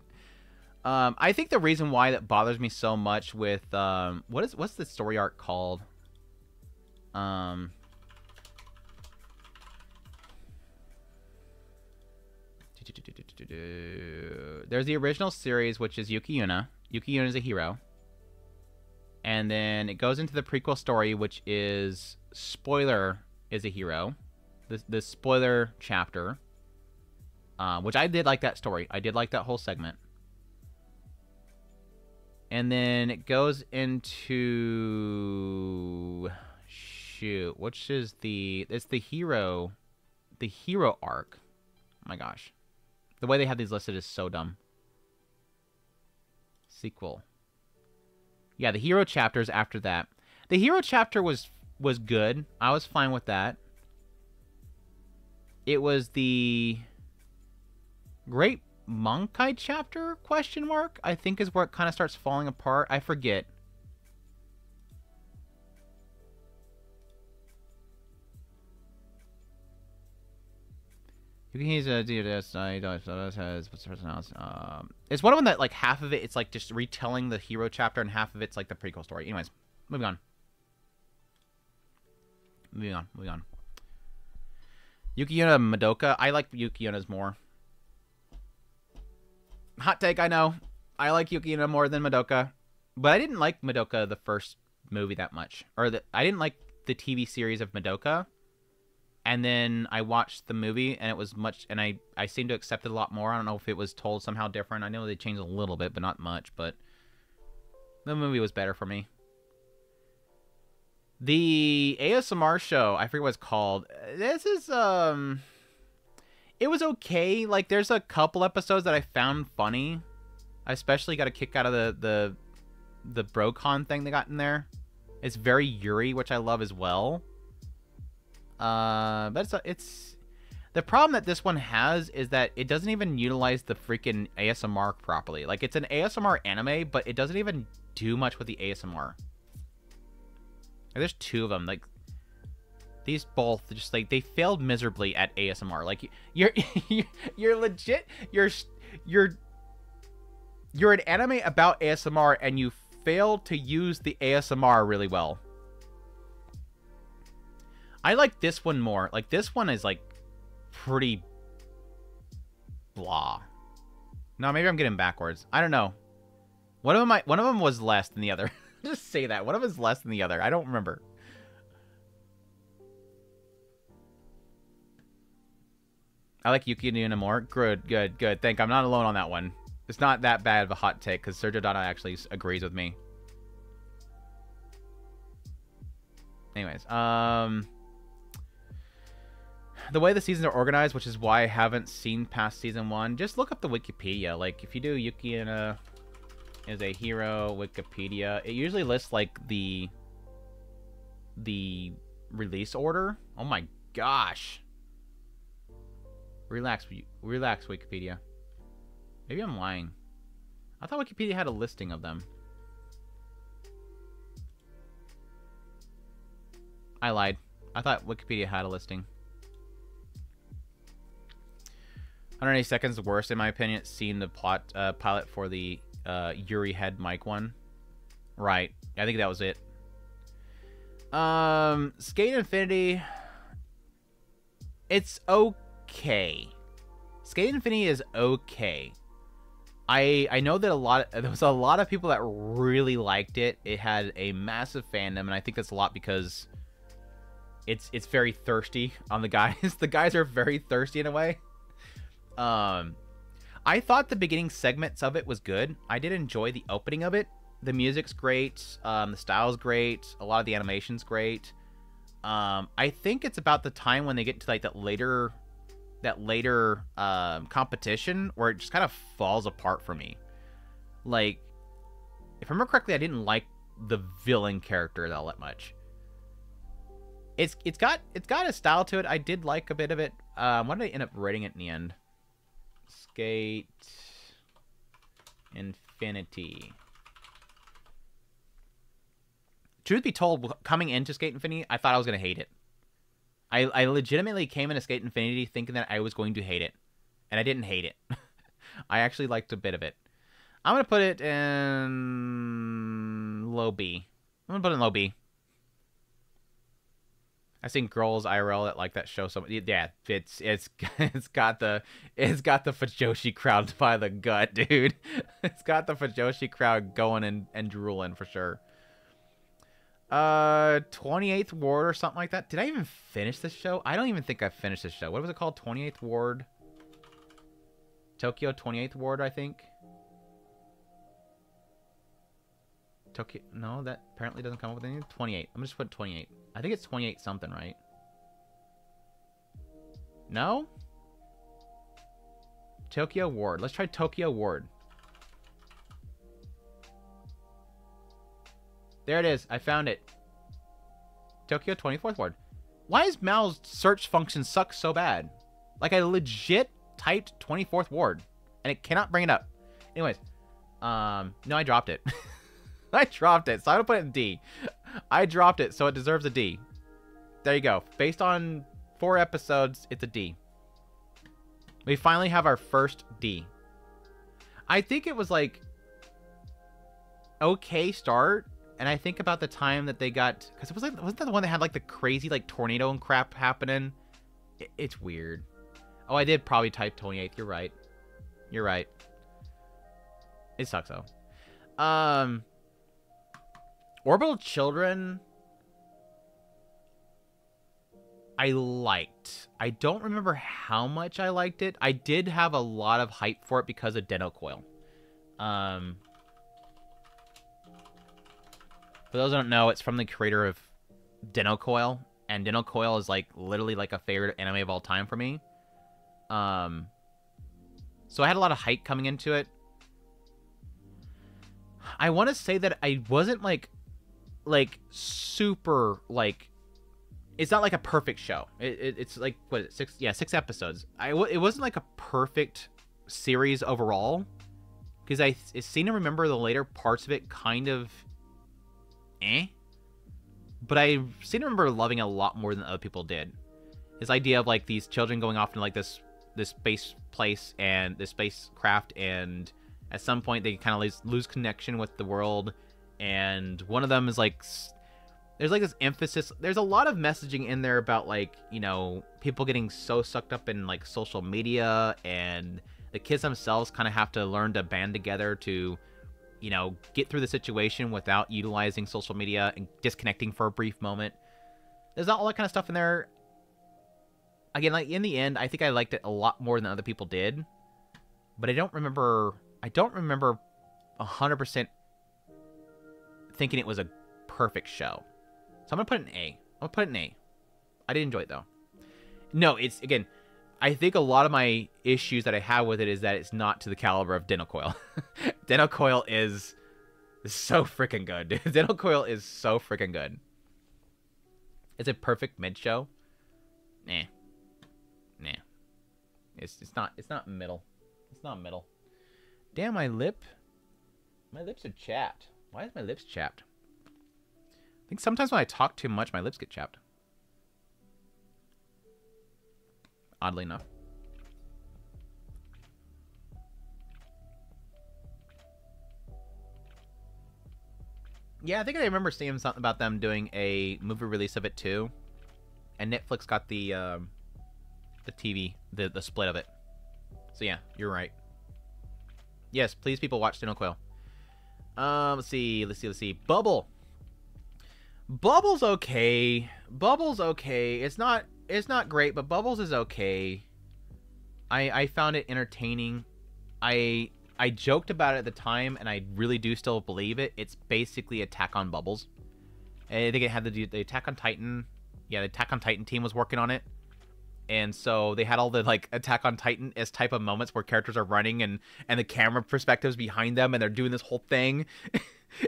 I think the reason why that bothers me so much with what's the story arc called? There's the original series, which is Yuki Yuna. Yuki Yuna is a hero. And then it goes into the prequel story, which is Spoiler is a hero. The spoiler chapter. Which I did like that story. I did like that whole segment. And then it goes into which is it's the hero arc. Oh my gosh. The way they have these listed is so dumb. Sequel. Yeah, the hero chapters after that. The hero chapter was good. I was fine with that. It was the Great Monkai chapter, question mark, I think is where it kind of starts falling apart. I forget. It's one of them that, like, half of it, it's like just retelling the hero chapter and half of it's like the prequel story. Anyways, moving on. Moving on. Yuki Yuna Madoka. I like Yuki Yuna's more. Hot take, I know. I like Yuki Yuna more than Madoka. But I didn't like Madoka, the first movie, that much. I didn't like the TV series of Madoka. And then I watched the movie, and it was much... And I seemed to accept it a lot more. I don't know if it was told somehow different. I know they changed a little bit, but not much. But the movie was better for me. The ASMR show, I forget what it's called. This is, it was okay. Like, there's a couple episodes that I found funny. I especially got a kick out of the BroCon thing they got in there. It's very Yuri, which I love as well. But it's the problem that this one has is that it doesn't even utilize the freaking ASMR properly. Like, it's an ASMR anime, but it doesn't even do much with the ASMR. Like, there's two of them. Like, These both just like they failed miserably at ASMR. Like you're you're legit you're an anime about ASMR and you failed to use the ASMR really well. I like this one more. Like this one is like pretty blah. No, maybe I'm getting backwards. I don't know. One of them was less than the other. Just say that. One of them is less than the other. I don't remember. I like Yuki and Yuna more. Good. Think I'm not alone on that one. It's not that bad of a hot take because Sergio Donna actually agrees with me. Anyways, the way the seasons are organized, which is why I haven't seen past season 1, just look up the Wikipedia. Like, if you do Yuki and is a hero Wikipedia, it usually lists, like, the release order. Oh my gosh. Relax, Wikipedia. Maybe I'm lying. I thought Wikipedia had a listing of them. I lied. I thought Wikipedia had a listing. 180 seconds worse, in my opinion. Seeing the pilot for the Yuri head mic one. Right. I think that was it. Skate Infinity. It's okay. Skate Infinity is okay. I know that there was a lot of people that really liked it. It had a massive fandom, and I think that's a lot because it's very thirsty on the guys. The guys are very thirsty in a way. I thought the beginning segments of it was good. I did enjoy the opening of it. The music's great. The style's great. A lot of the animation's great. I think it's about the time when they get to like that later competition where it just kind of falls apart for me. Like, if I remember correctly, I didn't like the villain character all that much. It's got a style to it. I did like a bit of it. What did I end up rating it in the end? Skate Infinity. Truth be told, coming into Skate Infinity, I thought I was going to hate it. I legitimately came into Skate Infinity thinking that I was going to hate it. And I didn't hate it. I actually liked a bit of it. I'm going to put it in low B. I'm going to put it in low B. I've seen girls IRL that like that show so much. Yeah, it's got the Fujoshi crowd by the gut, dude. It's got the Fujoshi crowd going and drooling for sure. 28th Ward or something like that. Did I even finish this show? I don't even think I finished this show. What was it called? 28th Ward. Tokyo 28th Ward, I think. Tokyo. No, that apparently doesn't come up with anything. 28. I'm just put 28. I think it's 28 something, right? No? Tokyo Ward. Let's try Tokyo Ward. There it is. I found it. Tokyo 24th Ward. Why is Mao's search function suck so bad? Like, I legit typed 24th Ward, and it cannot bring it up. Anyways. No, I dropped it. I dropped it, so I'm going to put it in D. I dropped it, so it deserves a D. There you go. Based on 4 episodes, it's a D. We finally have our first D. I think it was, like, okay start. And I think about the time that they got... Because it was like... Wasn't that the one that had, like, the crazy, like, tornado and crap happening? It's weird. Oh, I did probably type 28th. You're right. You're right. It sucks, though. Orbital Children... I liked. I don't remember how much I liked it. I did have a lot of hype for it because of Deno Coil. For those who don't know, it's from the creator of Deno Coil, and Deno Coil is like literally like a favorite anime of all time for me. So I had a lot of hype coming into it. I want to say that I wasn't like super like. It's not like a perfect show. It's like what 6? Yeah, 6 episodes. It wasn't like a perfect series overall, because I seem to remember the later parts of it kind of. but I seem to remember loving it a lot more than other people did. This idea of like these children going off into like this space place and this spacecraft, and at some point they kind of lose connection with the world, and one of them is like, there's like this emphasis, there's a lot of messaging in there about like, you know, people getting so sucked up in like social media, and the kids themselves kind of have to learn to band together to, you know, get through the situation without utilizing social media and disconnecting for a brief moment. There's not all that kind of stuff in there. Again, like in the end, I think I liked it a lot more than other people did, but I don't remember 100% thinking it was a perfect show. So I'm gonna put it an A. I'm gonna put it an A. I did enjoy it though. No, it's, again, I think a lot of my issues that I have with it is that it's not to the caliber of Dental Coil. Dental Coil is so freaking good, dude. Dental Coil is so freaking good. It's a perfect mid show. Nah. It's not middle. It's not middle. Damn, my lips are chapped. Why is my lips chapped? I think sometimes when I talk too much, my lips get chapped. Oddly enough. Yeah, I think I remember seeing something about them doing a movie release of it too, and Netflix got the TV, the split of it. So yeah, you're right. Yes, please, people, watch Dental Coil. Let's see. Bubble's okay. It's not great, but Bubbles is okay. I found it entertaining. I joked about it at the time, and I really do still believe it. It's basically Attack on Bubbles. I think it had the Attack on Titan. Yeah, the Attack on Titan team was working on it. And so they had all the like Attack on Titan-esque type of moments where characters are running and the camera perspectives behind them, and they're doing this whole thing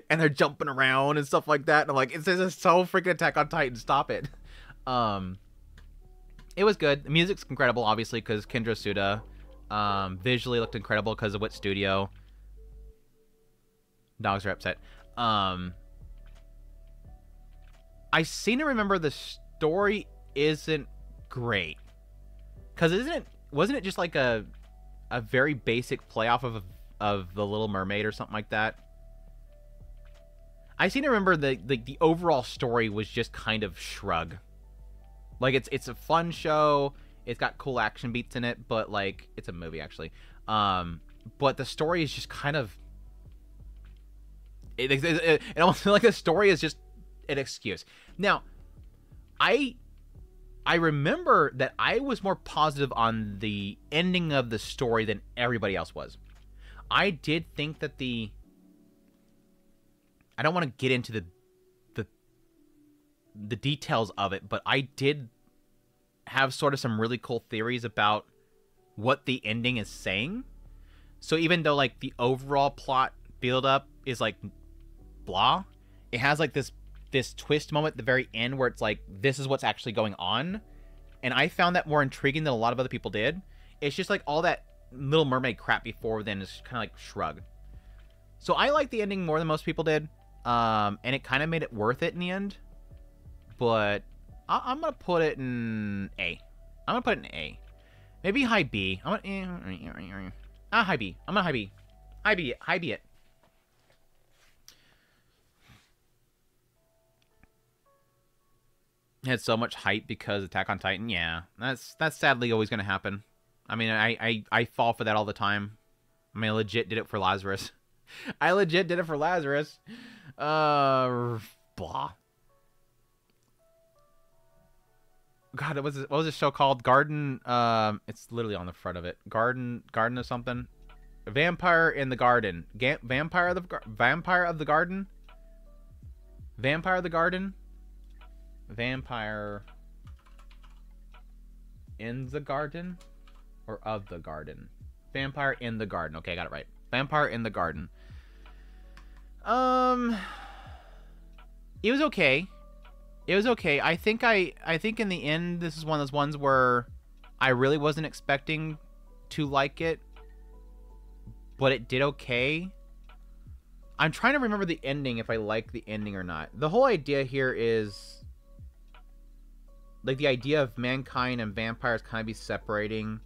and they're jumping around and stuff like that. And I'm like, it's so freaking Attack on Titan. Stop it. It was good. The music's incredible, obviously, because Kendra Suda. Visually looked incredible because of what studio. Dogs are upset. I seem to remember the story isn't great. Because wasn't it just like a very basic play off of The Little Mermaid or something like that? I seem to remember the overall story was just kind of shrug. Like it's a fun show. It's got cool action beats in it, but like it's a movie actually. But the story is just kind of it almost feels like the story is just an excuse. Now, I remember that I was more positive on the ending of the story than everybody else was. I did think that I don't want to get into the details of it, but I did have sort of some really cool theories about what the ending is saying. So even though like the overall plot build up is like blah, it has like this twist moment at the very end where it's like, this is what's actually going on. And I found that more intriguing than a lot of other people did. It's just like all that Little Mermaid crap before then is kind of like shrug. So I like the ending more than most people did. And it kind of made it worth it in the end. But I'm going to put it in A. I'm going to put it in A. Maybe high B. High B. I'm going to high B. High B it. Had so much hype because Attack on Titan. Yeah, that's sadly always going to happen. I mean, I fall for that all the time. I mean, I legit did it for Lazarus. Blah. God, what was this show called? Garden. It's literally on the front of it. Garden of something. Vampire in the Garden. Vampire of the Garden. Vampire in the Garden. Vampire in the Garden, or of the Garden. Vampire in the Garden. Okay, I got it right. Vampire in the Garden. It was okay. I think in the end, this is one of those ones where I really wasn't expecting to like it, but it did okay. I'm trying to remember the ending, if I like the ending or not. The whole idea here is, like, the idea of mankind and vampires kind of be separating.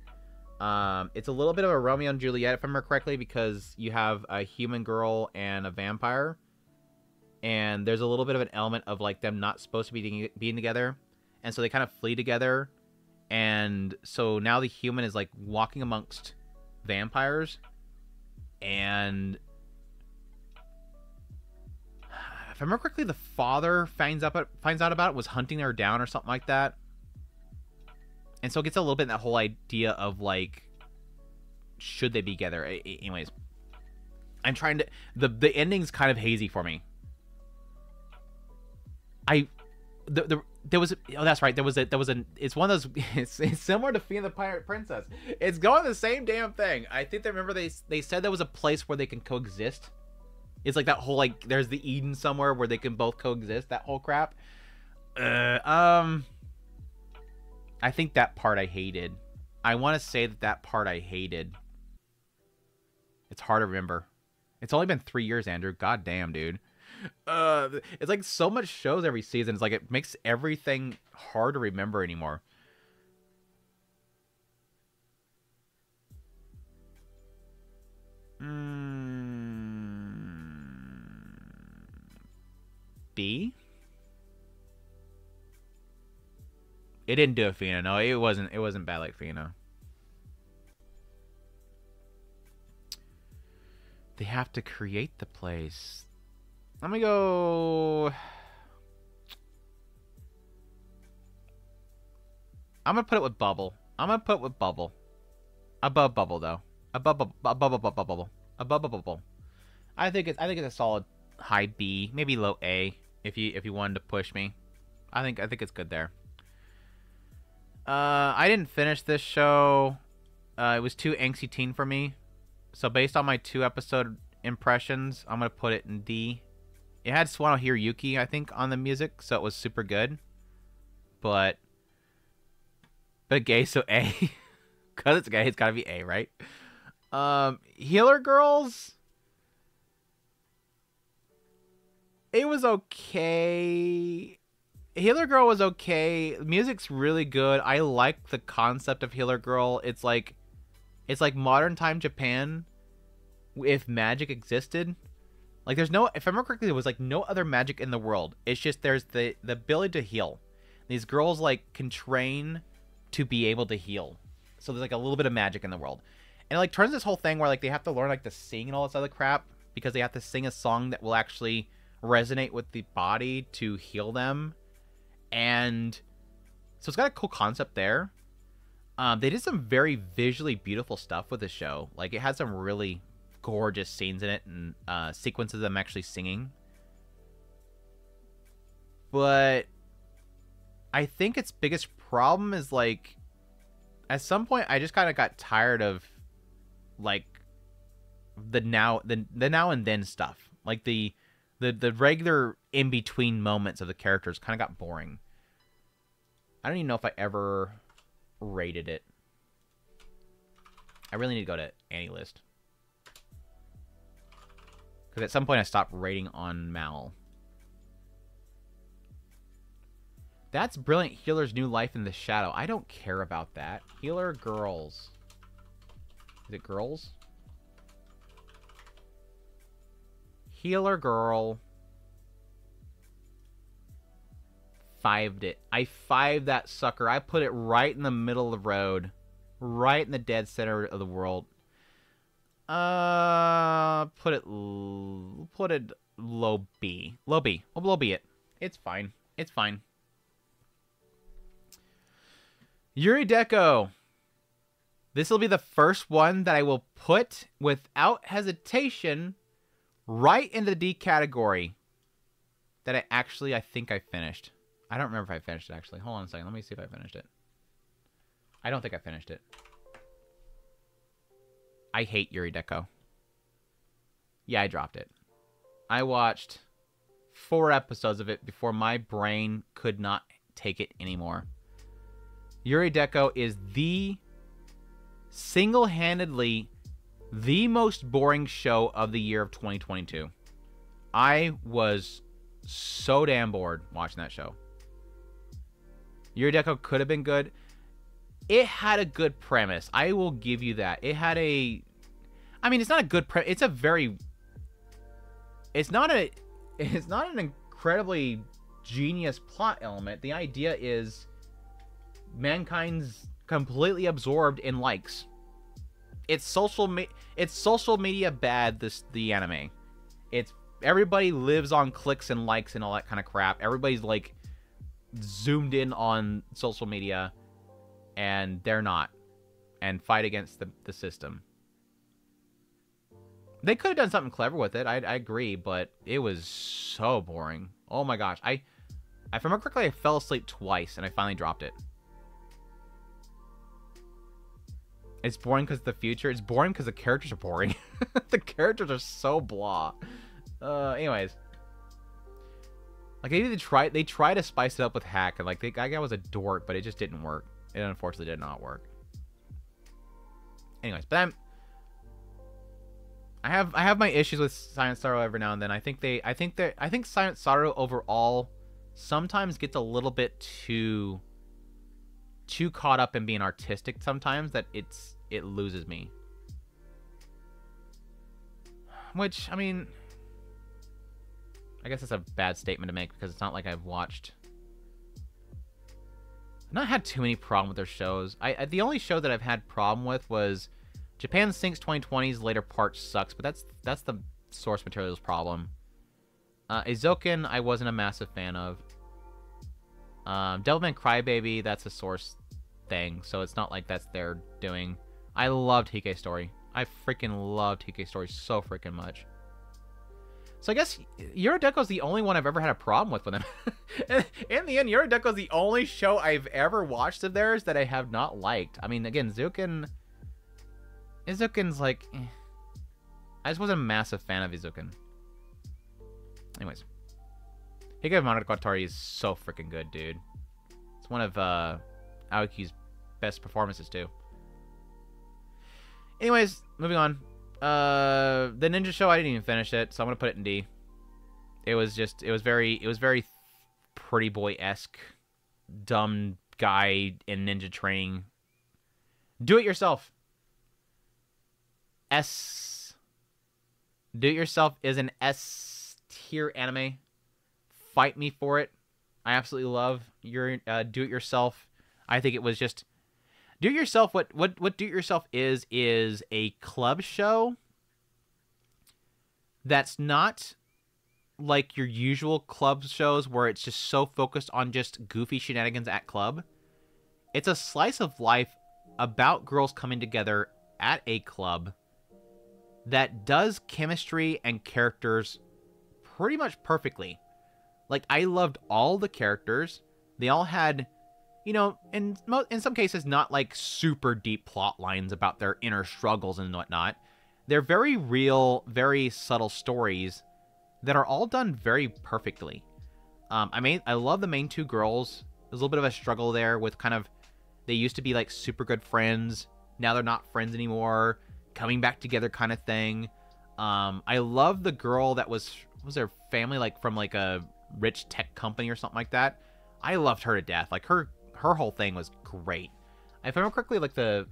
It's a little bit of a Romeo and Juliet, if I remember correctly, because you have a human girl and a vampire. And there's a little bit of an element of, like, them not supposed to be being together. And so they kind of flee together. And so now the human is, like, walking amongst vampires. And if I remember correctly, the father finds out about it, was hunting her down or something like that. And so it gets a little bit in that whole idea of, like, should they be together? Anyways, I'm trying to... The ending's kind of hazy for me. There was... Oh, that's right. There was a... It's one of those... It's similar to Fia the Pirate Princess. It's going the same damn thing. I think they remember they said there was a place where they can coexist. It's like that whole, like, there's the Eden somewhere where they can both coexist. That whole crap. I think that part I hated. I want to say that part I hated. It's hard to remember. It's only been 3 years, Andrew. God damn, dude. It's like so much shows every season. It's like it makes everything hard to remember anymore. B? It didn't do it, Fina. No, it wasn't bad like Fina. They have to create the place. Let me go... I'm gonna put it with Bubble. I'm gonna put it with Bubble. Above Bubble, though. Above Bubble. I think it's a solid high B, maybe low A, if you wanted to push me. I think it's good there. I didn't finish this show. It was too angsty teen for me. So based on my 2-episode impressions, I'm gonna put it in D. It had Swano Hiroyuki, I think, on the music, so it was super good. But gay, so A. Because it's gay, it's gotta be A, right? Healer Girls. It was okay. Healer Girl was okay. The music's really good. I like the concept of Healer Girl. It's like modern time Japan if magic existed. Like, there's no, if I remember correctly, there was like no other magic in the world. It's just there's the ability to heal. These girls like can train to be able to heal. So there's like a little bit of magic in the world. And it like turns this whole thing where like they have to learn like to sing and all this other crap because they have to sing a song that will actually resonate with the body to heal them. And so it's got a cool concept there. They did some very visually beautiful stuff with the show. Like, it had some really gorgeous scenes in it and sequences of them actually singing. But I think its biggest problem is, like, at some point I just kind of got tired of, like, the now and then stuff. Like, the regular in-between moments of the characters kind of got boring. I don't even know if I ever rated it. I really need to go to Tierlist. Because at some point I stopped rating on Mal. That's Brilliant Healer's New Life in the Shadow. I don't care about that. Healer Girls. Is it girls? Healer Girl. 5'd it. I 5'd that sucker. I put it right in the middle of the road. Right in the dead center of the world. Put it low B. Low B. We'll low B it. It's fine. It's fine. Yuri Deco. This will be the first one that I will put without hesitation right in the D category that I think I finished. I don't remember if I finished it, actually. Hold on a second. Let me see if I finished it. I don't think I finished it. I hate Yuri Deco. Yeah, I dropped it. I watched 4 episodes of it before my brain could not take it anymore. Yuri Deco is single-handedly the most boring show of the year of 2022. I was so damn bored watching that show. Yuri Deco could have been good. It had a good premise. I will give you that. It had a... I mean, it's not a good premise. It's a very... It's not an incredibly genius plot element. The idea is mankind's completely absorbed in likes. It's social media bad, the anime. It's everybody lives on clicks and likes and all that kind of crap. Everybody's like zoomed in on social media, and they're not, and fight against the system. They could have done something clever with it. I agree, but it was so boring. Oh my gosh. If I remember correctly, I fell asleep twice, and I finally dropped it. It's boring because of the future. It's boring because the characters are boring. The characters are so blah. Anyways. Like, they try to spice it up with hack, and like, the guy was a dork, but it just didn't work. It unfortunately did not work. Anyways, but I have my issues with Silent Sorrow every now and then. I think Silent Sorrow overall sometimes gets a little bit too caught up in being artistic sometimes that it loses me. Which, I mean, I guess that's a bad statement to make because it's not like I've not had too many problems with their shows. The only show that I've had problem with was Japan Sinks 2020's later part sucks, but that's the source material's problem. Eizouken, I wasn't a massive fan of. Devilman Crybaby, that's a source thing, so it's not like that's their doing. I loved Hike Story. I freaking loved Hike Story so freaking much. So I guess Yurideko's the only one I've ever had a problem with him. In the end, Yurideko's the only show I've ever watched of theirs that I have not liked. I mean, again, Izouken's like... I just wasn't a massive fan of Izouken. Anyways. Hige Monogatari is so freaking good, dude. It's one of Aoki's best performances, too. Anyways, moving on. The Ninja Show, I didn't even finish it, so I'm gonna put it in D. It was very pretty boy-esque, dumb guy in ninja training. Do it yourself. Do It Yourself is an S tier anime. Fight me for it. I absolutely love your Do It Yourself. I think it was just Do It Yourself. What Do It Yourself is a club show that's not like your usual club shows where it's just so focused on just goofy shenanigans at club. It's a slice of life about girls coming together at a club that does chemistry and characters pretty much perfectly. Like, I loved all the characters. They all had, you know, in some cases, not like super deep plot lines about their inner struggles and whatnot. They're very real, very subtle stories that are all done very perfectly. I love the main two girls. There's a little bit of a struggle there with kind of, they used to be like super good friends. Now they're not friends anymore. Coming back together kind of thing. I love the girl that was their family like from like a rich tech company or something like that. I loved her to death. Like her whole thing was great. If I remember correctly, like the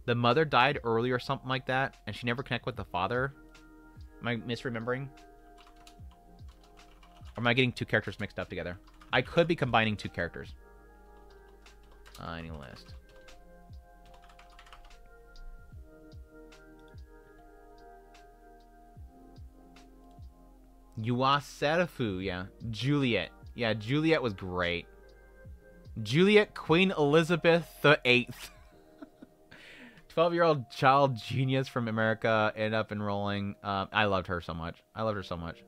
mother died early or something like that, and she never connected with the father. Am I misremembering? Or am I getting two characters mixed up together? I could be combining two characters. Any list. Yuaserafu, yeah. Juliet. Yeah, Juliet was great. Juliet, Queen Elizabeth the 8th. 12-year-old child genius from America ended up enrolling. I loved her so much. I loved her so much.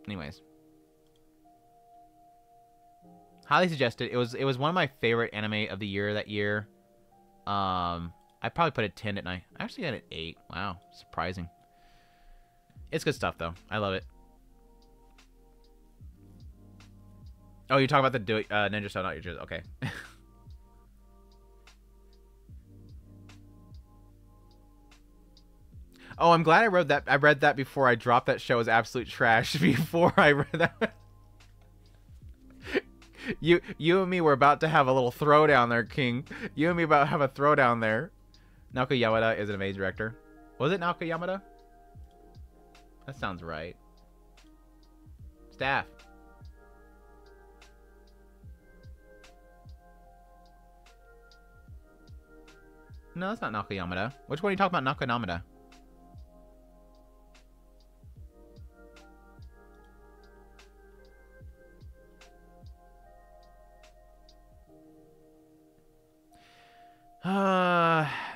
Anyways. Highly suggested. It was one of my favorite anime of the year that year. I probably put it 10, didn't I? I actually had it 8. Wow, surprising. It's good stuff, though. I love it. Oh, you're talking about the Ninja Show, not your... Okay. Oh, I'm glad I read that. I read that before I dropped that show as absolute trash. Before I read that. You and me were about to have a little throwdown there, King. You and me about to have a throwdown there. Naoko Yamada is an amazing director. Was it Naoko Yamada? That sounds right. Staff. No, that's not Naoko Yamada. Which one are you talking about, Naoko Yamada?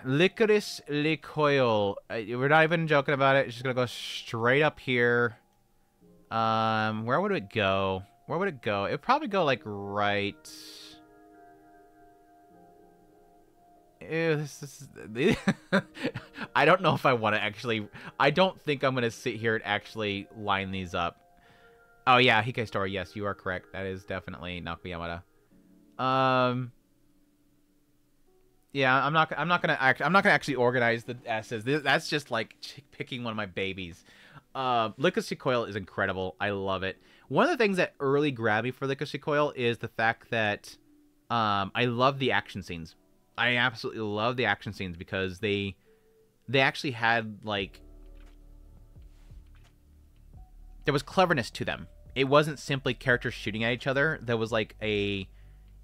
Licorice Licoil. We're not even joking about it. It's just gonna go straight up here. Where would it go? Where would it go? It would probably go like right. Ew, this is... I don't know if I want to actually... I don't think I'm going to sit here and actually line these up. Oh, yeah, Hike Story. Yes, you are correct. That is definitely Naoko Yamada. Yeah, I'm not gonna actually organize the S's. That's just like picking one of my babies. Licorice Coil is incredible. I love it. One of the things that early grabbed me for Licorice Coil is the fact that I love the action scenes. I absolutely love the action scenes because they actually had like there was cleverness to them. It wasn't simply characters shooting at each other. There was like it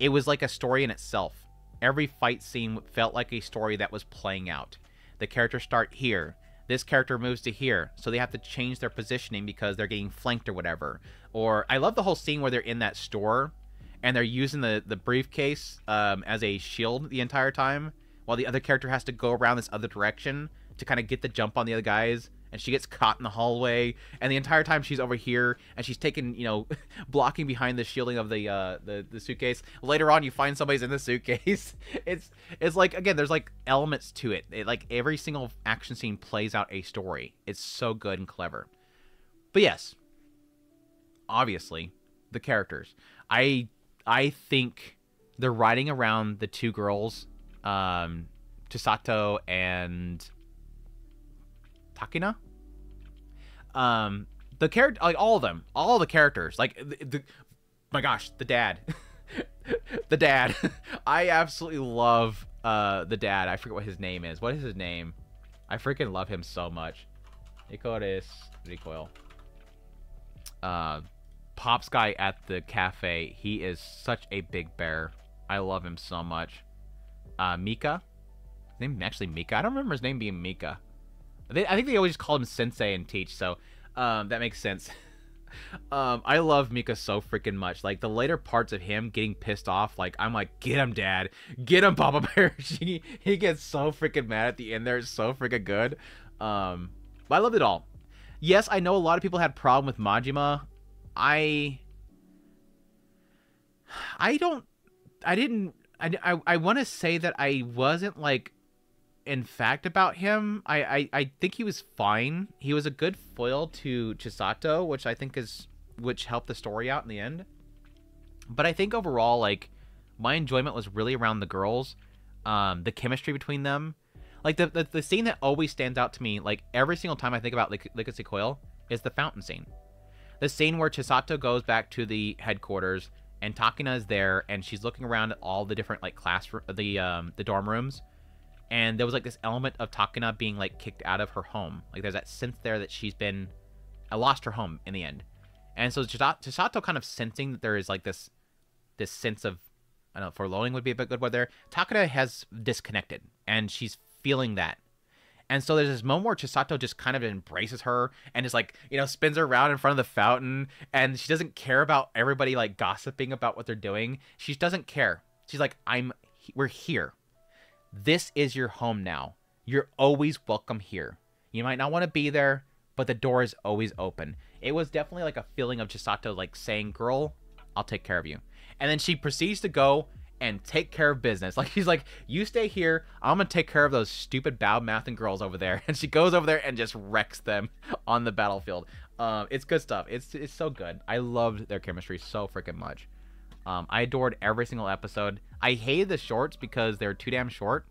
was like a story in itself. Every fight scene felt like a story that was playing out. The characters start here. This character moves to here, so they have to change their positioning because they're getting flanked or whatever. Or I love the whole scene where they're in that store and they're using the briefcase as a shield the entire time while the other character has to go around this other direction to kind of get the jump on the other guys. And she gets caught in the hallway, and the entire time she's over here, and she's taking, you know, blocking behind the shielding of the suitcase. Later on, you find somebody's in the suitcase. It's like, again, there's like elements to it. Like every single action scene plays out a story. It's so good and clever. But yes, obviously, the characters. I think the writing around the two girls, Chisato and Takina, the character, like all the characters, like my gosh, the dad, the dad. I absolutely love the dad. I forget what his name is. What is his name? I freaking love him so much. Licorice Recoil. Pops guy at the cafe. He is such a big bear. I love him so much. Mika. His name actually Mika. I don't remember his name being Mika. I think they always just call him Sensei and Teach, so that makes sense. I love Mika so freaking much. Like, the later parts of him getting pissed off, like, I'm like, get him, Dad. Get him, Papa Bear. He gets so freaking mad at the end there. It's so freaking good. But I loved it all. Yes, I know a lot of people had problem with Majima. I want to say that I wasn't, like, in fact about him. I think he was fine. He was a good foil to Chisato, which I think which helped the story out in the end. But I think overall, like, my enjoyment was really around the girls, the chemistry between them. Like, the scene that always stands out to me, like, every single time I think about Licorice Coil, is the fountain scene. The scene where Chisato goes back to the headquarters and Takina is there and she's looking around at all the different, like, classroom, the dorm rooms. And there was, like, this element of Takina being, like, kicked out of her home. Like, there's that sense there that she's been... lost her home in the end. And so Chisato kind of sensing that there is, like, this sense of... I don't know, foreboding would be a bit good word there. Takina has disconnected. And she's feeling that. And so there's this moment where Chisato just kind of embraces her and just, like, you know, spins her around in front of the fountain. And she doesn't care about everybody, like, gossiping about what they're doing. She doesn't care. She's like, we're here. This is your home now. You're always welcome here. You might not want to be there, but the door is always open. It was definitely like a feeling of Chisato, like, saying, girl, I'll take care of you. And then she proceeds to go and take care of business. Like, she's like, you stay here. I'm going to take care of those stupid bad-mouthing girls over there. And she goes over there and just wrecks them on the battlefield. It's good stuff. It's so good. I loved their chemistry so freaking much. I adored every single episode. I hated the shorts because they're too damn short,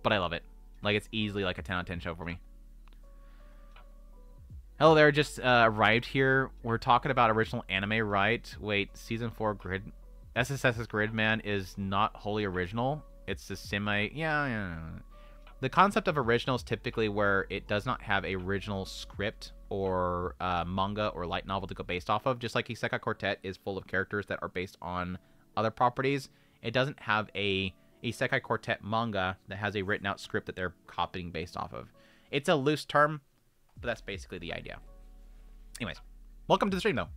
but I love it. Like, it's easily like a 10 out of 10 show for me. Hello there, just arrived here. We're talking about original anime, right? Wait, season 4 Grid... SSS's Gridman is not wholly original. It's the semi... Yeah. The concept of original is typically where it does not have a original script or manga or light novel to go based off of. Just like Isekai Quartet is full of characters that are based on other properties, it doesn't have a Isekai Quartet manga that has a written out script that they're copying based off of. It's a loose term, but that's basically the idea. Anyways, welcome to the stream, though.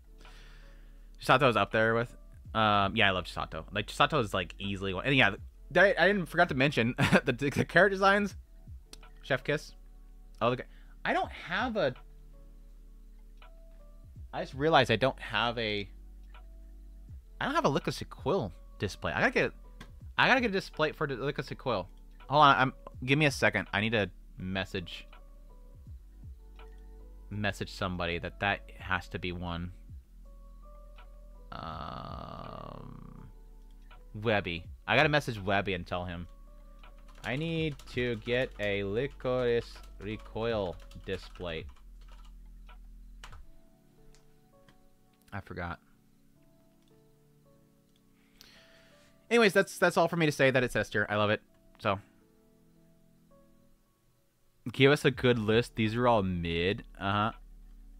Chisato is up there with... yeah, I love Chisato. Like, Chisato is, like, easily one. And yeah, I didn't forgot to mention the character designs. Chef Kiss. Oh, I don't have a... I just realized I don't have a... I don't have a Lica Sequel display. I gotta get a display for the Lica Sequel. Hold on, give me a second. I need to message somebody that has to be one. Webby. I gotta message Webby and tell him I need to get a Licorice Recoil display. I forgot. Anyways, that's all for me to say that it's S tier. I love it. So give us a good list. These are all mid.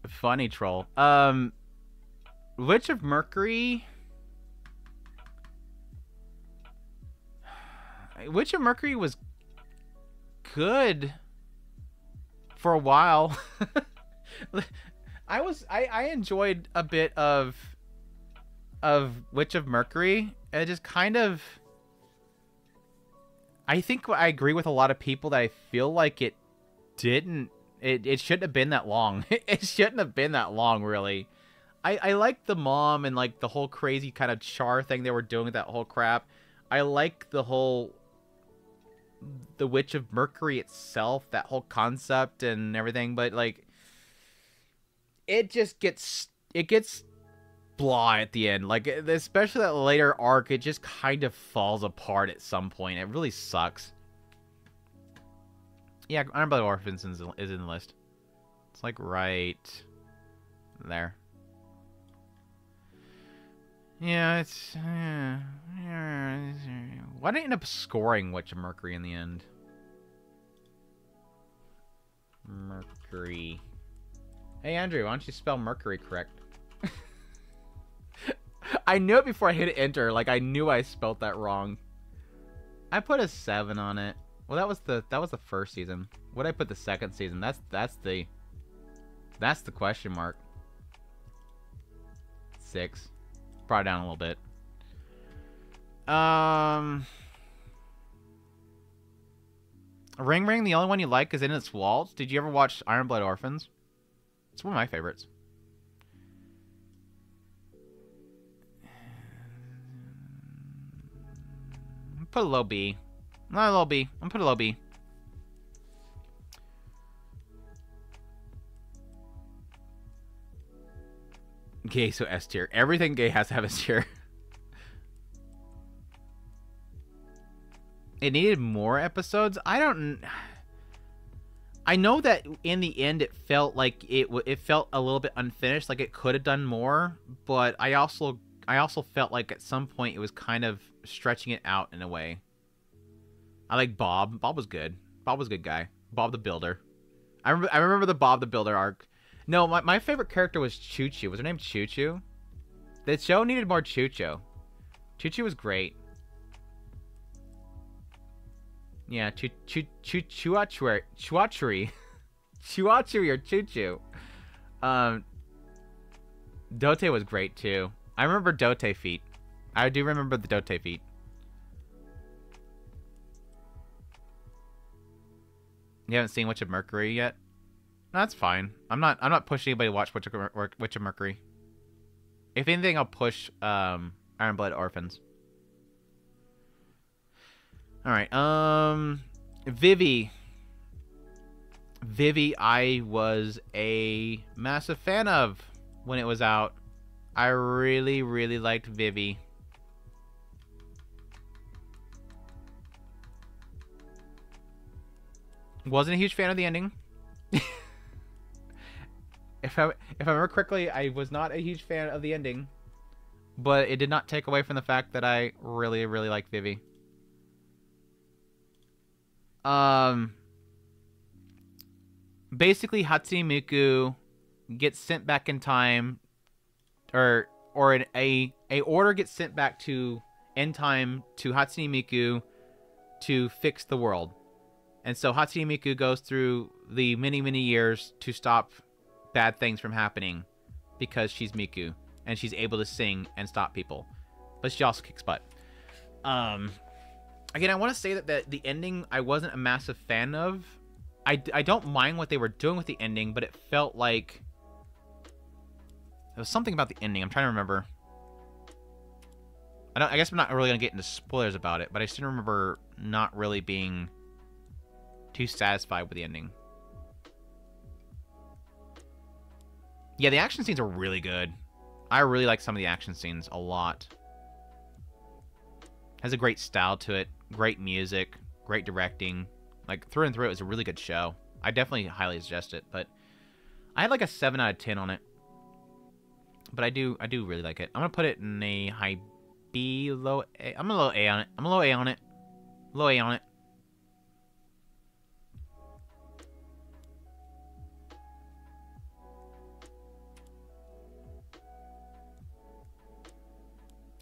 Funny troll. Witch of Mercury. Witch of Mercury was good for a while. I enjoyed a bit of Witch of Mercury. It just kind of... I think I agree with a lot of people that I feel like it didn't... It shouldn't have been that long. It shouldn't have been that long, really. I like the mom and, like, the whole crazy kind of char thing they were doing with that whole crap. I like the whole... The Witch of Mercury itself, that whole concept and everything, but, like... It just gets... It gets blah at the end. Like, especially that later arc, it just kind of falls apart at some point. It really sucks. Yeah, Iron Blood Orphans is in the list. It's, like, right there. Yeah, it's... Why did I end up scoring Witch of Mercury in the end? Mercury. Hey, Andrew, why don't you spell Mercury correct? I knew it before I hit enter. Like, I knew I spelled that wrong. I put a 7 on it. Well, that was the first season. What did I put the second season? That's the question mark. 6. Brought it down a little bit. Ring Ring, the only one you like is In Its Walls. Did you ever watch Iron Blood Orphans? It's one of my favorites. Put a low B. Not a low B. I'm put a low B. Gay, so S tier. Everything gay has to have S tier. It needed more episodes. I know that in the end it felt like it felt a little bit unfinished, like it could have done more, but I also felt like at some point it was kind of stretching it out in a way. I like Bob. Bob was good. Bob was a good guy. Bob the Builder. I remember the Bob the Builder arc. No, my favorite character was Choo Choo. Was her name Choo Choo? The show needed more Choo Choo. Choo Choo was great. Yeah, Chuachuri. Chuachuri or Choo Choo. Dote was great too. I remember Dote feet. I do remember the Dote feet. You haven't seen Witch of Mercury yet? No, that's fine. I'm not pushing anybody to watch Witch of Mercury. If anything, I'll push Iron Blood Orphans. Alright, Vivi. Vivi, I was a massive fan of when it was out. I really, really liked Vivi. Wasn't a huge fan of the ending. if I remember correctly, I was not a huge fan of the ending, but it did not take away from the fact that I really, really like Vivi. Basically, Hatsune Miku gets sent back in time, or a order gets sent back to in time to Hatsune Miku to fix the world. And so Hatsune Miku goes through the many, many years to stop bad things from happening because she's Miku and she's able to sing and stop people. But she also kicks butt. Again, I want to say that the ending I wasn't a massive fan of. I don't mind what they were doing with the ending, but it felt like there was something about the ending. I'm trying to remember. I guess I'm not really going to get into spoilers about it, but I still remember not really being too satisfied with the ending. Yeah, the action scenes are really good. I really like some of the action scenes a lot. Has a great style to it, great music, great directing. Like, through and through, it was a really good show. I definitely highly suggest it, but I had like a 7 out of 10 on it. But I do really like it. I'm gonna put it in a high B, low A. I'm a low A on it. I'm a low A on it. Low A on it.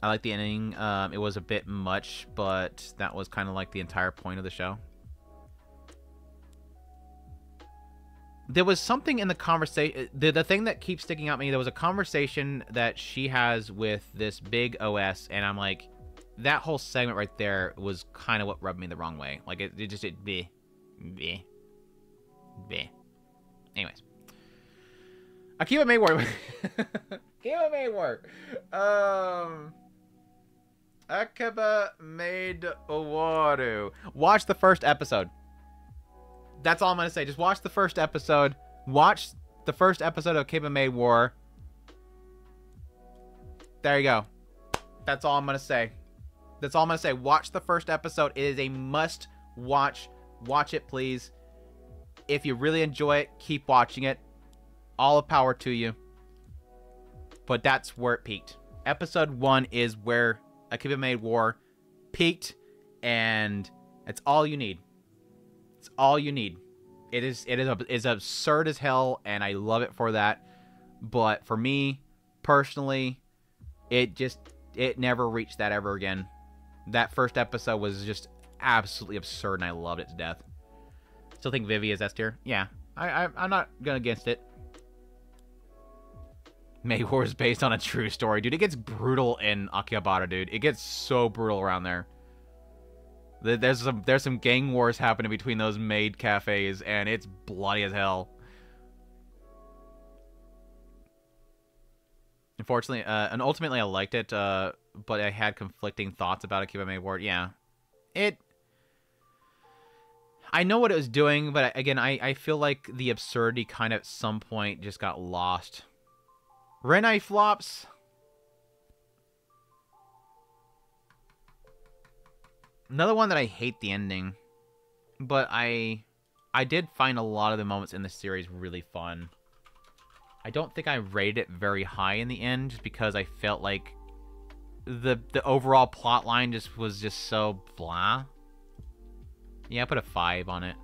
I like the ending. It was a bit much, but that was kind of like the entire point of the show. There was something in the conversation. The thing that keeps sticking out to me, there was a conversation that she has with this big OS, and I'm like, that whole segment right there was kind of what rubbed me the wrong way. Like, it just, bleh. Anyways. Akiba may work. Akiba may work. Akiba made Owaru. Watch the first episode. That's all I'm going to say. Just watch the first episode. Watch the first episode of Akiba Made War. There you go. That's all I'm going to say. That's all I'm going to say. Watch the first episode. It is a must watch. Watch it, please. If you really enjoy it, keep watching it. All the power to you. But that's where it peaked. Episode 1 is where Akiba Made War peaked, and it's all you need. It's all you need. It is absurd as hell, and I love it for that. But for me, personally, it never reached that ever again. That first episode was just absolutely absurd, and I loved it to death. Still think Vivi is S tier? Yeah. I'm not going against it. May War is based on a true story. Dude, it gets brutal in Akihabara, dude. It gets so brutal around there. There's some gang wars happening between those maid cafes, and it's bloody as hell. Unfortunately, and ultimately I liked it, but I had conflicting thoughts about Akiba Made War. Yeah. I know what it was doing, but again, I feel like the absurdity kind of at some point just got lost. Renai flops. Another one that I hate the ending, but I did find a lot of the moments in the series really fun. I don't think I rated it very high in the end, just because I felt like the overall plot line was just so blah. Yeah, I put a 5 on it.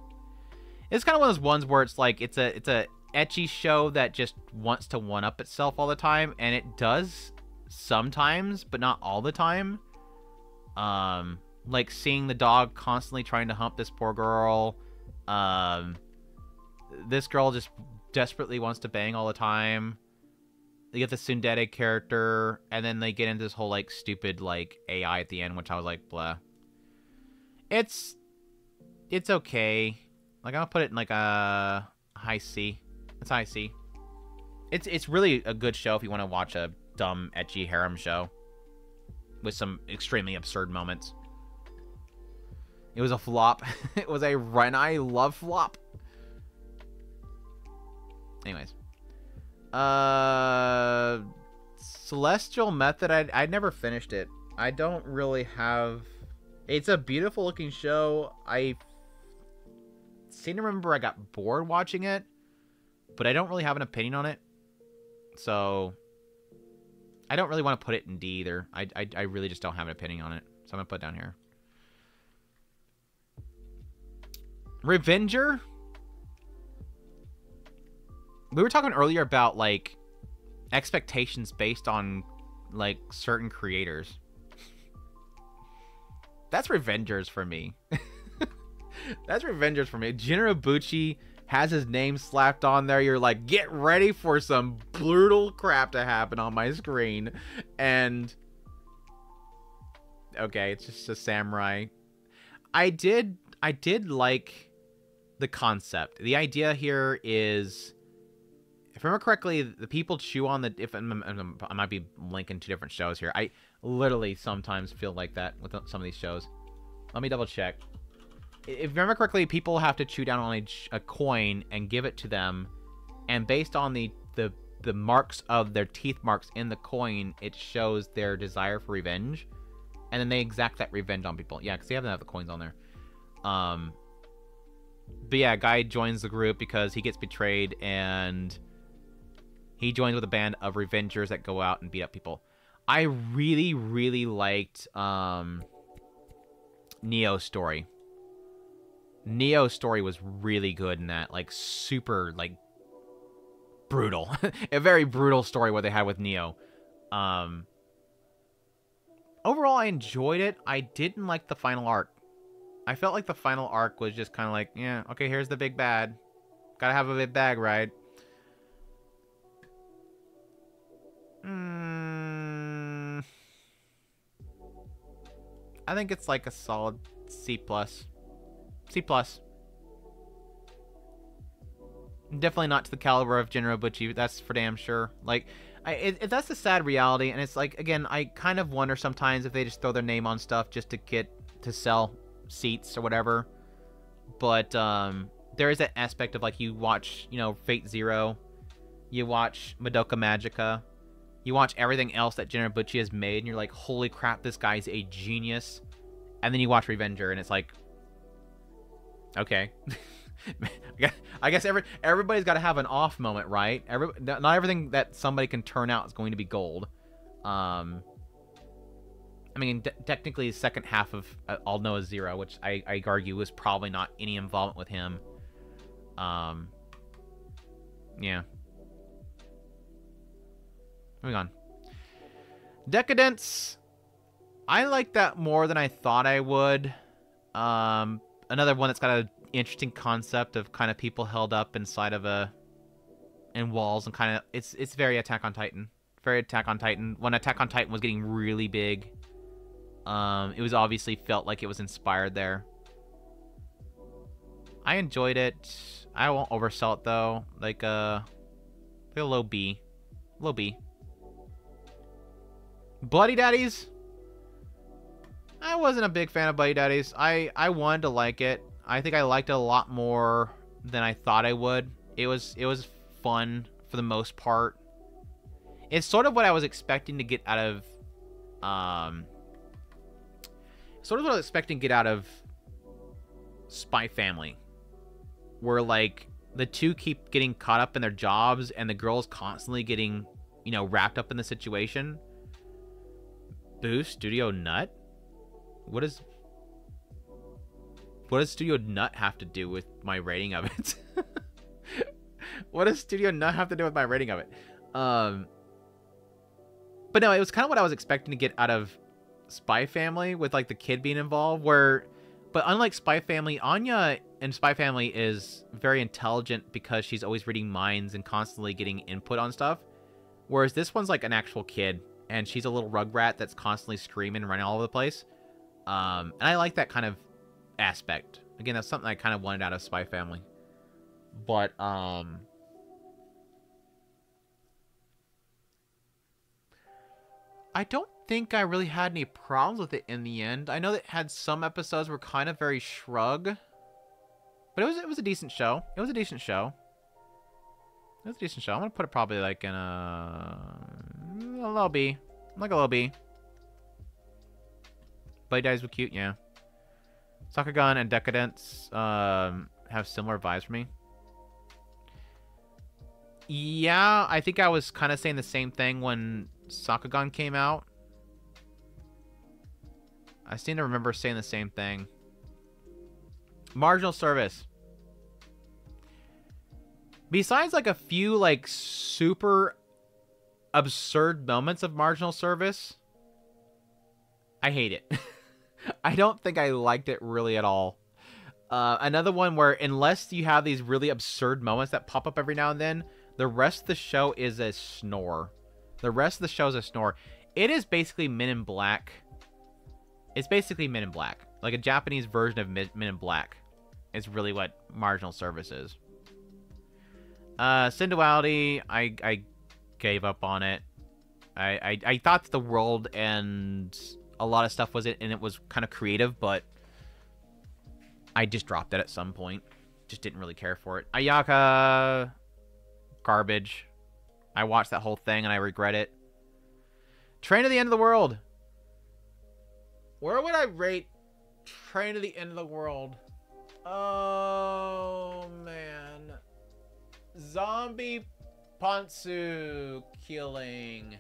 It's kind of one of those ones where it's like it's a ecchi show that just wants to one-up itself all the time, and it does sometimes, but not all the time. Like seeing the dog constantly trying to hump this poor girl. This girl just desperately wants to bang all the time. They get the tsundere character, and then they get into this whole like stupid like AI at the end, which I was like, blah. It's okay. Like, I'll put it in like a high C. It's high C. It's really a good show if you want to watch a dumb ecchi harem show with some extremely absurd moments. It was a flop. It was a Renai love flop. Anyways. Celestial Method, I'd never finished it. I don't really have... It's a beautiful looking show. I seem to remember I got bored watching it, but I don't really have an opinion on it. So I don't really want to put it in D either. I really just don't have an opinion on it. So I'm going to put it down here. Revenger? We were talking earlier about, like, expectations based on, like, certain creators. That's Revengers for me. That's Revengers for me. Jinrabuchi has his name slapped on there. You're like, get ready for some brutal crap to happen on my screen. And okay, it's just a samurai. I did like the concept. The idea here is, if I remember correctly, the people chew on the... I might be linking two different shows here. I literally sometimes feel like that with some of these shows. Let me double check. If I remember correctly, people have to chew down on a coin and give it to them, and based on the marks of their teeth marks in the coin, it shows their desire for revenge, and then they exact that revenge on people. Yeah, because they haven't have the coins on there. But yeah, guy joins the group because he gets betrayed, and he joins with a band of revengers that go out and beat up people. I really, really liked Neo's story. Neo's story was really good in that, like, super, like, brutal. A very brutal story what they had with Neo. Overall, I enjoyed it. I didn't like the final arc. I felt like the final arc was just kind of like, yeah, okay, here's the big bad. Gotta have a big bag, right? I think it's like a solid C+. C+. Definitely not to the caliber of Jinrabuchi, that's for damn sure. Like, that's the sad reality, and it's like, again, I kind of wonder sometimes if they just throw their name on stuff just to sell seats or whatever. But there is that aspect of, like, you watch, you know, Fate Zero, you watch Madoka Magica, you watch everything else that Jinrabuchi has made, and you're like, holy crap, this guy's a genius. And then you watch Revenger, and it's like, okay. I guess everybody's got to have an off moment, right? Not everything that somebody can turn out is going to be gold. I mean, technically, the second half of All Noah Zero, which I argue was probably not any involvement with him. Yeah. Moving on. Decadence. I like that more than I thought I would. Another one that's got an interesting concept of kind of people held up inside of in walls, and kind of it's very Attack on Titan. Very Attack on Titan. When Attack on Titan was getting really big, it was obviously felt like it was inspired there. I enjoyed it. I won't oversell it though. Like a low B. Low B. Bloody Daddies. I wasn't a big fan of Bloody Daddies. I wanted to like it. I think I liked it a lot more than I thought I would. It was fun for the most part. It's sort of what I was expecting to get out of Spy Family, where, like, the two keep getting caught up in their jobs and the girl's constantly getting, you know, wrapped up in the situation. Boo, Studio Nut? What does Studio Nut have to do with my rating of it? What does Studio Nut have to do with my rating of it? But no, it was kind of what I was expecting to get out of Spy Family, with, like, the kid being involved, but unlike Spy Family, Anya in Spy Family is very intelligent because she's always reading minds and constantly getting input on stuff. Whereas this one's like an actual kid, and she's a little rugrat that's constantly screaming and running all over the place. And I like that kind of aspect. Again, that's something I kind of wanted out of Spy Family. But, I don't think I really had any problems with it in the end. I know that it had some episodes were kind of very shrug, but it was a decent show. It was a decent show. It was a decent show. I'm gonna put it probably like in a low B, like a low B. Blade Dies were cute, yeah. Sakugan and Decadence have similar vibes for me. Yeah, I think I was kind of saying the same thing when Sakugan came out. I seem to remember saying the same thing. Marginal service. Besides like a few like super absurd moments of marginal service, I hate it. I don't think I liked it really at all. Another one where unless you have these really absurd moments that pop up every now and then, the rest of the show is a snore. The rest of the show is a snore. It is basically Men in Black. It's basically Men in Black. Like a Japanese version of Men in Black is really what marginal service is. Synduality, I gave up on it. I thought that the world and a lot of stuff was it, and it was kind of creative, but I just dropped it at some point. Just didn't really care for it. Ayaka, garbage. I watched that whole thing and I regret it. Train to the End of the World. Where would I rate Train to the End of the World? Oh, man. Zombie Pantsu killing.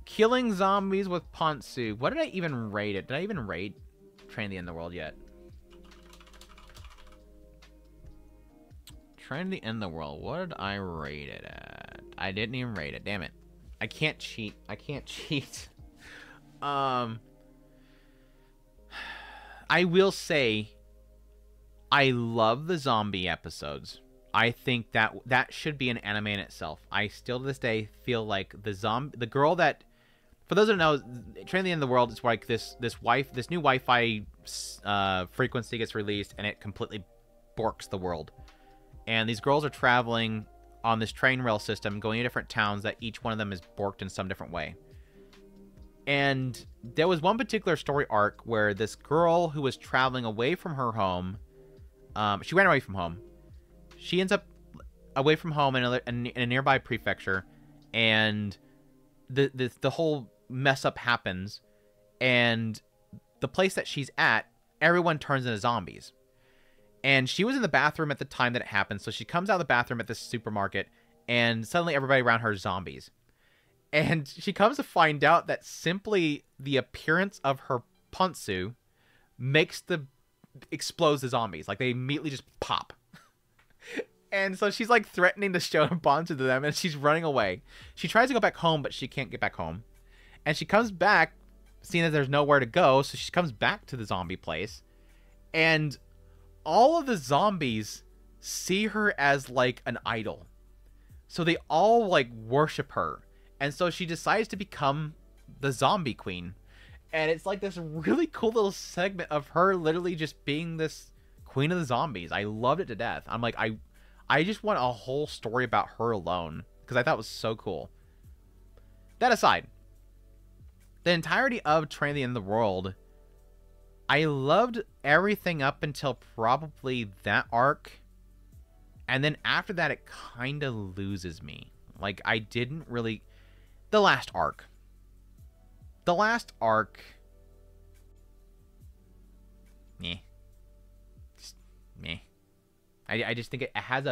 Killing zombies with Pantsu. What did I even rate it? Did I even rate Train to the End of the World yet? Train to the End of the World. What did I rate it at? I didn't even rate it. Damn it. I can't cheat. I can't cheat. I will say I love the zombie episodes. I think that should be an anime in itself. I still to this day feel like the girl that, for those who don't know, Train to the End of the World is like this new Wi-Fi frequency gets released and it completely borks the world. And these girls are traveling on this train rail system, going to different towns that each one of them is borked in some different way. And there was one particular story arc where this girl who was traveling away from her home, she ran away from home. She ends up away from home in a nearby prefecture, and the whole mess up happens, and the place that she's at, everyone turns into zombies. And she was in the bathroom at the time that it happened, so she comes out of the bathroom at this supermarket, and suddenly everybody around her is zombies. And she comes to find out that simply the appearance of her pantsu explodes the zombies. Like, they immediately just pop. And so she's, like, threatening to show her pantsu to them, and she's running away. She tries to go back home, but she can't get back home. And she comes back, seeing that there's nowhere to go, so she comes back to the zombie place. And all of the zombies see her as, like, an idol. So they all, like, worship her. And so she decides to become the zombie queen. And it's like this really cool little segment of her literally just being this queen of the zombies. I loved it to death. I'm like, I just want a whole story about her alone, because I thought it was so cool. That aside, the entirety of Train to the End of the World, I loved everything up until probably that arc. And then after that, it kind of loses me. Like, I didn't really... The last arc. Meh. Just meh. I just think it has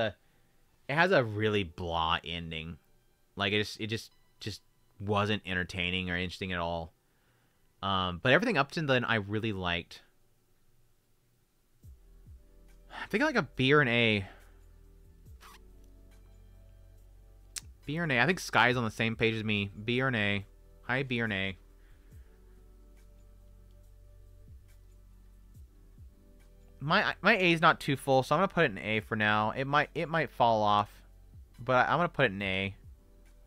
a really blah ending. Like, it just wasn't entertaining or interesting at all. But everything up to then I really liked. I think like a B or an A. B or an A. I think Sky's on the same page as me. B or an A. Hi, B or an A. My A is not too full, so I'm gonna put it in A for now. It might fall off, but I'm gonna put it in A.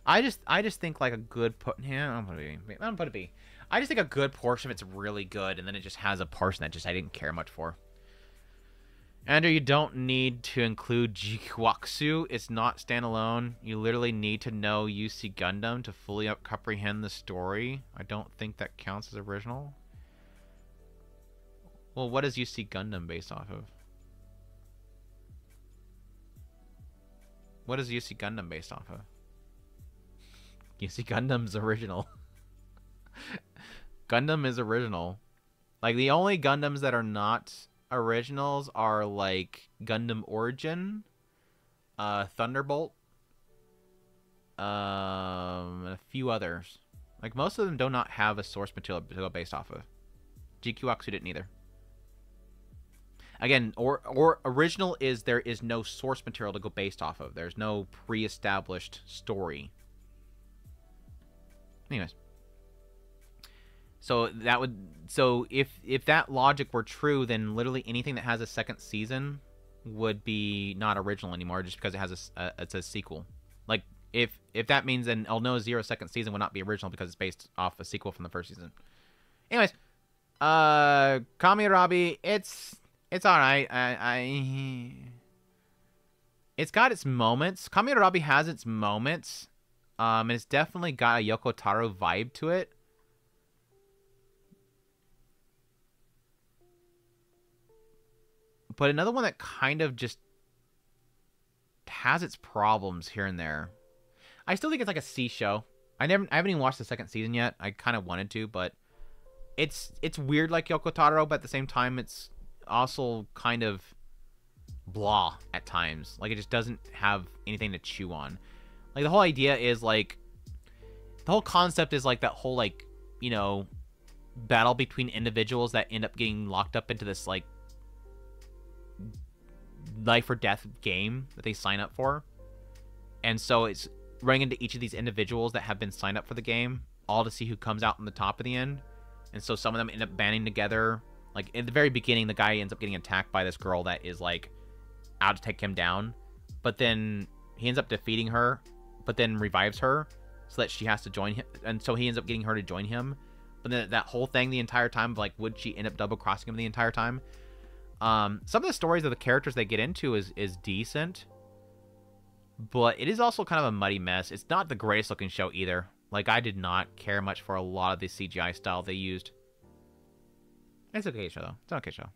I just think like a good put here. I'm gonna put it B. I just think a good portion of it's really good, and then it just has a portion that I didn't care much for. Andrew, you don't need to include Jikwaksu. It's not standalone. You literally need to know UC Gundam to fully comprehend the story. I don't think that counts as original. Well, what is UC Gundam based off of? What is UC Gundam based off of? UC Gundam's original. Gundam is original. Like, the only Gundams that are not originals are like Gundam Origin, Thunderbolt, and a few others. Like, most of them do not have a source material to go based off of. GQ Aksu didn't either. Again, or original is there is no source material to go based off of. There's no pre-established story. Anyways. So that would if that logic were true, then literally anything that has a second season would be not original anymore, just because it has it's a sequel. Like if that means then El No Zero second season would not be original because it's based off a sequel from the first season. Anyways, Kamirabi, it's all right. It's got its moments. Kamirabi has its moments. And it's definitely got a Yoko Taro vibe to it. But another one that kind of just has its problems here and there. I still think it's like a C show. I haven't even watched the second season yet. I kind of wanted to, but it's weird like Yoko Taro, but at the same time it's also kind of blah at times. Like, it just doesn't have anything to chew on. Like, the whole idea is like, the whole concept is like that whole, like, you know, battle between individuals that end up getting locked up into this like life or death game that they sign up for. And so it's running into each of these individuals that have been signed up for the game, all to see who comes out on the top of the end. And so some of them end up banding together. Like, in the very beginning, the guy ends up getting attacked by this girl that is like out to take him down, but then he ends up defeating her, but then revives her so that she has to join him, and so he ends up getting her to join him. But then that whole thing the entire time of like, would she end up double crossing him the entire time? Some of the stories of the characters they get into is decent, but it is also kind of a muddy mess. It's not the greatest looking show either. Like, I did not care much for a lot of the CGI style they used. It's an okay show though. It's an okay show.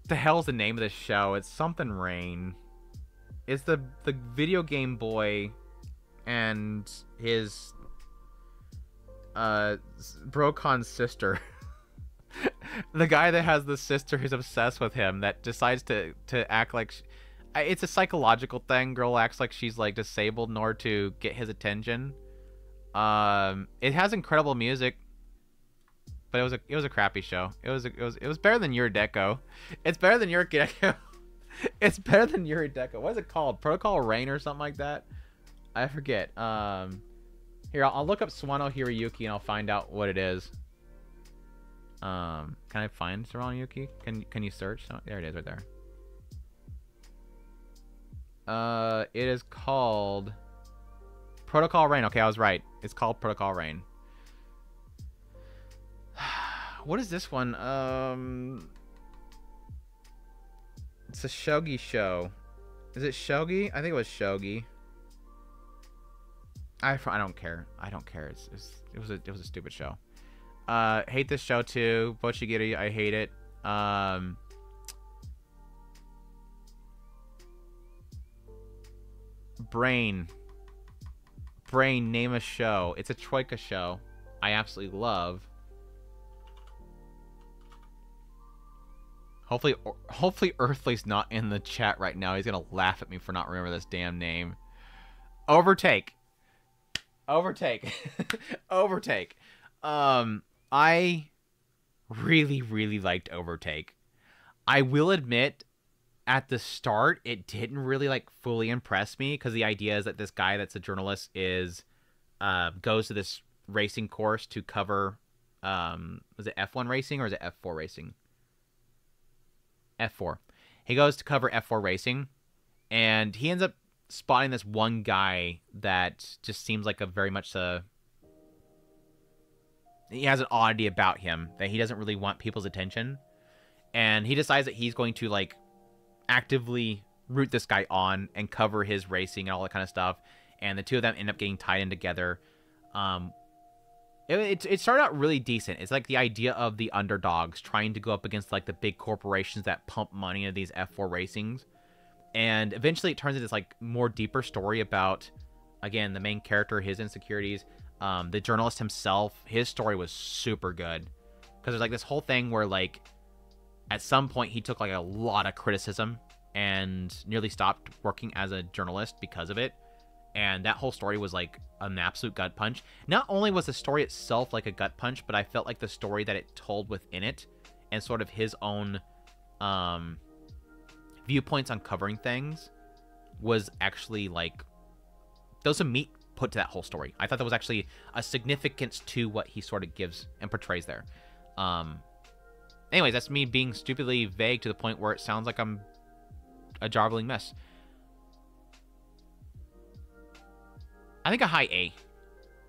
The hell's the name of this show? It's something Rain. It's the video game boy and his Brocon's sister. The guy that has the sister who's obsessed with him that decides to act like it's a psychological thing. Girl acts like she's like disabled in order to get his attention. It has incredible music, but it was a crappy show. It was better than Yurideco. It's better than Yurideco. It's better than Yurideco. What is it called? Protocol Rain or something like that? I forget. Here, I'll look up Swano Hiroyuki and I'll find out what it is. Can I find Swano Yuki? Can you search? Oh, there it is right there. It is called Protocol Rain. Okay, I was right. It's called Protocol Rain. What is this one? It's a shogi show. Is it shogi? I think it was shogi. I don't care. I don't care. It was a stupid show. Hate this show too. Bochigiri, I hate it. Brain, name a show. It's a troika show I absolutely love. Hopefully Earthly's not in the chat right now. He's gonna laugh at me for not remembering this damn name. Overtake. Overtake. I really liked Overtake. I will admit, at the start, it didn't really like fully impress me, because the idea is that this guy that's a journalist is goes to this racing course to cover was it F1 racing or is it F4 racing? F4. He goes to cover F4 racing, and he ends up spotting this one guy that just seems like a very much he has an oddity about him that he doesn't really want people's attention, and he decides that he's going to like actively root this guy on and cover his racing and all that kind of stuff, and the two of them end up getting tied in together. It started out really decent. It's like the idea of the underdogs trying to go up against like the big corporations that pump money into these F4 racings, and eventually it turns into this like more deeper story about, again, the main character, his insecurities, The journalist himself, his story was super good. Because there's like this whole thing where like at some point he took like a lot of criticism and nearly stopped working as a journalist because of it. And that whole story was like an absolute gut punch. Not only was the story itself like a gut punch, but I felt like the story that it told within it and sort of his own viewpoints on covering things was actually like, there was some meat put to that whole story. I thought there was actually a significance to what he sort of gives and portrays there. Anyways, that's me being stupidly vague to the point where it sounds like I'm a jarveling mess. I think a high A.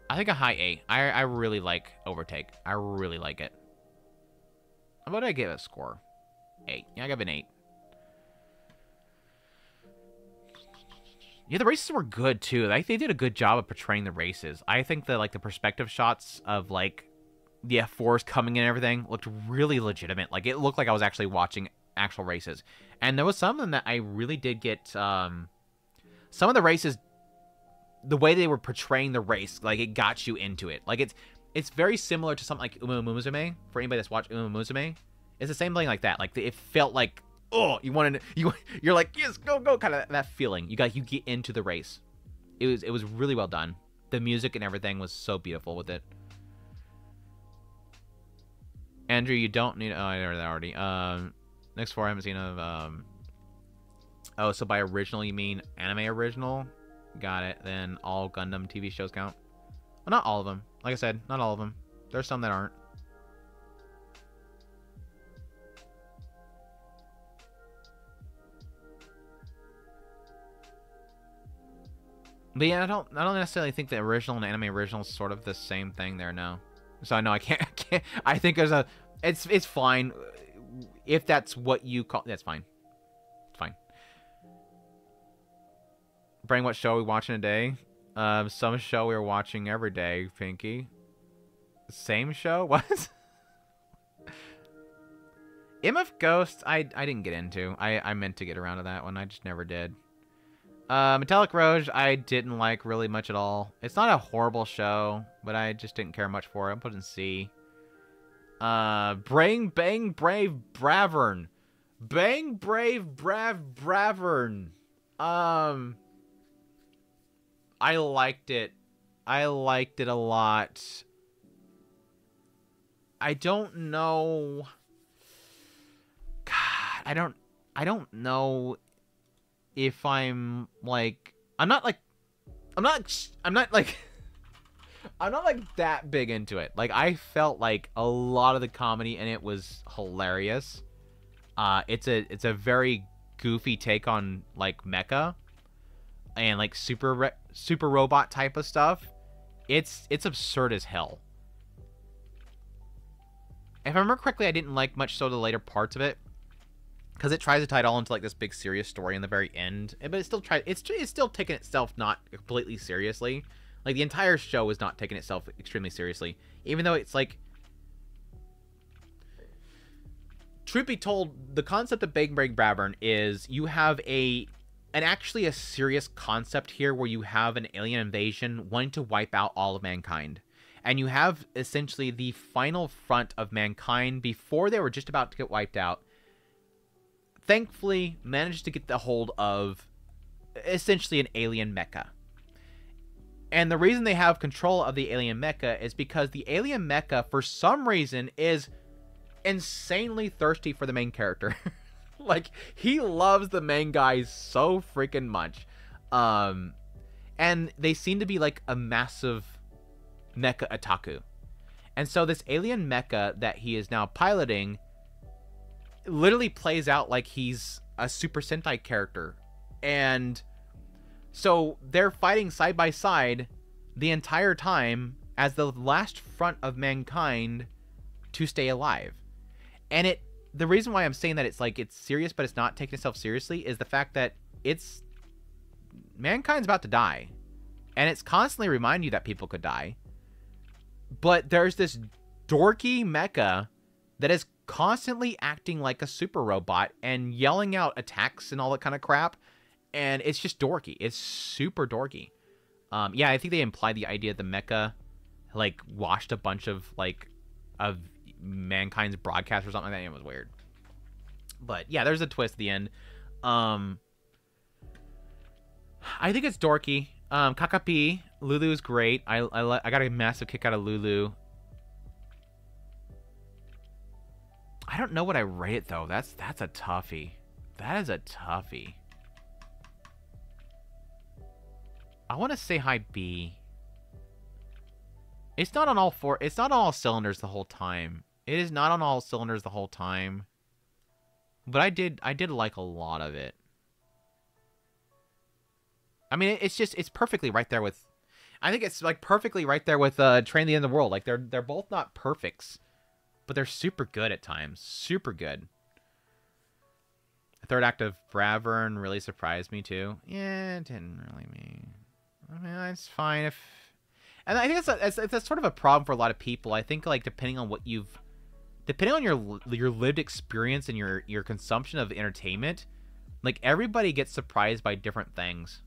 I think a high A. I really like Overtake. I really like it. What did I give it a score? 8. Yeah, I give it an 8. Yeah, the races were good, too. They did a good job of portraying the races. I think that, like, the perspective shots of, like, the F4s coming in and everything looked really legitimate. Like, it looked like I was actually watching actual races. And there was some of them that I really did get, some of the races, the way they were portraying the race, like, it got you into it. Like, it's very similar to something like Uma Musume. For anybody that's watched Uma Musume, it's the same thing like that. Like, it felt like, oh, you're like, yes, go, kind of that feeling. You get into the race. It was really well done. The music and everything was so beautiful with it. Andrew, you don't need. Oh, I know that already. Next 4 I haven't seen of. Oh, so by original you mean anime original? Got it. Then all Gundam TV shows count. Well, not all of them. Like I said, not all of them. There's some that aren't. But yeah, I don't necessarily think the original and anime original is sort of the same thing there, no. So I know I can't I think there's a it's fine if that's what you call, that's fine. It's fine. Brain, what show are we watching today? Some show we were watching every day, Pinky. Same show? What? MF Ghost, I didn't get into. I meant to get around to that one. I just never did. Metallic Rouge, I didn't like really much at all. It's not a horrible show, but I just didn't care much for it. I'm putting C. Bang Brave Bravern. Bang Brave Bravern. I liked it. I liked it a lot. I don't know. God, I don't know if I'm like, I'm not like that big into it. Like, I felt like a lot of the comedy in it was hilarious. It's a very goofy take on like mecha and like super robot type of stuff. It's absurd as hell. If I remember correctly, I didn't like much so the later parts of it, because it tries to tie it all into like this big serious story in the very end, but it's still taking itself not completely seriously. Like, the entire show is not taking itself extremely seriously, even though it's like, truth be told, the concept of Bang Bang Bravern is you have actually a serious concept here where you have an alien invasion wanting to wipe out all of mankind. And you have essentially the final front of mankind before they were just about to get wiped out. Thankfully, managed to get the hold of essentially an alien mecha. And the reason they have control of the alien mecha is because the alien mecha, for some reason, is insanely thirsty for the main character. Like, he loves the main guy so freaking much. And they seem to be like a massive mecha otaku. And so this alien mecha that he is now piloting literally plays out like he's a Super Sentai character. And so they're fighting side by side the entire time as the last front of mankind to stay alive. And the reason why I'm saying that it's like it's serious but it's not taking itself seriously is the fact that mankind's about to die. And it's constantly reminding you that people could die. But there's this dorky mecha that is constantly acting like a super robot and yelling out attacks and all that kind of crap. And it's just dorky. It's super dorky. Yeah, I think they imply the idea of the mecha like watched a bunch of like of Mankind's broadcast or something like that. It was weird. But yeah, there's a twist at the end. I think it's dorky. Kakapi, Lulu's great. I got a massive kick out of Lulu. I don't know what I rate it though. That's a toughie. That is a toughie. I want to say high B. It's not on all four. It's not on all cylinders the whole time. It is not on all cylinders the whole time. But I did like a lot of it. I mean, it's perfectly right there with. I think it's like perfectly right there with Train the End of the World. Like they're both not perfects, but they're super good at times. Super good. The third act of Bravern really surprised me too. Yeah, it didn't really mean. I mean, it's fine if. And I think that's sort of a problem for a lot of people. I think like depending on your lived experience and your consumption of entertainment, like everybody gets surprised by different things,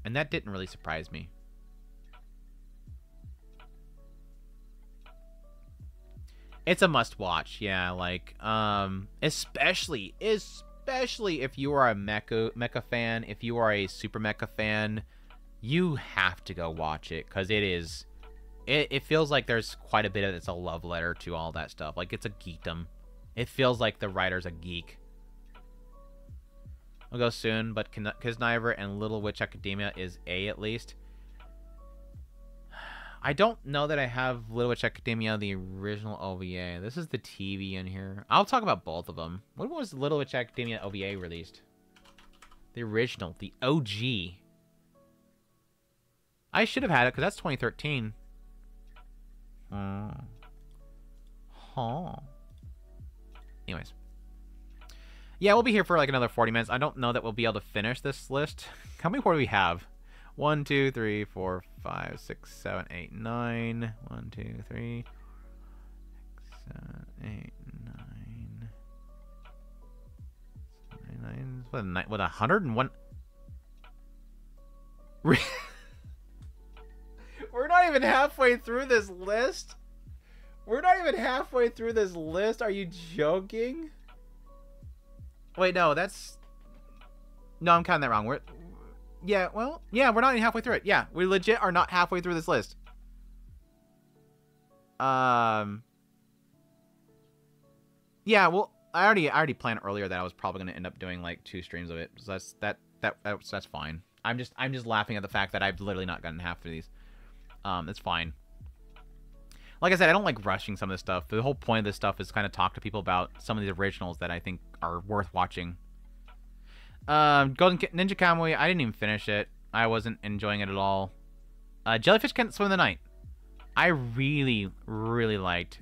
and that didn't really surprise me. It's a must watch, yeah. Like especially if you are a mecha fan, if you are a super mecha fan, you have to go watch it because it feels like there's quite a bit of it's a love letter to all that stuff. Like it's a geekdom. It feels like the writer's a geek. I'll go soon, but Kisniver and Little Witch Academia is A at least. I don't know that I have Little Witch Academia, the original OVA. This is the TV in here. I'll talk about both of them. When was Little Witch Academia OVA released? The original, the OG. I should have had it because that's 2013. Anyways. Yeah, we'll be here for like another 40 minutes. I don't know that we'll be able to finish this list. How many more do we have? 1, 2, 3, 4, 5, 6, 7, 8, 9. 1, 2, 3, 6, 7, 8, 9. 9. What, 101? We're not even halfway through this list. We're not even halfway through this list. Are you joking? Wait, no, that's... No, I'm counting that wrong. We're not even halfway through it. Yeah, we legit are not halfway through this list. Yeah, well, I already planned earlier that I was probably going to end up doing like 2 streams of it. So that's fine. I'm just laughing at the fact that I've literally not gotten half of these. It's fine. Like I said, I don't like rushing some of this stuff. The whole point of this stuff is kind of talk to people about some of these originals that I think are worth watching. Ninja Kamui, I didn't even finish it. I wasn't enjoying it at all. Jellyfish Can't Swim in the Night. I really, really liked.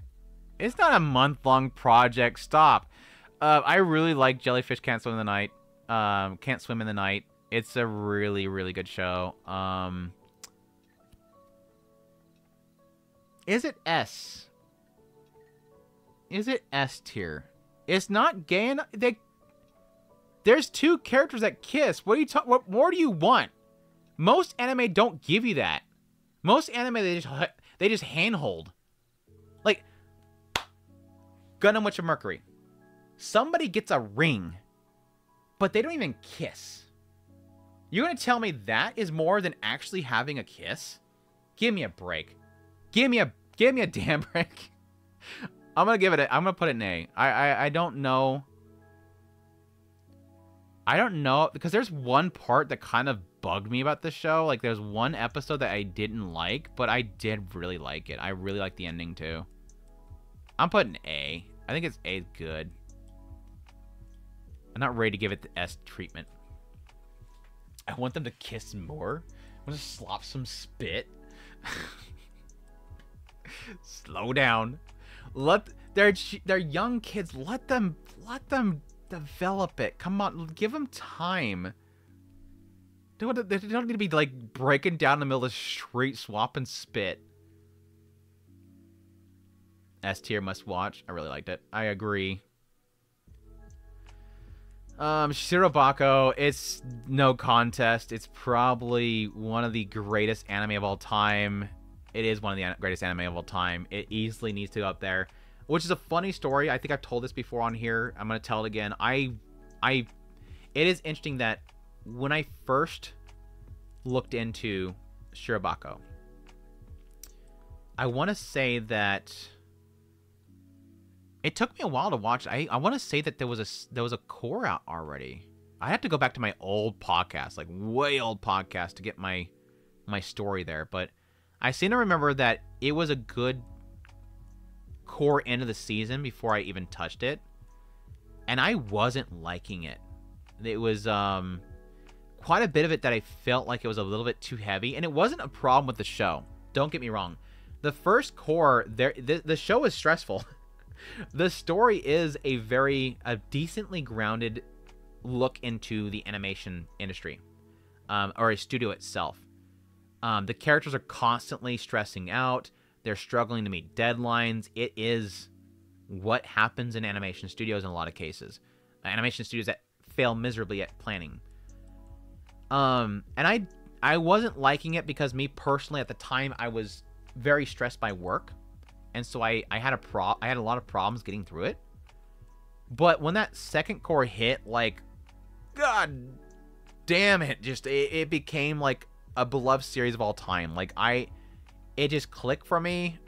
It's not a month-long project. Stop. I really like Jellyfish Can't Swim in the Night. Can't Swim in the Night. It's a really, really good show. Is it S? Is it S tier? It's not gay enough. There's 2 characters that kiss. What what more do you want? Most anime don't give you that. Most anime they just handhold. Like Gundam Witch of Mercury. Somebody gets a ring, but they don't even kiss. You're gonna tell me that is more than actually having a kiss? Give me a break. Give me a damn break. I'm gonna put it in A. I don't know. I don't know, because there's one part that kind of bugged me about this show. Like, there's one episode that I didn't like, but I did really like it. I really like the ending, too. I'm putting A. I think it's A good. I'm not ready to give it the S treatment. I want them to kiss more. I want to slop some spit. Slow down. They're young kids. Let them develop it. Come on, give them time. They don't need to be like breaking down in the middle of the street, swapping spit. S tier must watch. I really liked it. I agree. Shirobako, it's no contest. It's probably one of the greatest anime of all time. It is one of the greatest anime of all time. It easily needs to go up there, which is a funny story. I think I've told this before on here. I'm going to tell it again. It is interesting that when I first looked into Shirobako, I want to say that it took me a while to watch. I want to say that there was a core out already. I had to go back to my old podcast, like way old podcast, to get my story there. But I seem to remember that it was a good core end of the season before I even touched it, and I wasn't liking it. It was quite a bit of it that I felt like it was a little bit too heavy, and it wasn't a problem with the show. Don't get me wrong. The first core, the show is stressful. The story is a decently grounded look into the animation industry, or a studio itself. The characters are constantly stressing out. They're struggling to meet deadlines. It is what happens in animation studios in a lot of cases. Animation studios that fail miserably at planning. And I wasn't liking it because me personally at the time I was very stressed by work, and so I had a lot of problems getting through it. But when that second core hit, like, god damn it, just it became like a beloved series of all time. Like it just clicked for me.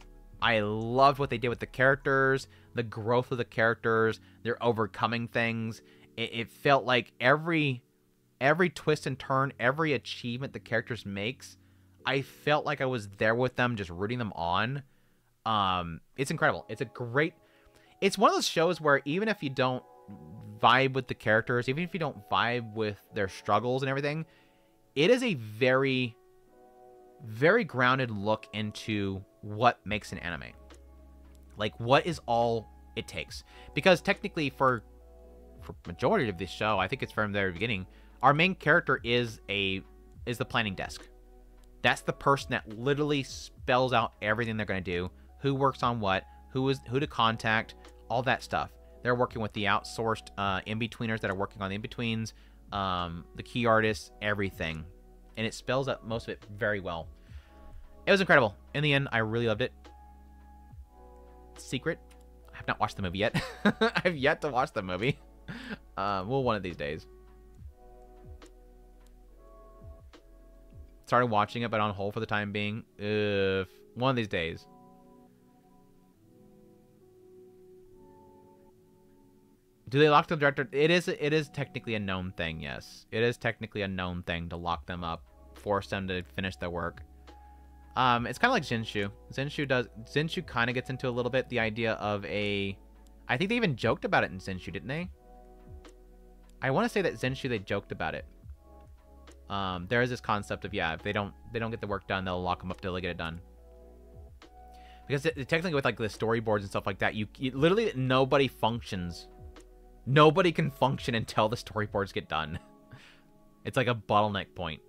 I loved what they did with the characters, the growth of the characters, their overcoming things. It felt like every twist and turn, every achievement the characters makes, I felt like I was there with them, just rooting them on. It's incredible. It's one of those shows where even if you don't vibe with the characters, even if you don't vibe with their struggles and everything, it is a very, very grounded look into what makes an anime. Like, what is all it takes. Because technically, for majority of this show, I think it's from the very beginning, our main character is the planning desk. That's the person that literally spells out everything they're going to do, who works on what, who to contact, all that stuff. They're working with the outsourced in-betweeners that are working on the in-betweens, the key artists, everything. And it spells out most of it very well. It was incredible. In the end, I really loved it. Secret. I have not watched the movie yet. I've yet to watch the movie. Well, one of these days. Started watching it, but on hold for the time being. One of these days. Do they lock the director? It is technically a known thing, yes. It is technically a known thing to lock them up, force them to finish their work. It's kind of like Zinshu. Zinshu kind of gets into a little bit the idea of I think they even joked about it in Zinshu, didn't they? I want to say that Zinshu, they joked about it. There is this concept of, yeah, if they don't get the work done, they'll lock them up till they get it done. Because technically with like the storyboards and stuff like that, you literally nobody functions. Nobody can function until the storyboards get done. It's like a bottleneck point.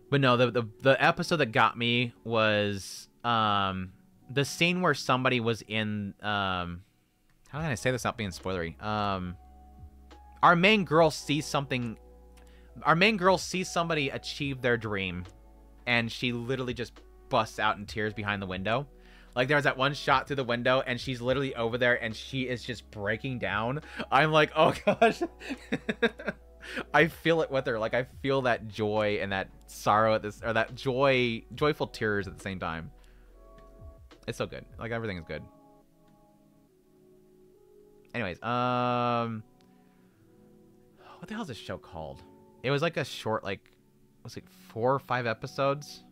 But no, the episode that got me was the scene where somebody was in how can I say this without being spoilery? Our main girl sees something. Our main girl sees somebody achieve their dream, and she literally just busts out in tears behind the window. Like, there's that one shot through the window, and she's literally over there, and she is just breaking down. I'm like, oh gosh. I feel it with her. Like, I feel that joy and that sorrow at this, or that joyful tears at the same time. It's so good. Like, everything is good. Anyways, what the hell is this show called? It was like a short, like, was it 4 or 5 episodes?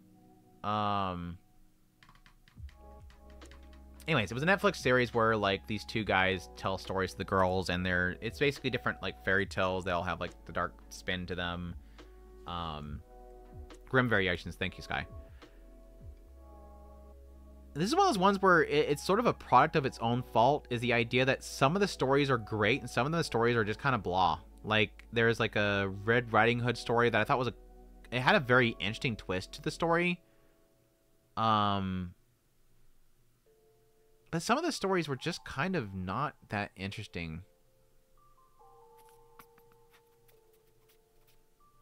Anyways, it was a Netflix series where, like, these two guys tell stories to the girls, and it's basically different, like, fairy tales. They all have, like, the dark spin to them. Grim variations. Thank you, Sky. This is one of those ones where it's sort of a product of its own fault, is the idea that some of the stories are great, and some of the stories are just kind of blah. Like, there's, like, a Red Riding Hood story that I thought it had a very interesting twist to the story. But some of the stories were just kind of not that interesting.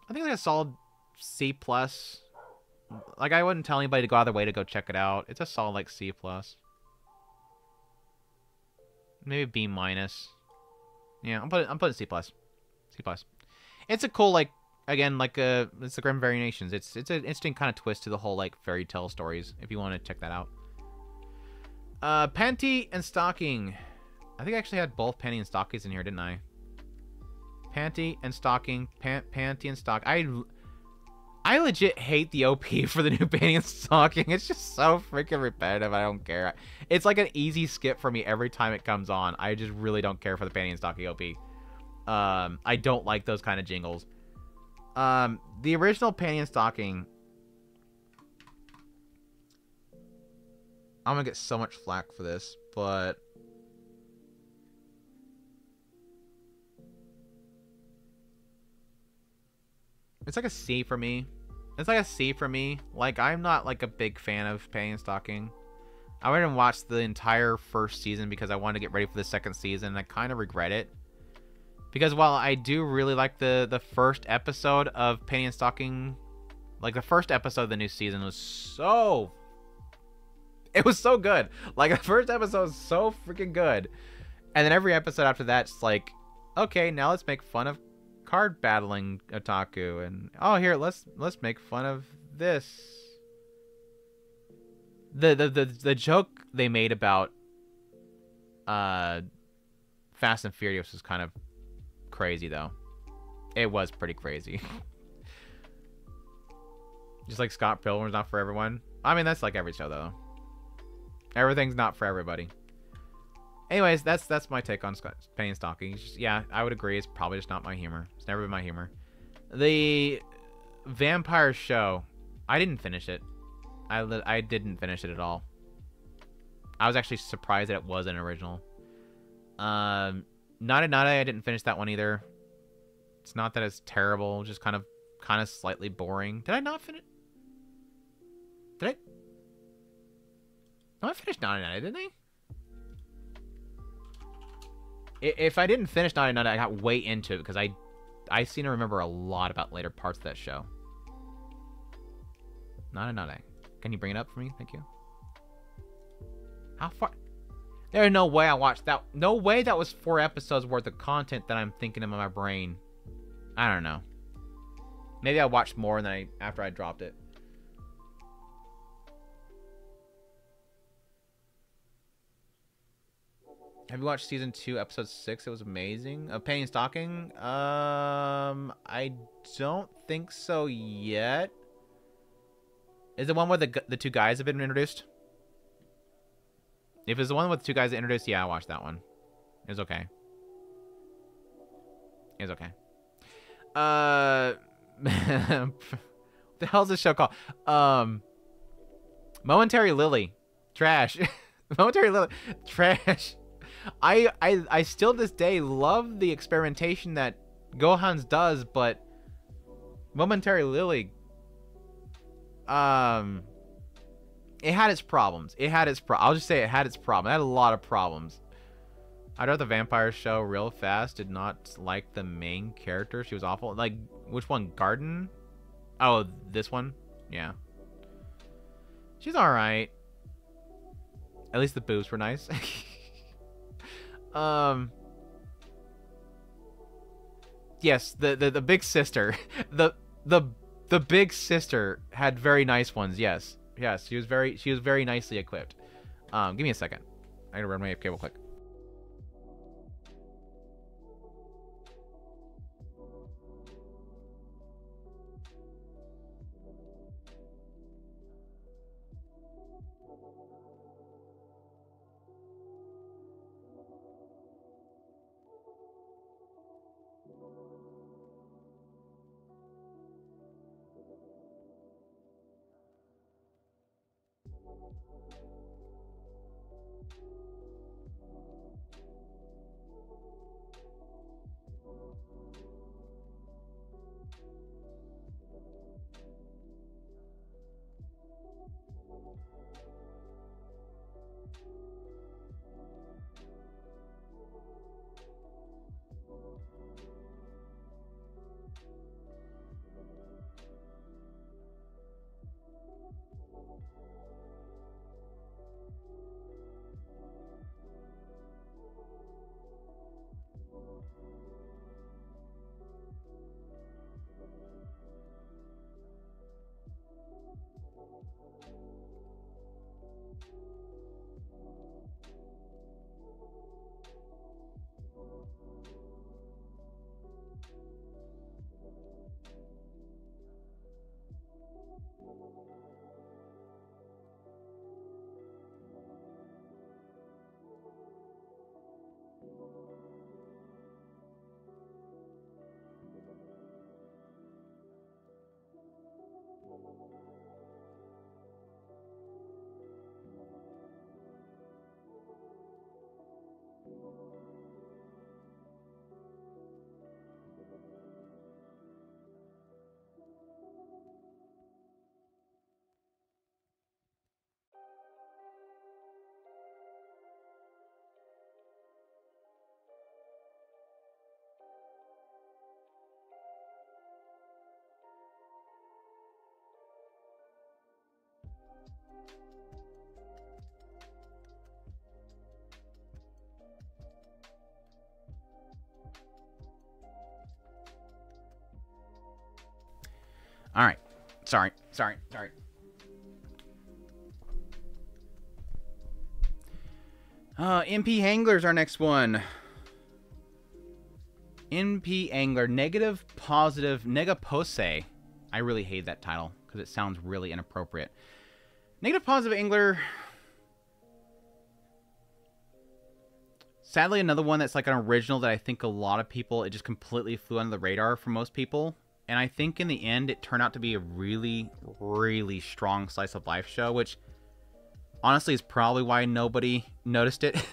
I think like a solid C+. Like, I wouldn't tell anybody to go out of their way to go check it out. It's a solid, like, C+. Maybe B minus. Yeah, I'm putting C+. C+. It's a cool, like, again, like, it's the Grim Variations. It's an interesting kind of twist to the whole, like, fairy tale stories, if you want to check that out. Panty and Stocking. I think I actually had both Panty and Stockings in here, didn't I? Panty and Stocking. Panty and Stock. I legit hate the OP for the new Panty and Stocking. It's just so freaking repetitive. I don't care. It's like an easy skip for me every time it comes on. I just really don't care for the Panty and Stocking OP. I don't like those kind of jingles. The original Panty and Stocking. I'm gonna get so much flack for this, but it's like a C for me. It's like a C for me. Like, I'm not like a big fan of Panty and Stocking. I went and watched the entire first season because I wanted to get ready for the second season, and I kind of regret it. Because while I do really like the first episode of Panty and Stocking, like the first episode of the new season was so... It was so good. Like, the first episode was so freaking good. And then every episode after that, it's like, okay, now let's make fun of card battling otaku, and oh, here, let's make fun of this. The joke they made about Fast and Furious was kind of crazy, though. It was pretty crazy. Just like Scott Pilgrim's not for everyone. I mean, that's like every show, though. Everything's not for everybody. Anyways, that's my take on Panty and Stocking. Yeah, I would agree. It's probably just not my humor. It's never been my humor. The Vampire Show. I didn't finish it. I didn't finish it at all. I was actually surprised that it was an original. Nada Nada, I didn't finish that one either. It's not that it's terrible, just kind of slightly boring. Did I not finish? Did I? No, I finished Nada Nada, didn't I? If I didn't finish Nada Nada, I got way into it because I seem to remember a lot about later parts of that show. Nada Nada. Can you bring it up for me? Thank you. How far? There's no way I watched that. No way that was 4 episodes worth of content that I'm thinking in my brain. I don't know. Maybe I watched more than after I dropped it. Have you watched season 2, episode 6? It was amazing. Panty and Stocking? I don't think so yet. Is it one where the 2 guys have been introduced? If it's the one with the 2 guys that introduced, yeah, I watched that one. It was okay. It was okay. What the hell is this show called? Momentary Lily. Trash. Momentary Lily. Trash. I still to this day love the experimentation that Gohan's does, but Momentary Lily, it had its problems. I'll just say it had its problem. It had a lot of problems. I read the Vampire Show real fast. Did not like the main character. She was awful. Like, which one? Garden? Oh, this one? Yeah. She's alright. At least the boobs were nice. Yes, the big sister. The big sister had very nice ones, yes. Yes, she was very nicely equipped. Give me a second. I gotta run my cable quick. All right. Sorry. MP Angler's our next one. MP Angler, negative, positive, negapose. I really hate that title because it sounds really inappropriate. Negative, positive Angler. Sadly, another one that's like an original that I think a lot of people, it just completely flew under the radar for most people. And I think in the end, it turned out to be a really, really strong slice of life show, which honestly is probably why nobody noticed it.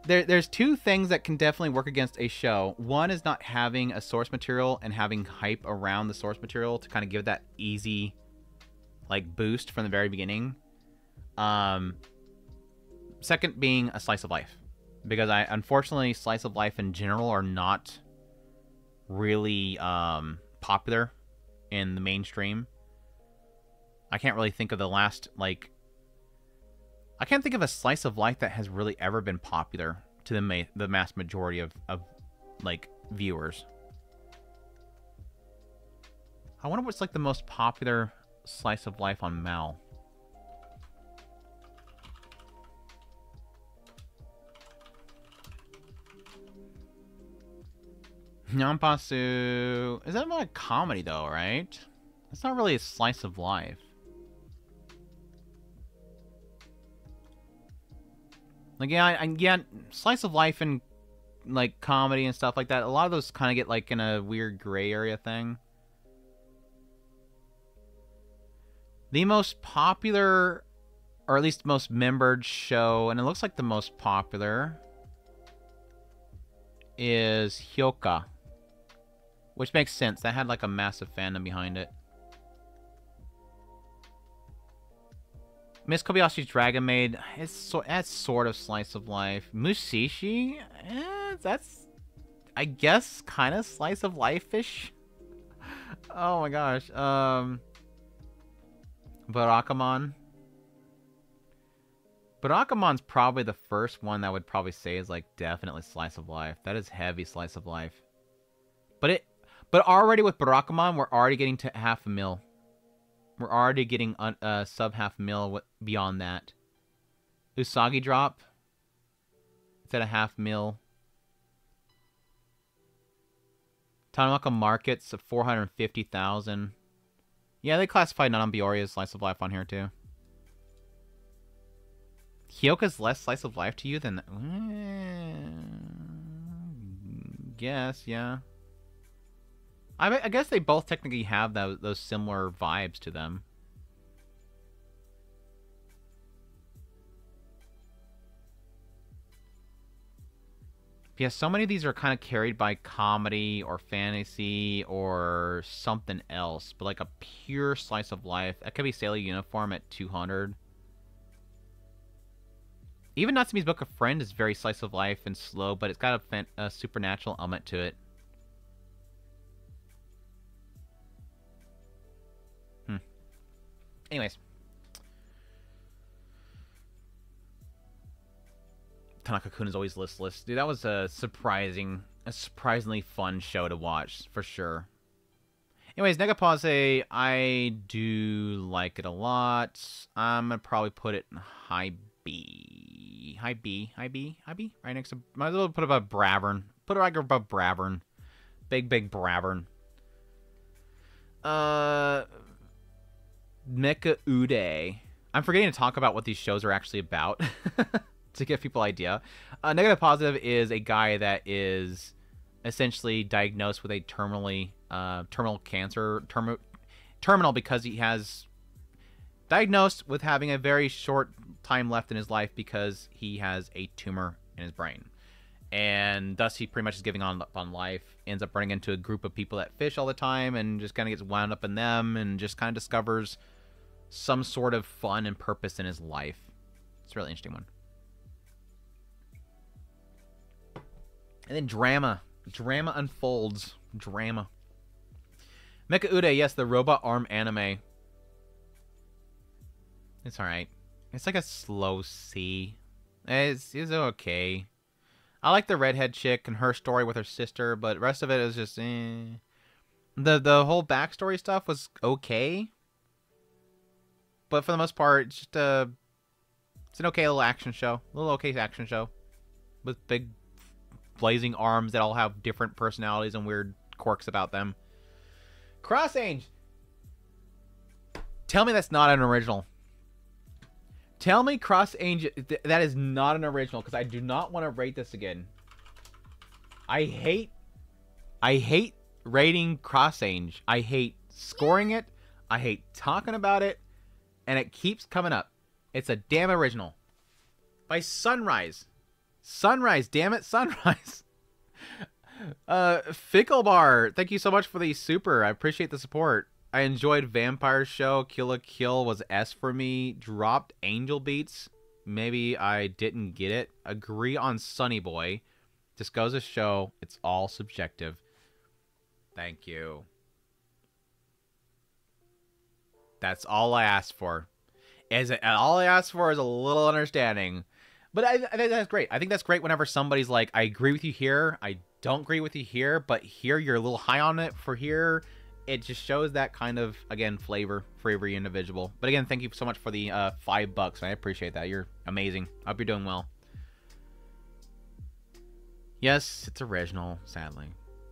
There's two things that can definitely work against a show. One is not having a source material and having hype around the source material to kind of give that easy like boost from the very beginning. Second being a slice of life. Because unfortunately, slice of life in general are not really popular in the mainstream. I can't really think of the last, like... I can't think of a slice of life that has really ever been popular to the mass majority of like, viewers. I wonder what's, like, the most popular slice of life on Mal. Nyampasu... Is that about a comedy, though, right? It's not really a slice of life. Like, yeah, slice of life and, like, comedy and stuff like that, a lot of those kind of get, like, in a weird gray area thing. The most popular, or at least most membered show, and it looks like the most popular, is Hyoka. Which makes sense. That had, like, a massive fandom behind it. Miss Kobayashi's Dragon Maid, that's sort of slice of life. Mushishi, that's, I guess, kind of slice of life-ish. Oh my gosh. Barakamon. Barakamon's probably the first one that I would probably say is, like, definitely slice of life. That is heavy slice of life. But already with Barakamon, we're already getting to 500,000. We're already getting sub 500,000 beyond that. Usagi drop. It's at 500,000. Tanamaka Markets of 450,000. Yeah, they classified Nanambiori as slice of life on here too. Hyoka's less slice of life to you than... Guess, yeah. I guess they both technically have those similar vibes to them. Yeah, so many of these are kind of carried by comedy or fantasy or something else. But like a pure slice of life. That could be Sailor Uniform at 200. Even Natsumi's Book of Friend is very slice of life and slow, but it's got a supernatural element to it. Anyways. Tanaka-kun is always listless. Dude, that was a surprisingly fun show to watch, for sure. Anyways, Negapause, I do like it a lot. I'm going to probably put it in high B. High B? Right next to... Might as well put it above Bravern. Put it right above Bravern. Big Bravern. Mecha Ude. I'm forgetting to talk about what these shows are actually about to give people an idea. Negative Positive is a guy that is essentially diagnosed with a terminal cancer. Terminal because he has diagnosed with having a very short time left in his life because he has a tumor in his brain. And thus he pretty much is giving up on life. Ends up running into a group of people that fish all the time and just kind of gets wound up in them and just kind of discovers some sort of fun and purpose in his life. It's a really interesting one. And then Drama. Drama unfolds. Drama. Mecha Ude, yes, the robot arm anime. It's alright. It's like a slow C. It's okay. I like the redhead chick and her story with her sister, but the rest of it is just, eh. The whole backstory stuff was okay, but for the most part, it's just it's an okay little action show, a little okay action show with big blazing arms that all have different personalities and weird quirks about them. Cross Ange. Tell me that's not an original. Tell me Cross Ange that is not an original, because I do not want to rate this again. I hate rating Cross Ange. I hate scoring it. I hate talking about it, and it keeps coming up. It's a damn original by Sunrise. Sunrise, damn it, Sunrise. Ficklebar, thank you so much for the super. I appreciate the support. I enjoyed Vampire Show. Kill la Kill was S for me. Dropped Angel Beats. Maybe I didn't get it. Agree on Sunny Boy. Just goes to show it's all subjective. Thank you. That's all I asked for. All I asked for is a little understanding. But I think that's great. I think that's great whenever somebody's like, I agree with you here. I don't agree with you here. But here, you're a little high on it. For here, it just shows that kind of, again, flavor for every individual. But again, thank you so much for the $5. I appreciate that. You're amazing. I hope you're doing well. Yes, it's original, sadly.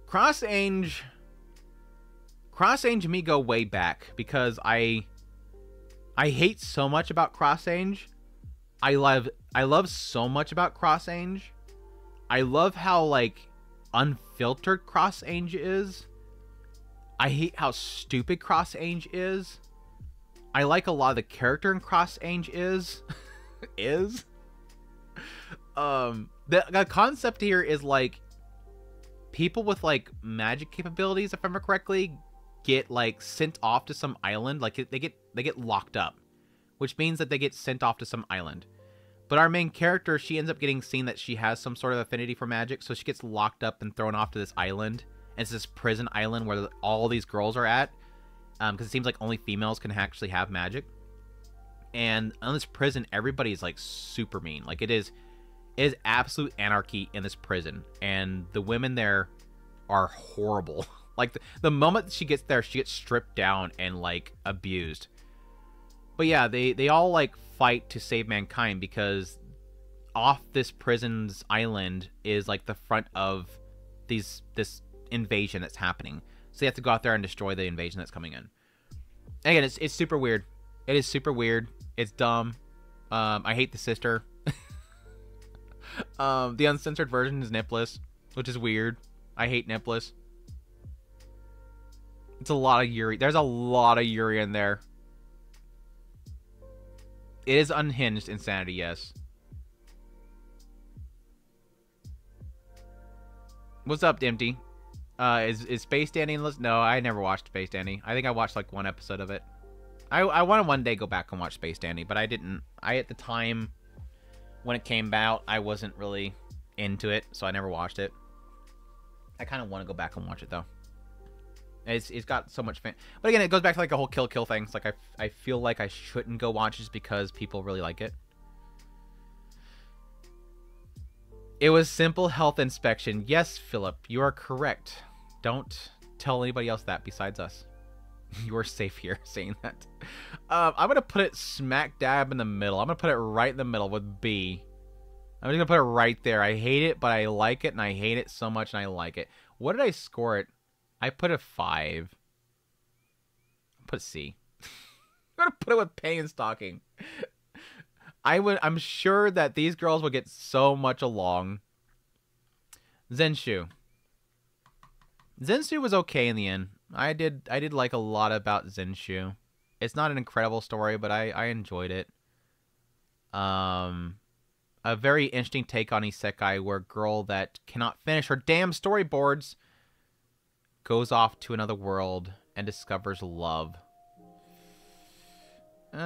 Cross Ange and me go way back, because I hate so much about Cross Ange. I love so much about Cross Ange. I love how, like, unfiltered Cross Ange is. I hate how stupid Cross Ange is. I like a lot of the character in Cross Ange is. The concept here is, like, people with, like, magic capabilities, if I remember correctly, get, like, sent off to some island. Like, they get locked up, which means that they get sent off to some island. But our main character, she ends up getting seen that she has some sort of affinity for magic, so she gets locked up and thrown off to this island. And it's this prison island where all these girls are at, because it seems like only females can actually have magic. And on this prison, everybody is, like, super mean. Like, it is absolute anarchy in this prison, and the women there are horrible. Like, the moment she gets there, she gets stripped down and, like, abused. But yeah, they all, like, fight to save mankind, because off this prison's island is, like, the front of this invasion that's happening. So they have to go out there and destroy the invasion that's coming in. And again, it's super weird. It is super weird. It's dumb. I hate the sister. The uncensored version is nipless, which is weird. I hate nipless. It's a lot of Yuri. There's a lot of Yuri in there. It is unhinged insanity, yes. What's up, Empty? Is Space Dandy in the list? No, I never watched Space Dandy. I think I watched, like, one episode of it. I want to one day go back and watch Space Dandy, but I didn't. At the time when it came out, I wasn't really into it, so I never watched it. I kind of want to go back and watch it, though. It's got so much fan. But again, it goes back to, like, the whole kill thing. It's like, I feel like I shouldn't go watch just because people really like it. It was simple health inspection. Yes, Philip, you are correct. Don't tell anybody else that besides us. You are safe here saying that. I'm going to put it smack dab in the middle. I'm going to put it right in the middle with B. I'm just going to put it right there. I hate it, but I like it, and I hate it so much, and I like it. What did I score it? I put a 5. Put C. I'm going to put it with Penny and Stocking. I'm sure that these girls will get so much along. Zenshu. Zenshu was okay in the end. I did like a lot about Zenshu. It's not an incredible story, but I enjoyed it. A very interesting take on isekai, where a girl that cannot finish her damn storyboards goes off to another world and discovers love. I'm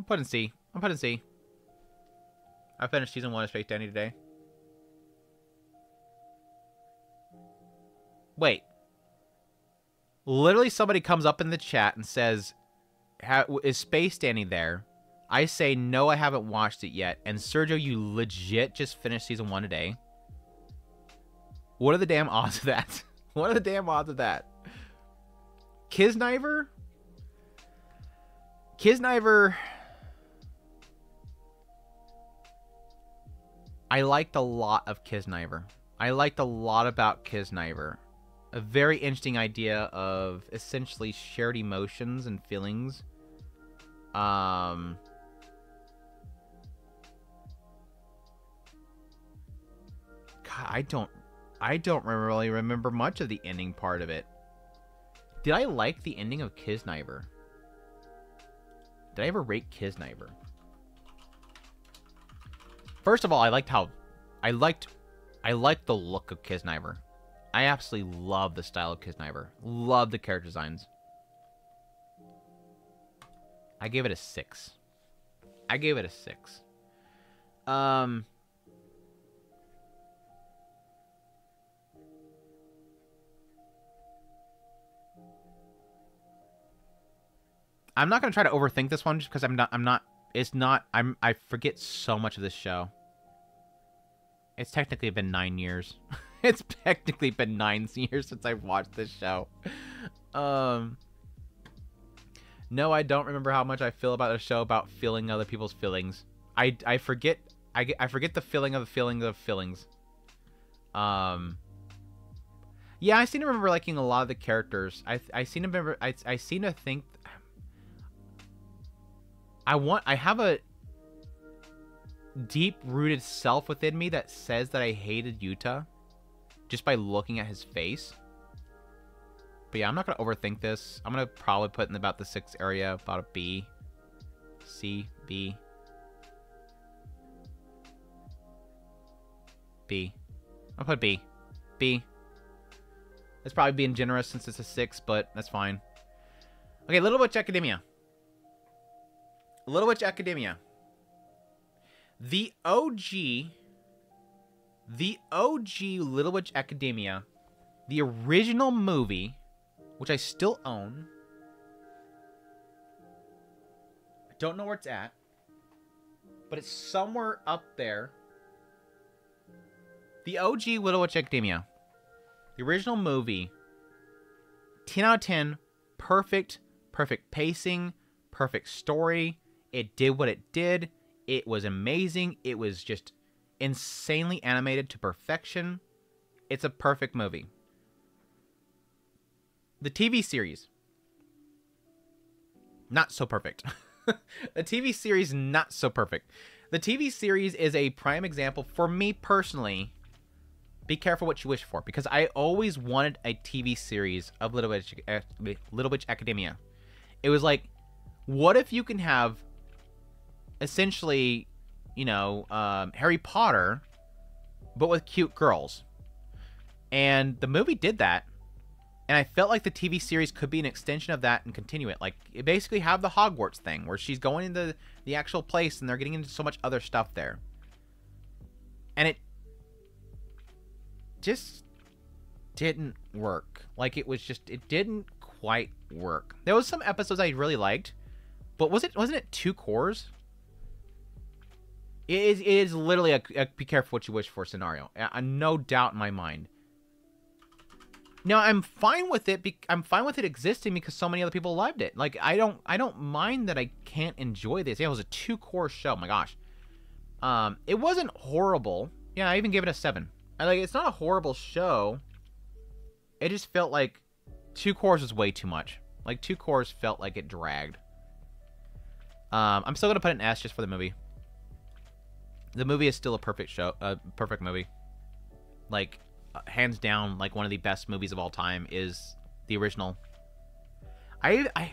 putting C. I finished season 1 of Space Dandy today. Wait. Literally, somebody comes up in the chat and says, is Space Dandy there? I say, no, I haven't watched it yet. And Sergio, you legit just finished season 1 today? What are the damn odds of that? What are the damn odds of that? Kisniver? Kisniver... I liked a lot of Kisniver. I liked a lot about Kisniver. A very interesting idea of essentially shared emotions and feelings. God, I don't really remember much of the ending part of it. Did I like the ending of Kisniver? Did I ever rate Kisniver? First of all, I liked the look of Kisniver. I absolutely love the style of Kisniver. Love the character designs. I gave it a 6. I gave it a 6. I'm not gonna try to overthink this one just because I forget so much of this show. It's technically been 9 years. It's technically been 9 years since I've watched this show. No, I don't remember how much I feel about a show about feeling other people's feelings. I forget the feeling of the feeling of feelings. Yeah, I seem to remember liking a lot of the characters. I seem to remember I seem to think I have a deep-rooted self within me that says that I hated Yuta just by looking at his face. But yeah, I'm not going to overthink this. I'm going to probably put in about the 6 area, about a B. C, B. B. I'll put B. B. It's probably being generous since it's a 6, but that's fine. Okay, Little Witch Academia. Little Witch Academia. The OG Little Witch Academia, the original movie, which I still own. I don't know where it's at, but it's somewhere up there. The OG Little Witch Academia, the original movie, 10 out of 10, perfect pacing, perfect story. It did what it did. It was amazing. It was just insanely animated to perfection. It's a perfect movie. The TV series, not so perfect. The TV series, not so perfect. The TV series is a prime example for me personally. Be careful what you wish for, because I always wanted a TV series of Little Witch Academia. It was like, what if you can have essentially, you know, Harry Potter, but with cute girls? And the movie did that. And I felt like the TV series could be an extension of that and continue it. Like, it basically have the Hogwarts thing, where she's going into the actual place and they're getting into so much other stuff there. And it just didn't work. Like, it didn't quite work. There was some episodes I really liked, but wasn't it 2 cores? It is literally a be careful what you wish for scenario. No doubt in my mind. Now, I'm fine with it. I'm fine with it existing because so many other people loved it. Like, I don't mind that I can't enjoy this. Yeah, it was a 2-core show. My gosh. It wasn't horrible. Yeah, I even gave it a 7. It's not a horrible show. It just felt like 2 cores was way too much. Like, 2 cores felt like it dragged. I'm still gonna put an S just for the movie. The movie is still a perfect show, perfect movie. Like, hands down, like, one of the best movies of all time is the original. I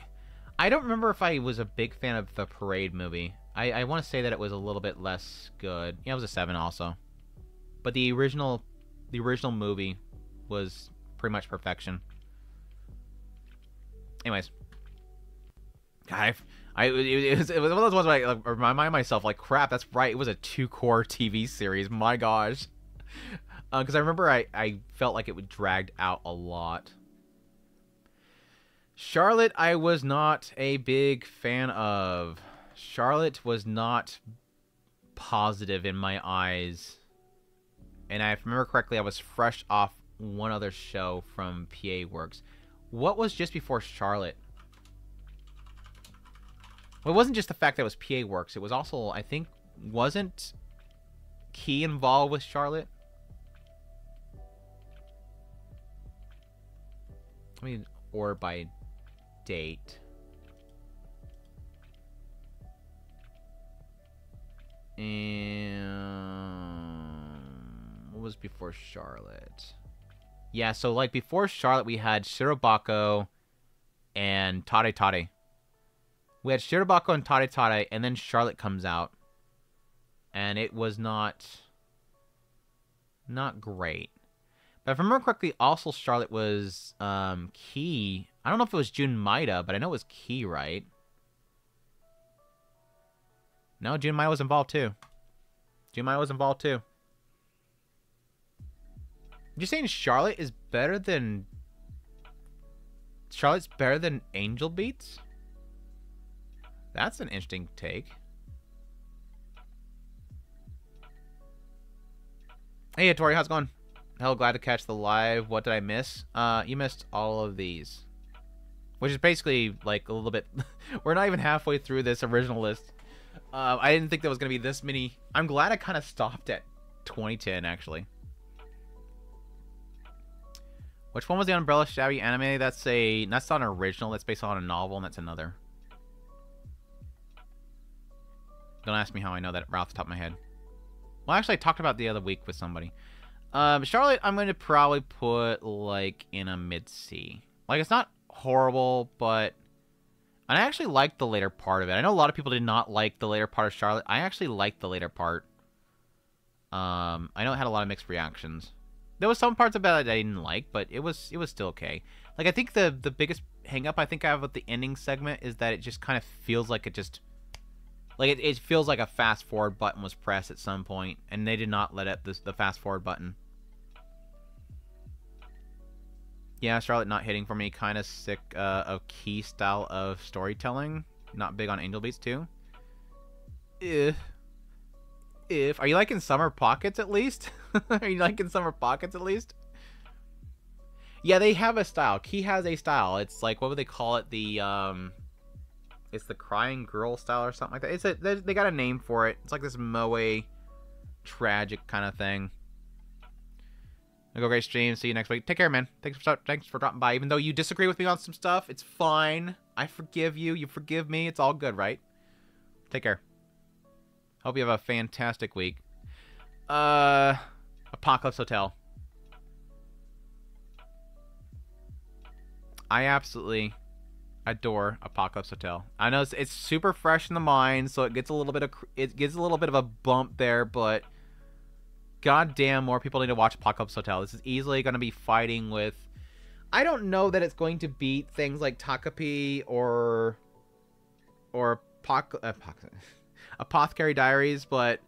don't remember if I was a big fan of the Parade movie. I want to say that it was a little bit less good. Yeah, it was a 7 also. But the original movie was pretty much perfection. Anyways, God, it was one of those ones where I remind myself, like, crap, that's right, it was a 2-core TV series. My gosh. Because I remember I felt like it would dragged out a lot. Charlotte, I was not a big fan of. Charlotte was not positive in my eyes. And if I remember correctly, I was fresh off one other show from PA Works. What was just before Charlotte? Well, it wasn't just the fact that it was PA Works. It was also, I think, wasn't Key involved with Charlotte? I mean, or by date. And what was before Charlotte? Yeah, so like before Charlotte, we had Shirobako and Tare Tare. We had Shirobako and Tare Tare, and then Charlotte comes out, and it was not great. But if I remember correctly, also Charlotte was Key. I don't know if it was Jun Maida, but I know it was Key, right? No, Jun Maida was involved too. Jun Maida was involved too. You're saying Charlotte is better than... Charlotte's better than Angel Beats? That's an interesting take. Hey, Tori, how's it going? Hell, glad to catch the live. What did I miss? You missed all of these. Which is basically, like, a little bit... We're not even halfway through this original list. I didn't think there was going to be this many. I'm glad I kind of stopped at 2010, actually. Which one was the Umbrella Shabby anime? That's not an original. That's based on a novel, and that's another. Don't ask me how I know that right off the top of my head. Well, actually, I talked about it the other week with somebody. Charlotte, I'm going to probably put, like, in a mid-C. Like, it's not horrible, but... And I actually liked the later part of it. I know a lot of people did not like the later part of Charlotte. I actually liked the later part. I know it had a lot of mixed reactions. There was some parts about it that I didn't like, but it was still okay. Like, I think the biggest hang-up I think I have with the ending segment is that it just kind of feels like it just... Like, it feels like a fast-forward button was pressed at some point, and they did not let it the fast-forward button. Yeah, Charlotte not hitting for me. Kind of sick of Key style of storytelling. Not big on Angel Beats, too. Are you liking Summer Pockets, at least? Are you liking Summer Pockets, at least? Yeah, they have a style. Key has a style. It's like, what would they call it? It's the Crying Girl style or something like that. They got a name for it. It's like this moe tragic kind of thing. Go great stream. See you next week. Take care, man. Thanks for dropping by. Even though you disagree with me on some stuff, it's fine. I forgive you. You forgive me. It's all good, right? Take care. Hope you have a fantastic week. Apocalypse Hotel. I absolutely adore Apocalypse Hotel. I know it's super fresh in the mind, so it gets a little bit of a bump there, but goddamn, more people need to watch Apocalypse Hotel. This is easily going to be fighting with... I don't know that it's going to beat things like Takapi or Apothecary Diaries, but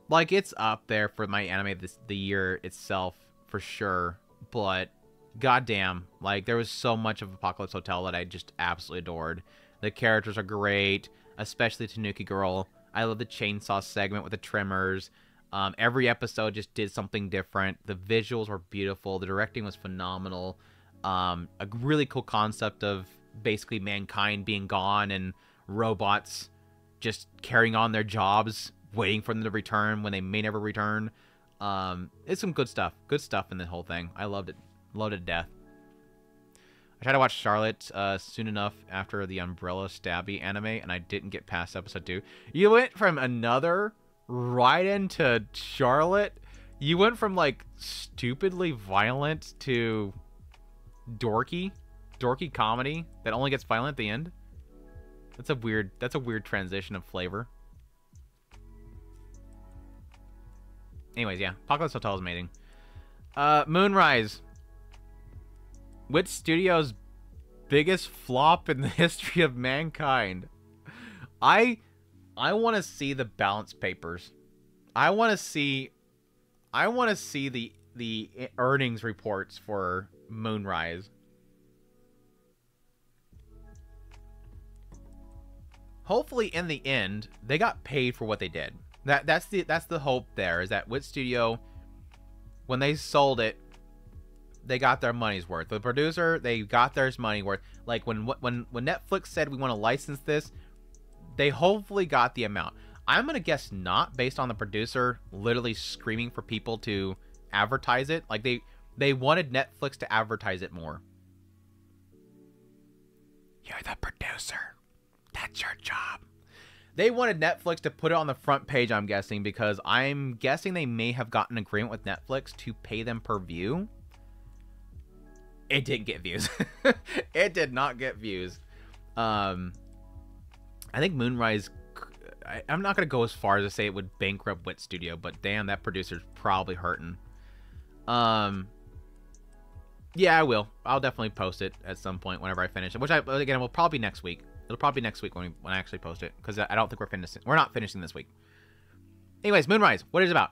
like it's up there for my anime the year itself for sure. But goddamn, like there was so much of Apocalypse Hotel that I just absolutely adored. The characters are great, especially Tanuki Girl. I love the chainsaw segment with the tremors. Every episode just did something different. The visuals were beautiful. The directing was phenomenal. A really cool concept of basically mankind being gone and robots just carrying on their jobs, waiting for them to return when they may never return. It's some good stuff. Good stuff in the whole thing. I loved it. Loved it to death. I tried to watch Charlotte soon enough after the Umbrella Stabby anime, and I didn't get past episode 2. You went from another... right into Charlotte. You went from like stupidly violent to dorky comedy that only gets violent at the end. That's a weird transition of flavor. Anyways, yeah, Apocalypse Hotel is amazing. Moonrise. Which studio's biggest flop in the history of mankind? I want to see the balance papers. I want to see the earnings reports for Moonrise. Hopefully, in the end, they got paid for what they did. That's the hope. There is that Wit Studio when they sold it, they got their money's worth. The producer, they got their money worth. Like when Netflix said we want to license this, they hopefully got the amount. I'm gonna guess not, based on the producer literally screaming for people to advertise it. Like they wanted Netflix to advertise it more. You're the producer. That's your job. They wanted Netflix to put it on the front page, I'm guessing, because I'm guessing they may have gotten an agreement with Netflix to pay them per view. It didn't get views. It did not get views. I think Moonrise... I'm not going to go as far as to say it would bankrupt Wit Studio, but damn, that producer's probably hurting. Yeah, I will. I'll definitely post it at some point whenever I finish it, which again will probably be next week. It'll probably be next week when I actually post it, because I don't think we're not finishing this week. Anyways, Moonrise, what is it about?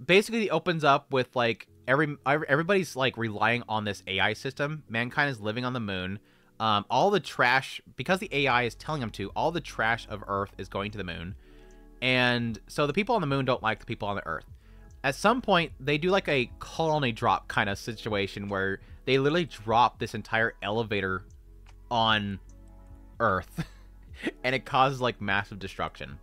Basically it opens up with like everybody's like relying on this AI system. Mankind is living on the moon. All the trash, because the AI is telling them to, all the trash of Earth is going to the moon. And so the people on the moon don't like the people on the Earth. At some point, they do like a colony drop kind of situation where they literally drop this entire elevator on Earth. And it causes like massive destruction.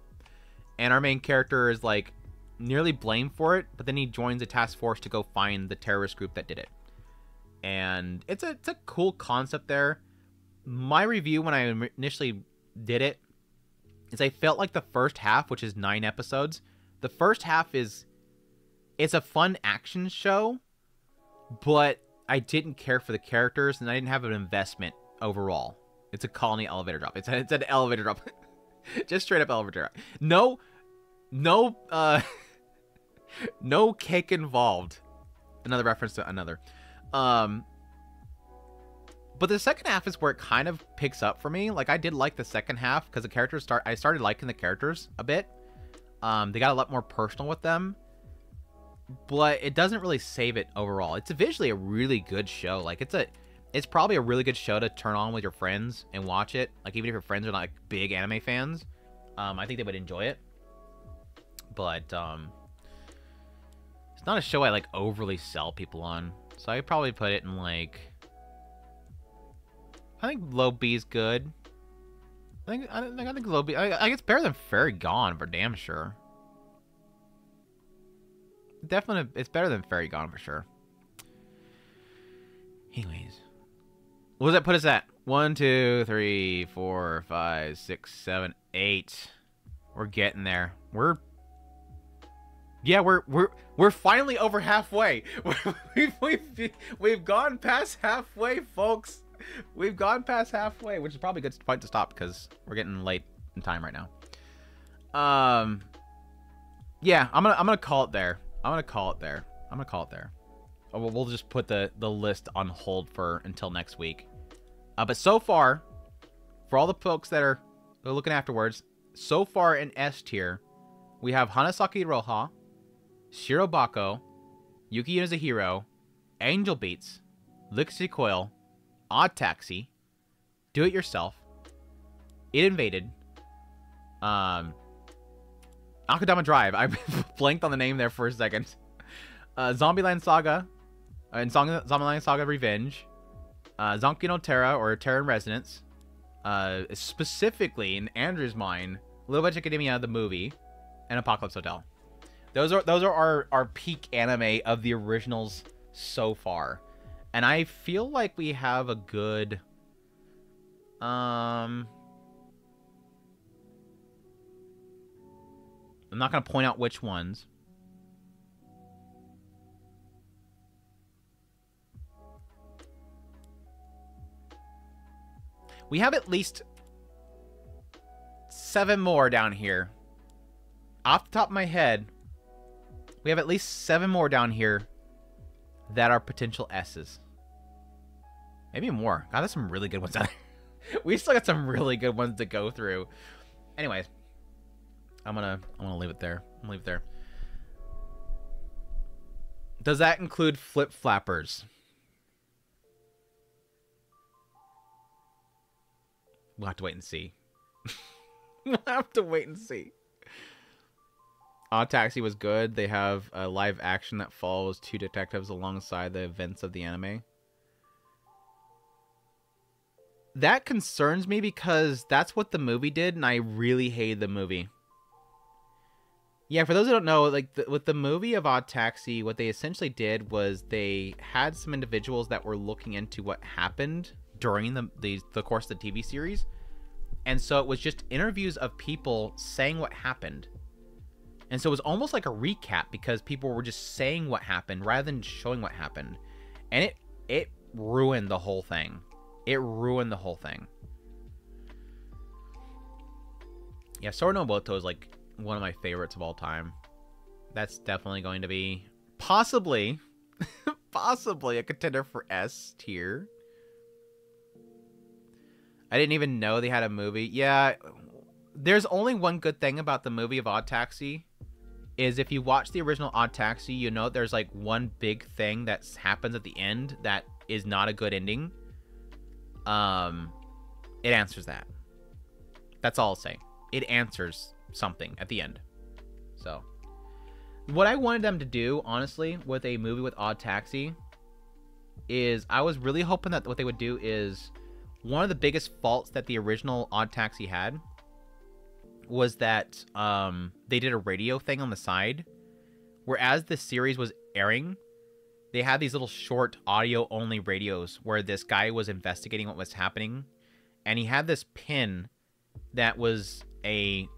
And our main character is like nearly blamed for it, but then he joins a task force to go find the terrorist group that did it. And it's a cool concept there. My review when I initially did it is I felt like the first half, which is 9 episodes, the first half it's a fun action show, but I didn't care for the characters and I didn't have an investment overall. It's a colony elevator drop. It's an elevator drop. Just straight up elevator drop. No no cake involved. Another reference to another. But the second half is where it kind of picks up for me. Like, I did like the second half because the characters I started liking the characters a bit. They got a lot more personal with them. But it doesn't really save it overall. It's visually a really good show. Like, it's probably a really good show to turn on with your friends and watch it. Like, even if your friends are not like big anime fans, I think they would enjoy it. But it's not a show I like overly sell people on. So I'd probably put it in like, I think low B is good. I think low B. I think it's better than Fairy Gone for damn sure. Definitely, it's better than Fairy Gone for sure. Anyways, what does that put us at? 1, 2, 3, 4, 5, 6, 7, 8. We're getting there. We're finally over halfway. We've gone past halfway, folks. We've gone past halfway, which is probably a good point to stop because we're getting late in time right now. Yeah, I'm gonna call it there. I'm gonna call it there. We'll just put the list on hold for until next week. But so far, for all the folks that are looking afterwards, so far in S tier, we have Hanasaki Roha, Shirobako, Yuki Yuzahiro, Angel Beats, Lixie Coil, Odd Taxi, Do It Yourself, It Invaded, Akudama Drive. I blanked on the name there for a second. Zombieland Saga, and Zombieland Saga Revenge, Zonki no Terra, or Terra in Resonance, specifically in Andrew's mind, Little Witch Academia the movie, and Apocalypse Hotel. Those are our peak anime of the originals so far. And I feel like we have a good I'm not going to point out which ones. We have at least 7 more down here. Off the top of my head, we have at least 7 more down here that are potential S's. Maybe more. God, there's some really good ones out there. We still got some really good ones to go through. Anyways, I'm gonna leave it there. I'm gonna leave it there. Does that include Flip Flappers? We'll have to wait and see. We'll have to wait and see. Odd Taxi was good. They have a live action that follows two detectives alongside the events of the anime. That concerns me because that's what the movie did, and I really hated the movie. Yeah, for those who don't know, like with the movie of Odd Taxi, what they essentially did was they had some individuals that were looking into what happened during the course of the TV series. And so it was just interviews of people saying what happened. And so it was almost like a recap because people were just saying what happened rather than showing what happened. And it ruined the whole thing. It ruined the whole thing. Yeah, Sora no Boto is like one of my favorites of all time. That's definitely going to be possibly a contender for S tier. I didn't even know they had a movie. Yeah, there's only one good thing about the movie of Odd Taxi is if you watch the original Odd Taxi, you know there's like one big thing that happens at the end that is not a good ending. It answers that. That's all I'll say. It answers something at the end. So, what I wanted them to do, honestly, with a movie with Odd Taxi is I was really hoping that what they would do is one of the biggest faults that the original Odd Taxi had was that they did a radio thing on the side. Whereas the series was airing, they had these little short audio-only radios where this guy was investigating what was happening. And he had this pin that was a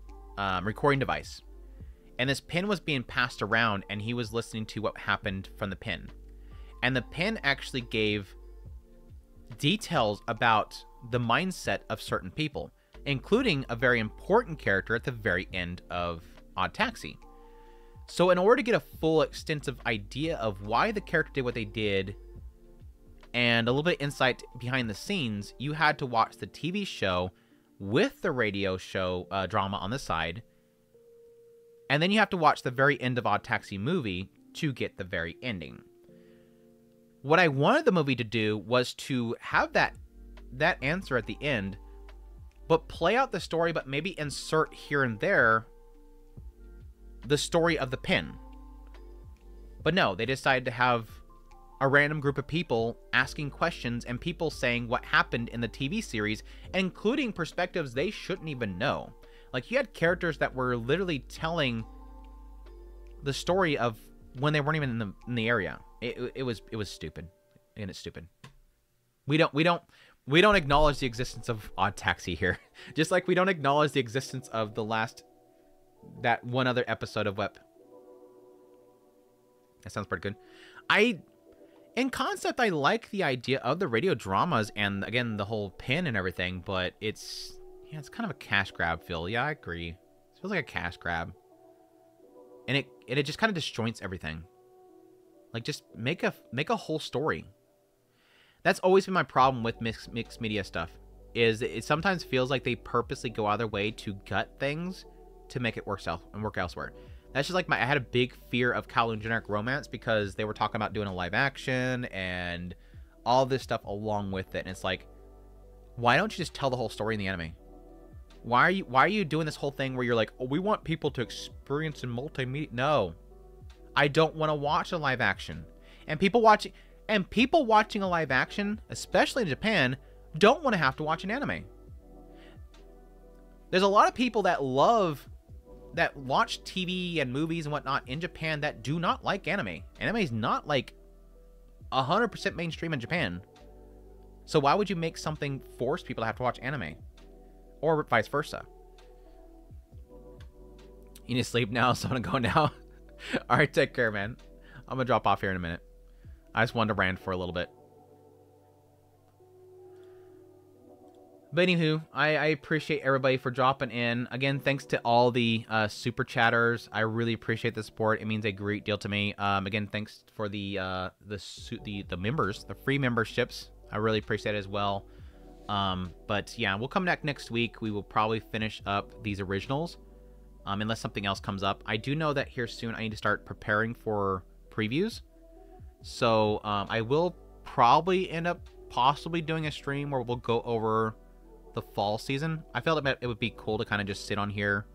recording device. And this pin was being passed around, and he was listening to what happened from the pin. And the pin actually gave details about the mindset of certain people, including a very important character at the very end of Odd Taxi. So in order to get a full extensive idea of why the character did what they did and a little bit of insight behind the scenes, you had to watch the TV show with the radio show drama on the side. And then you have to watch the very end of Odd Taxi movie to get the very ending. What I wanted the movie to do was to have that answer at the end, but play out the story, but maybe insert here and there the story of the pin. But no, they decided to have a random group of people asking questions and people saying what happened in the TV series, including perspectives they shouldn't even know. Like, you had characters that were literally telling the story of when they weren't even in the area. It was stupid. And it's stupid. We don't acknowledge the existence of Odd Taxi here. Just like we don't acknowledge the existence of that one other episode of WEP. That sounds pretty good. In concept, I like the idea of the radio dramas and, again, the whole pin and everything, but it's kind of a cash grab, Phil. Yeah, I agree. It feels like a cash grab. And it just kind of disjoints everything. Like, just make a whole story. That's always been my problem with mixed media stuff, is it sometimes feels like they purposely go out of their way to gut things to make it work elsewhere. That's just like I had a big fear of Kowloon Generic Romance because they were talking about doing a live action and all this stuff along with it. And it's like, why don't you just tell the whole story in the anime? Why are you doing this whole thing where you're like, oh, we want people to experience in multimedia? No, I don't want to watch a live action. And people watching a live action, especially in Japan, don't want to have to watch an anime. There's a lot of people that watch TV and movies and whatnot in Japan that do not like anime. Anime is not like 100% mainstream in Japan. So why would you make something force people to have to watch anime? Or vice versa. You need to sleep now, so I'm gonna go now. Alright, take care, man. I'm gonna drop off here in a minute. I just wanted to rant for a little bit. But anywho, I appreciate everybody for dropping in. Again, thanks to all the super chatters. I really appreciate the support. It means a great deal to me. Again, thanks for the members, the free memberships. I really appreciate it as well. But yeah, we'll come back next week. We will probably finish up these originals, unless something else comes up. I do know that here soon I need to start preparing for previews. So I will probably end up possibly doing a stream where we'll go over the fall season. I felt it would be cool to kind of just sit on here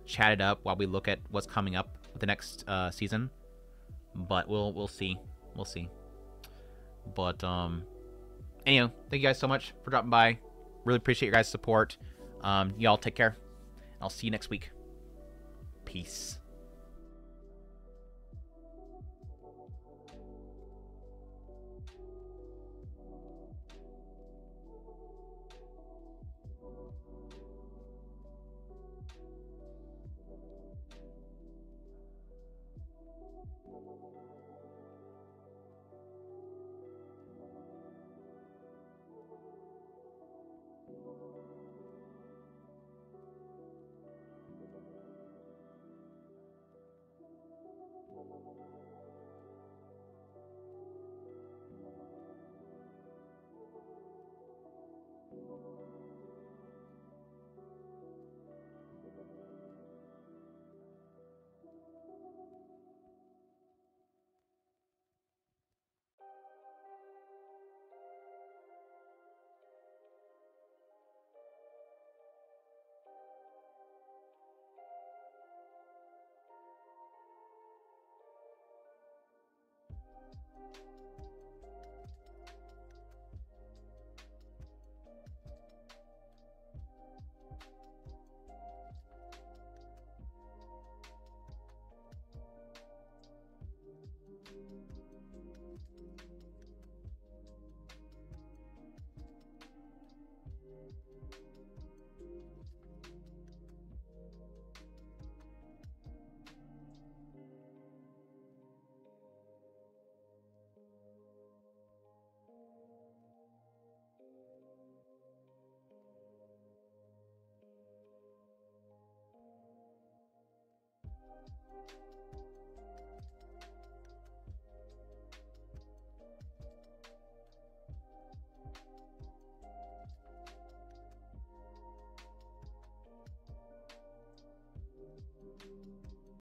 chat it up while we look at what's coming up with the next season. But we'll see. We'll see. But anyway, thank you guys so much for dropping by. Really appreciate your guys' support. Y'all take care. I'll see you next week. Peace.